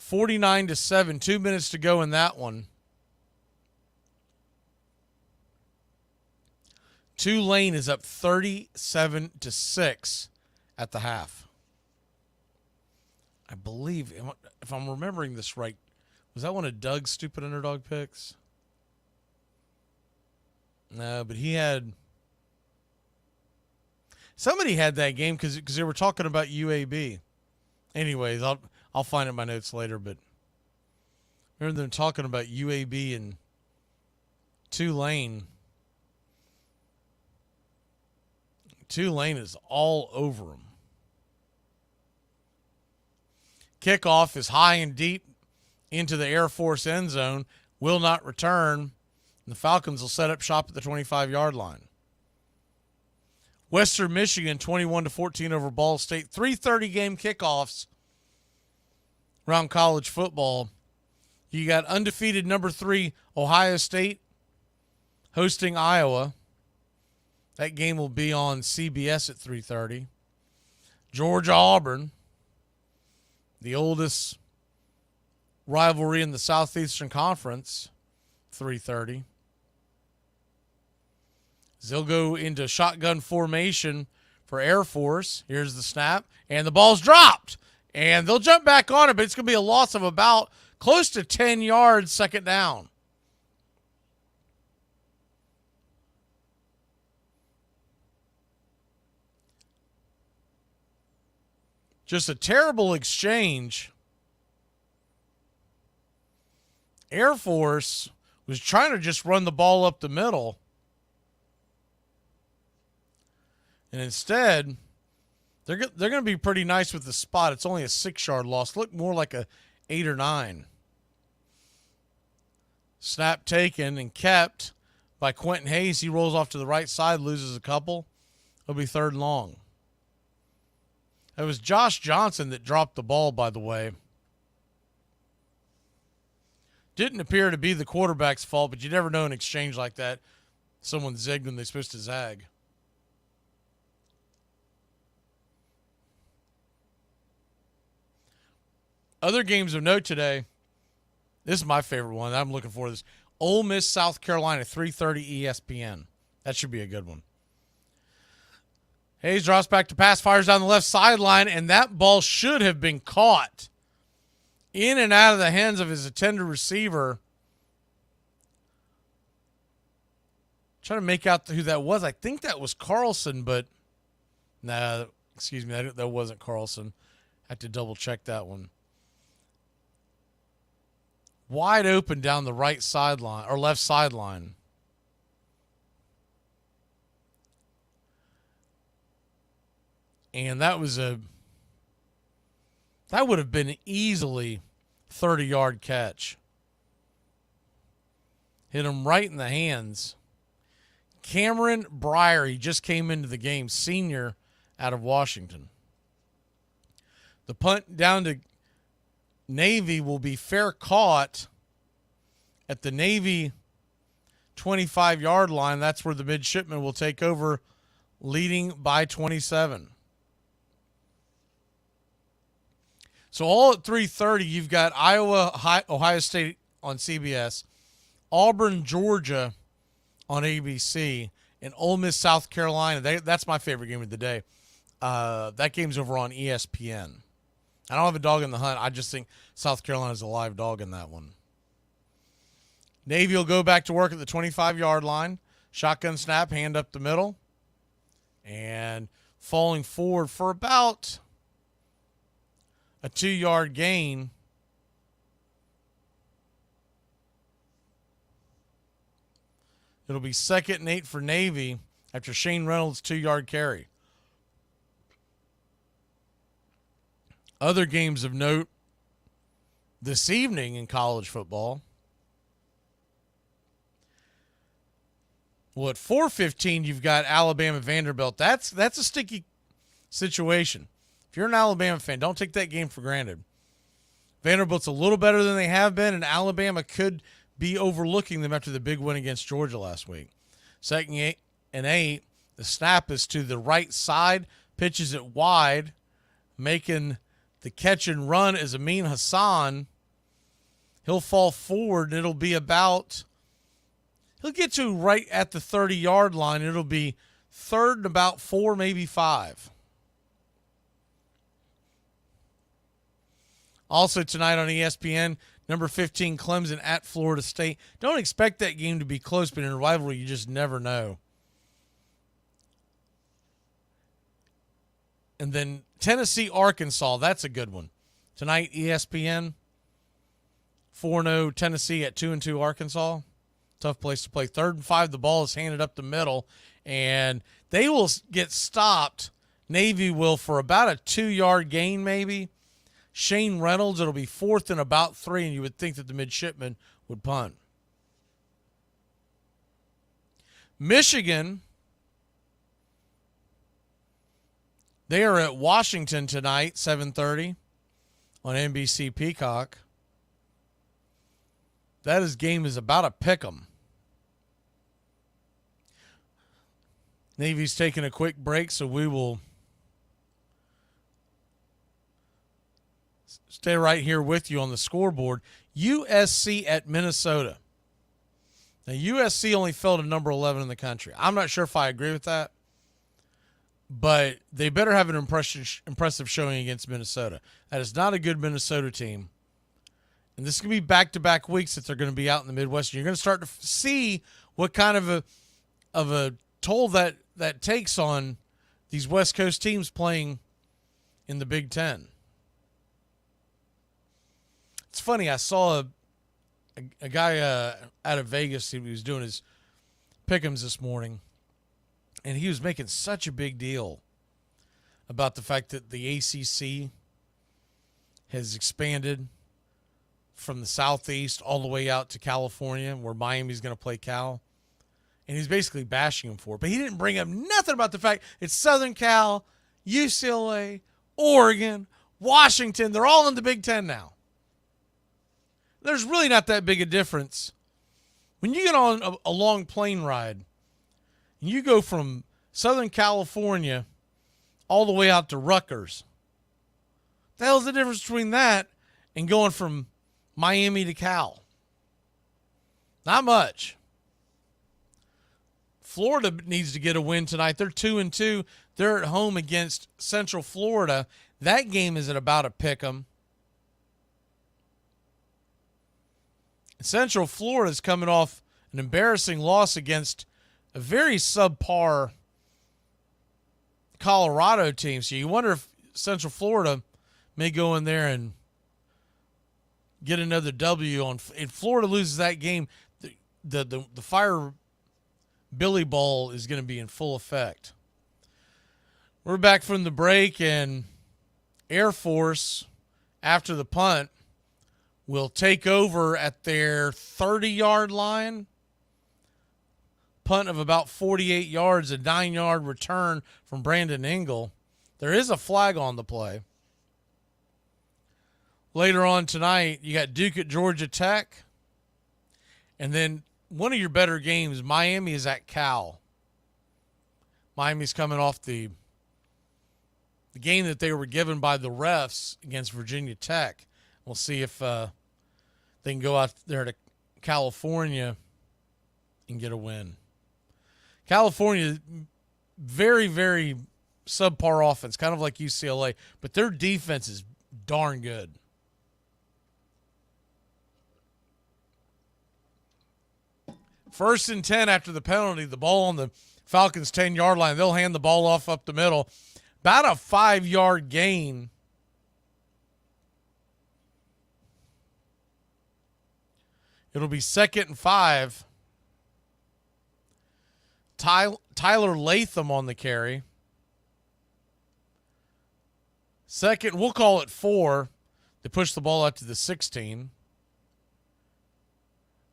49-7, 2 minutes to go in that one. Tulane is up 37-6 at the half. I believe, if I'm remembering this right, was that one of Doug's stupid underdog picks? No, but somebody had that game because they were talking about UAB. Anyways, I'll find it in my notes later, but I remember them talking about UAB and Tulane. Tulane is all over them. Kickoff is high and deep into the Air Force end zone. Will not return. And the Falcons will set up shop at the 25-yard line. Western Michigan 21-14 over Ball State. 3:30 game kickoffs around college football. You got undefeated number 3 Ohio State hosting Iowa. That game will be on CBS at 3:30. Georgia Auburn, the oldest rivalry in the Southeastern Conference, 3:30. They'll go into shotgun formation for Air Force. Here's the snap, and the ball's dropped. And they'll jump back on it, but it's going to be a loss of about close to 10 yards, second down. Just a terrible exchange. Air Force was trying to just run the ball up the middle. And instead, they're going to be pretty nice with the spot. It's only a 6-yard loss. Look more like a 8 or 9. Snap taken and kept by Quentin Hayes. He rolls off to the right side, loses a couple. It'll be 3rd and long. It was Josh Johnson that dropped the ball, by the way. Didn't appear to be the quarterback's fault, but you never know an exchange like that. Someone zigged when they're supposed to zag. Other games of note today. This is my favorite one. I'm looking for this. Ole Miss, South Carolina, 3:30 ESPN. That should be a good one. Hayes drops back to pass, fires down the left sideline, and that ball should have been caught in and out of the hands of his intended receiver. Trying to make out who that was. I think that was Carlson, but nah, excuse me, that wasn't Carlson. I have to double check that one. Wide open down the right sideline or left sideline. And that would have been easily 30-yard catch. Hit him right in the hands. Cameron Breyer, he just came into the game, senior out of Washington. The punt down to Navy will be fair caught at the Navy 25-yard line. That's where the Midshipmen will take over, leading by 27. So all at 3:30, you've got Iowa, Ohio State on CBS, Auburn, Georgia on ABC, and Ole Miss, South Carolina. That's my favorite game of the day. That game's over on ESPN. I don't have a dog in the hunt. I just think South Carolina's a live dog in that one. Navy will go back to work at the 25-yard line. Shotgun snap, hand up the middle. And falling forward for about a 2-yard gain. It'll be 2nd and 8 for Navy after Shane Reynolds' 2-yard carry. Other games of note this evening in college football. Well, at 4:15, you've got Alabama Vanderbilt. That's a sticky situation. If you're an Alabama fan, don't take that game for granted. Vanderbilt's a little better than they have been, and Alabama could be overlooking them after the big win against Georgia last week. 2nd and 8, the snap is to the right side, pitches it wide, making the catch and run is Amin Hassan. He'll fall forward, and it'll be about, he'll get to right at the 30-yard line. It'll be 3rd and about 4, maybe 5. Also tonight on ESPN, number 15, Clemson at Florida State. Don't expect that game to be close, but in a rivalry, you just never know. And then Tennessee, Arkansas, that's a good one. Tonight, ESPN, 4-0 Tennessee at 2-2 Arkansas. Tough place to play. 3rd and 5, the ball is handed up the middle, and they will get stopped. Navy will for about a 2-yard gain maybe. Shane Reynolds, it'll be 4th and about 3, and you would think that the Midshipmen would punt. Michigan, they are at Washington tonight, 7:30 on NBC Peacock. That game is about a pick 'em. Navy's taking a quick break, so we will stay right here with you on the scoreboard. USC at Minnesota. Now, USC only fell to number 11 in the country. I'm not sure if I agree with that, but they better have an impressive showing against Minnesota. That is not a good Minnesota team. And this is going to be back-to-back weeks that they're going to be out in the Midwest. You're going to start to see what kind of a toll that takes on these West Coast teams playing in the Big Ten. It's funny, I saw a guy out of Vegas. He was doing his pick'ems this morning, and he was making such a big deal about the fact that the ACC has expanded from the Southeast all the way out to California, where Miami's going to play Cal. And he's basically bashing him for it. But he didn't bring up nothing about the fact it's Southern Cal, UCLA, Oregon, Washington. They're all in the Big Ten now. There's really not that big a difference. When you get on a long plane ride and you go from Southern California all the way out to Rutgers, the hell's the difference between that and going from Miami to Cal? Not much. Florida needs to get a win tonight. They're 2-2. They're at home against Central Florida. That game is at about a pick 'em. Central Florida is coming off an embarrassing loss against a very subpar Colorado team. So you wonder if Central Florida may go in there and get another W on. If Florida loses that game, the fire Billy Ball is going to be in full effect. We're back from the break, and Air Force, after the punt, will take over at their 30-yard line. Punt of about 48 yards, a 9-yard return from Brandon Engel. There is a flag on the play. Later on tonight, you got Duke at Georgia Tech. And then one of your better games, Miami is at Cal. Miami's coming off the game that they were given by the refs against Virginia Tech. We'll see if they can go out there to California and get a win. California, very, very subpar offense, kind of like UCLA, but their defense is darn good. First and 10 after the penalty, the ball on the Falcons' 10-yard line. They'll hand the ball off up the middle. About a 5-yard gain. It'll be 2nd and 5. Tyler Latham on the carry. Second, we'll call it 4. They push the ball out to the 16.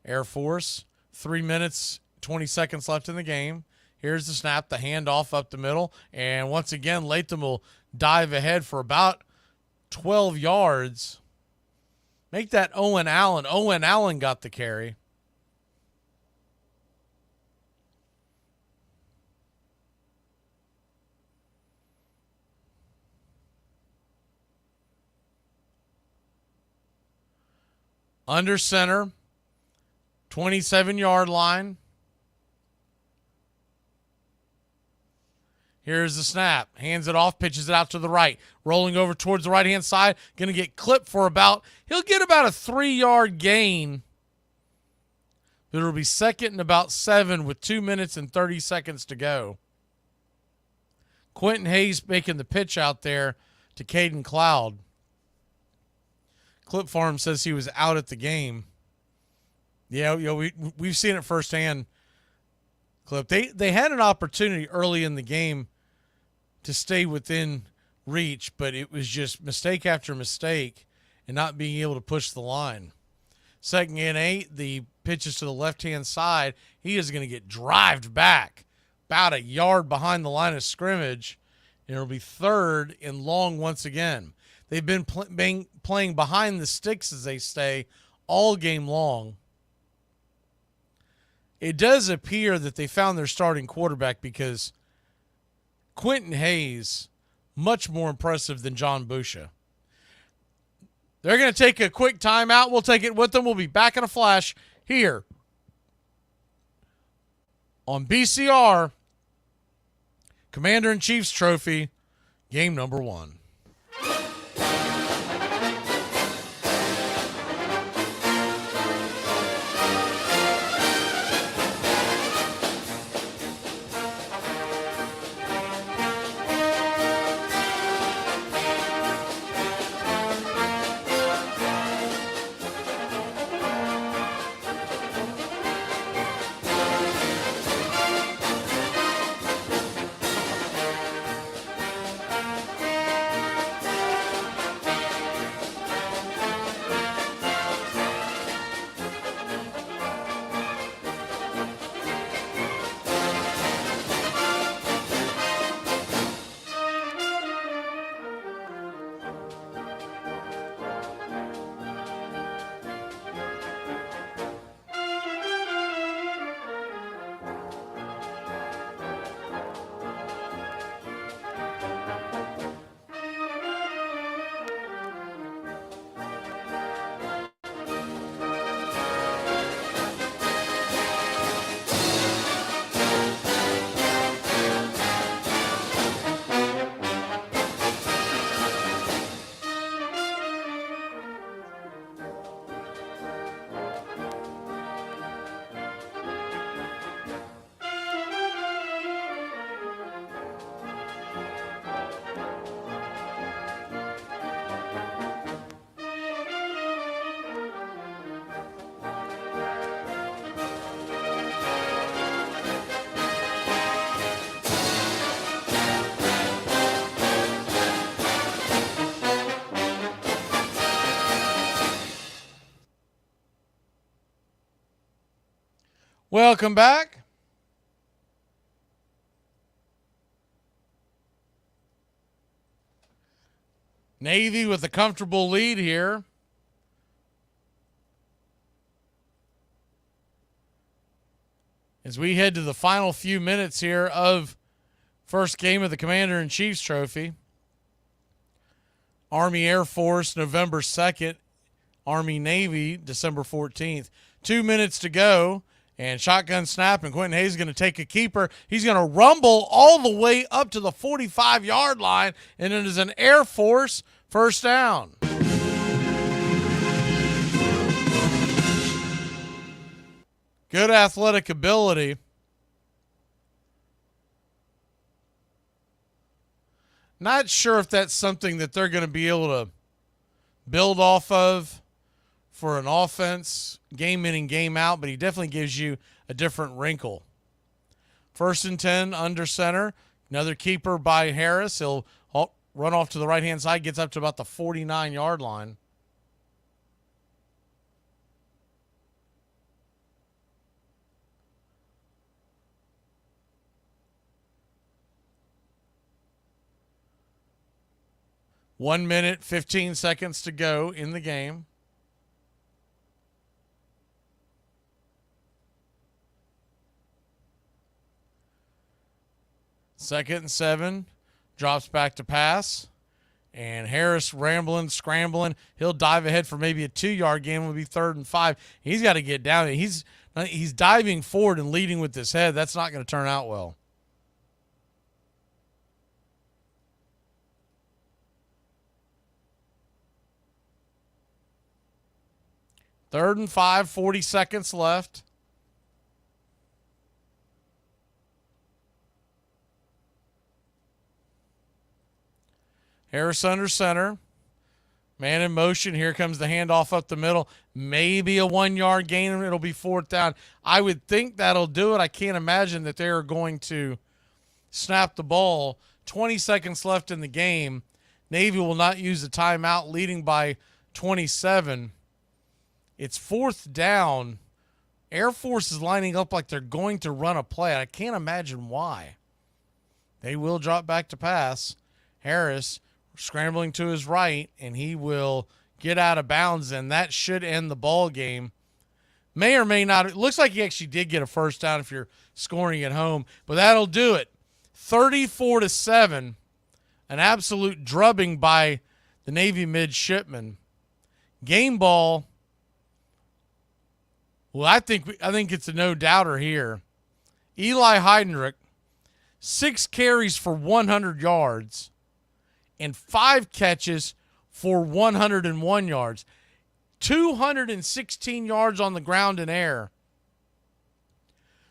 Air Force, 3 minutes, 20 seconds left in the game. Here's the snap, the handoff up the middle. And once again, Latham will dive ahead for about 12 yards. Make that Owen Allen. Owen Allen got the carry. Under center, 27-yard line. Here's the snap. Hands it off, pitches it out to the right. Rolling over towards the right-hand side. Going to get clipped for he'll get about a 3-yard gain. But it'll be 2nd and about 7 with 2 minutes and 30 seconds to go. Quentin Hayes making the pitch out there to Caden Cloud. Clip Farm says he was out at the game. Yeah, we've seen it firsthand, Clip. They had an opportunity early in the game to stay within reach, but it was just mistake after mistake and not being able to push the line. 2nd and 8, the pitches to the left-hand side. He is going to get drived back about a yard behind the line of scrimmage, and it'll be 3rd and long once again. They've been playing behind the sticks, as they say, all game long. It does appear that they found their starting quarterback because Quentin Hayes, much more impressive than John Busha. They're going to take a quick timeout. We'll take it with them. We'll be back in a flash here on BCR Commander-in-Chief's Trophy, game number 1. Welcome back. Navy with a comfortable lead here. As we head to the final few minutes here of first game of the Commander-in-Chief's Trophy. Army Air Force, November 2nd. Army Navy, December 14th. 2 minutes to go. And shotgun snap, and Quentin Hayes is going to take a keeper. He's going to rumble all the way up to the 45-yard line, and it is an Air Force first down. Good athletic ability. Not sure if that's something that they're going to be able to build off of for an offense, game in and game out, but he definitely gives you a different wrinkle. 1st and 10 under center. Another keeper by Harris. He'll run off to the right-hand side, gets up to about the 49-yard line. One minute, 15 seconds to go in the game. Second and 7, drops back to pass, and Harris rambling, scrambling. He'll dive ahead for maybe a 2-yard gain. Will be 3rd and 5. He's got to get down. He's diving forward and leading with his head. That's not going to turn out well. Third and 5, 40 seconds left. Harris under center. Man in motion. Here comes the handoff up the middle. Maybe a 1-yard gain, and it'll be 4th down. I would think that'll do it. I can't imagine that they're going to snap the ball. 20 seconds left in the game. Navy will not use the timeout, leading by 27. It's 4th down. Air Force is lining up like they're going to run a play. I can't imagine why. They will drop back to pass. Harris scrambling to his right, and he will get out of bounds, and that should end the ball game. May or may not. It looks like he actually did get a first down if you're scoring at home, but that'll do it. 34-7, an absolute drubbing by the Navy midshipmen. Game ball. Well, I think it's a no-doubter here. Eli Heidenreich, 6 carries for 100 yards and 5 catches for 101 yards. 216 yards on the ground and air.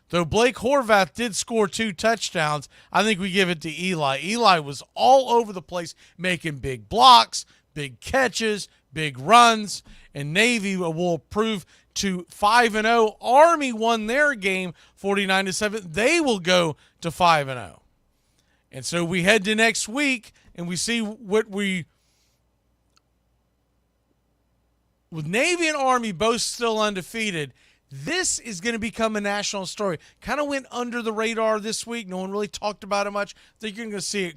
Though Blake Horvath did score 2 touchdowns, I think we give it to Eli. Eli was all over the place, making big blocks, big catches, big runs, and Navy will prove to 5-0. Army won their game 49-7. They will go to 5-0. And so we head to next week and we see what with Navy and Army both still undefeated, this is going to become a national story. Kind of went under the radar this week. No one really talked about it much. I think you're going to see it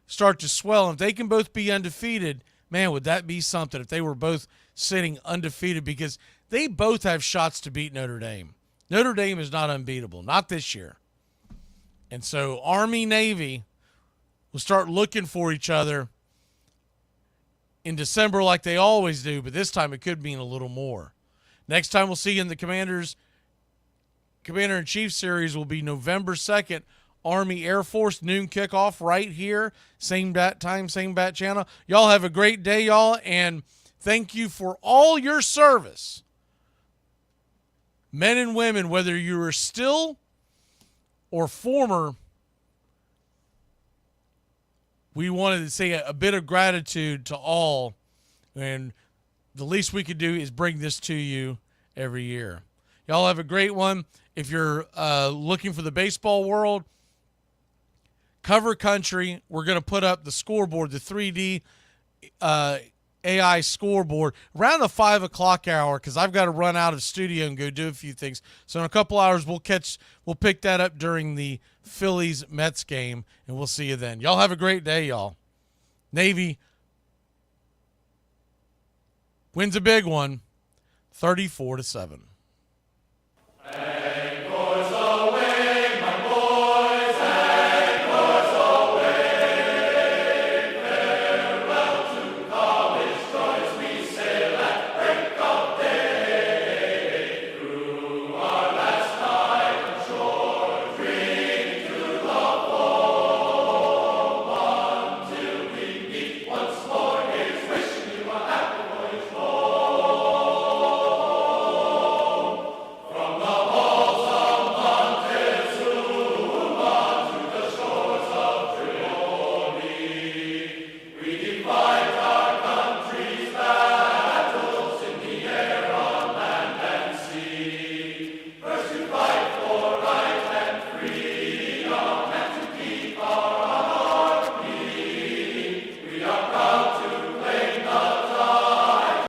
start to swell. And if they can both be undefeated, man, would that be something if they were both sitting undefeated, because they both have shots to beat Notre Dame. Notre Dame is not unbeatable, not this year. And so Army-Navy will start looking for each other in December like they always do, but this time it could mean a little more. Next time we'll see you in the Commander-in-Chief Series will be November 2nd, Army Air Force, noon kickoff right here. Same bat time, same bat channel. Y'all have a great day, y'all, and thank you for all your service. Men and women, whether you are still or former, we wanted to say a bit of gratitude to all, and the least we could do is bring this to you every year. Y'all have a great one. If you're looking for the baseball world, Cover Country, we're going to put up the scoreboard, the 3D AI scoreboard around the 5 o'clock hour, because I've got to run out of studio and go do a few things. So in a couple hours, we'll pick that up during the Phillies-Mets game, and we'll see you then. Y'all have a great day, y'all. Navy wins a big one, 34-7.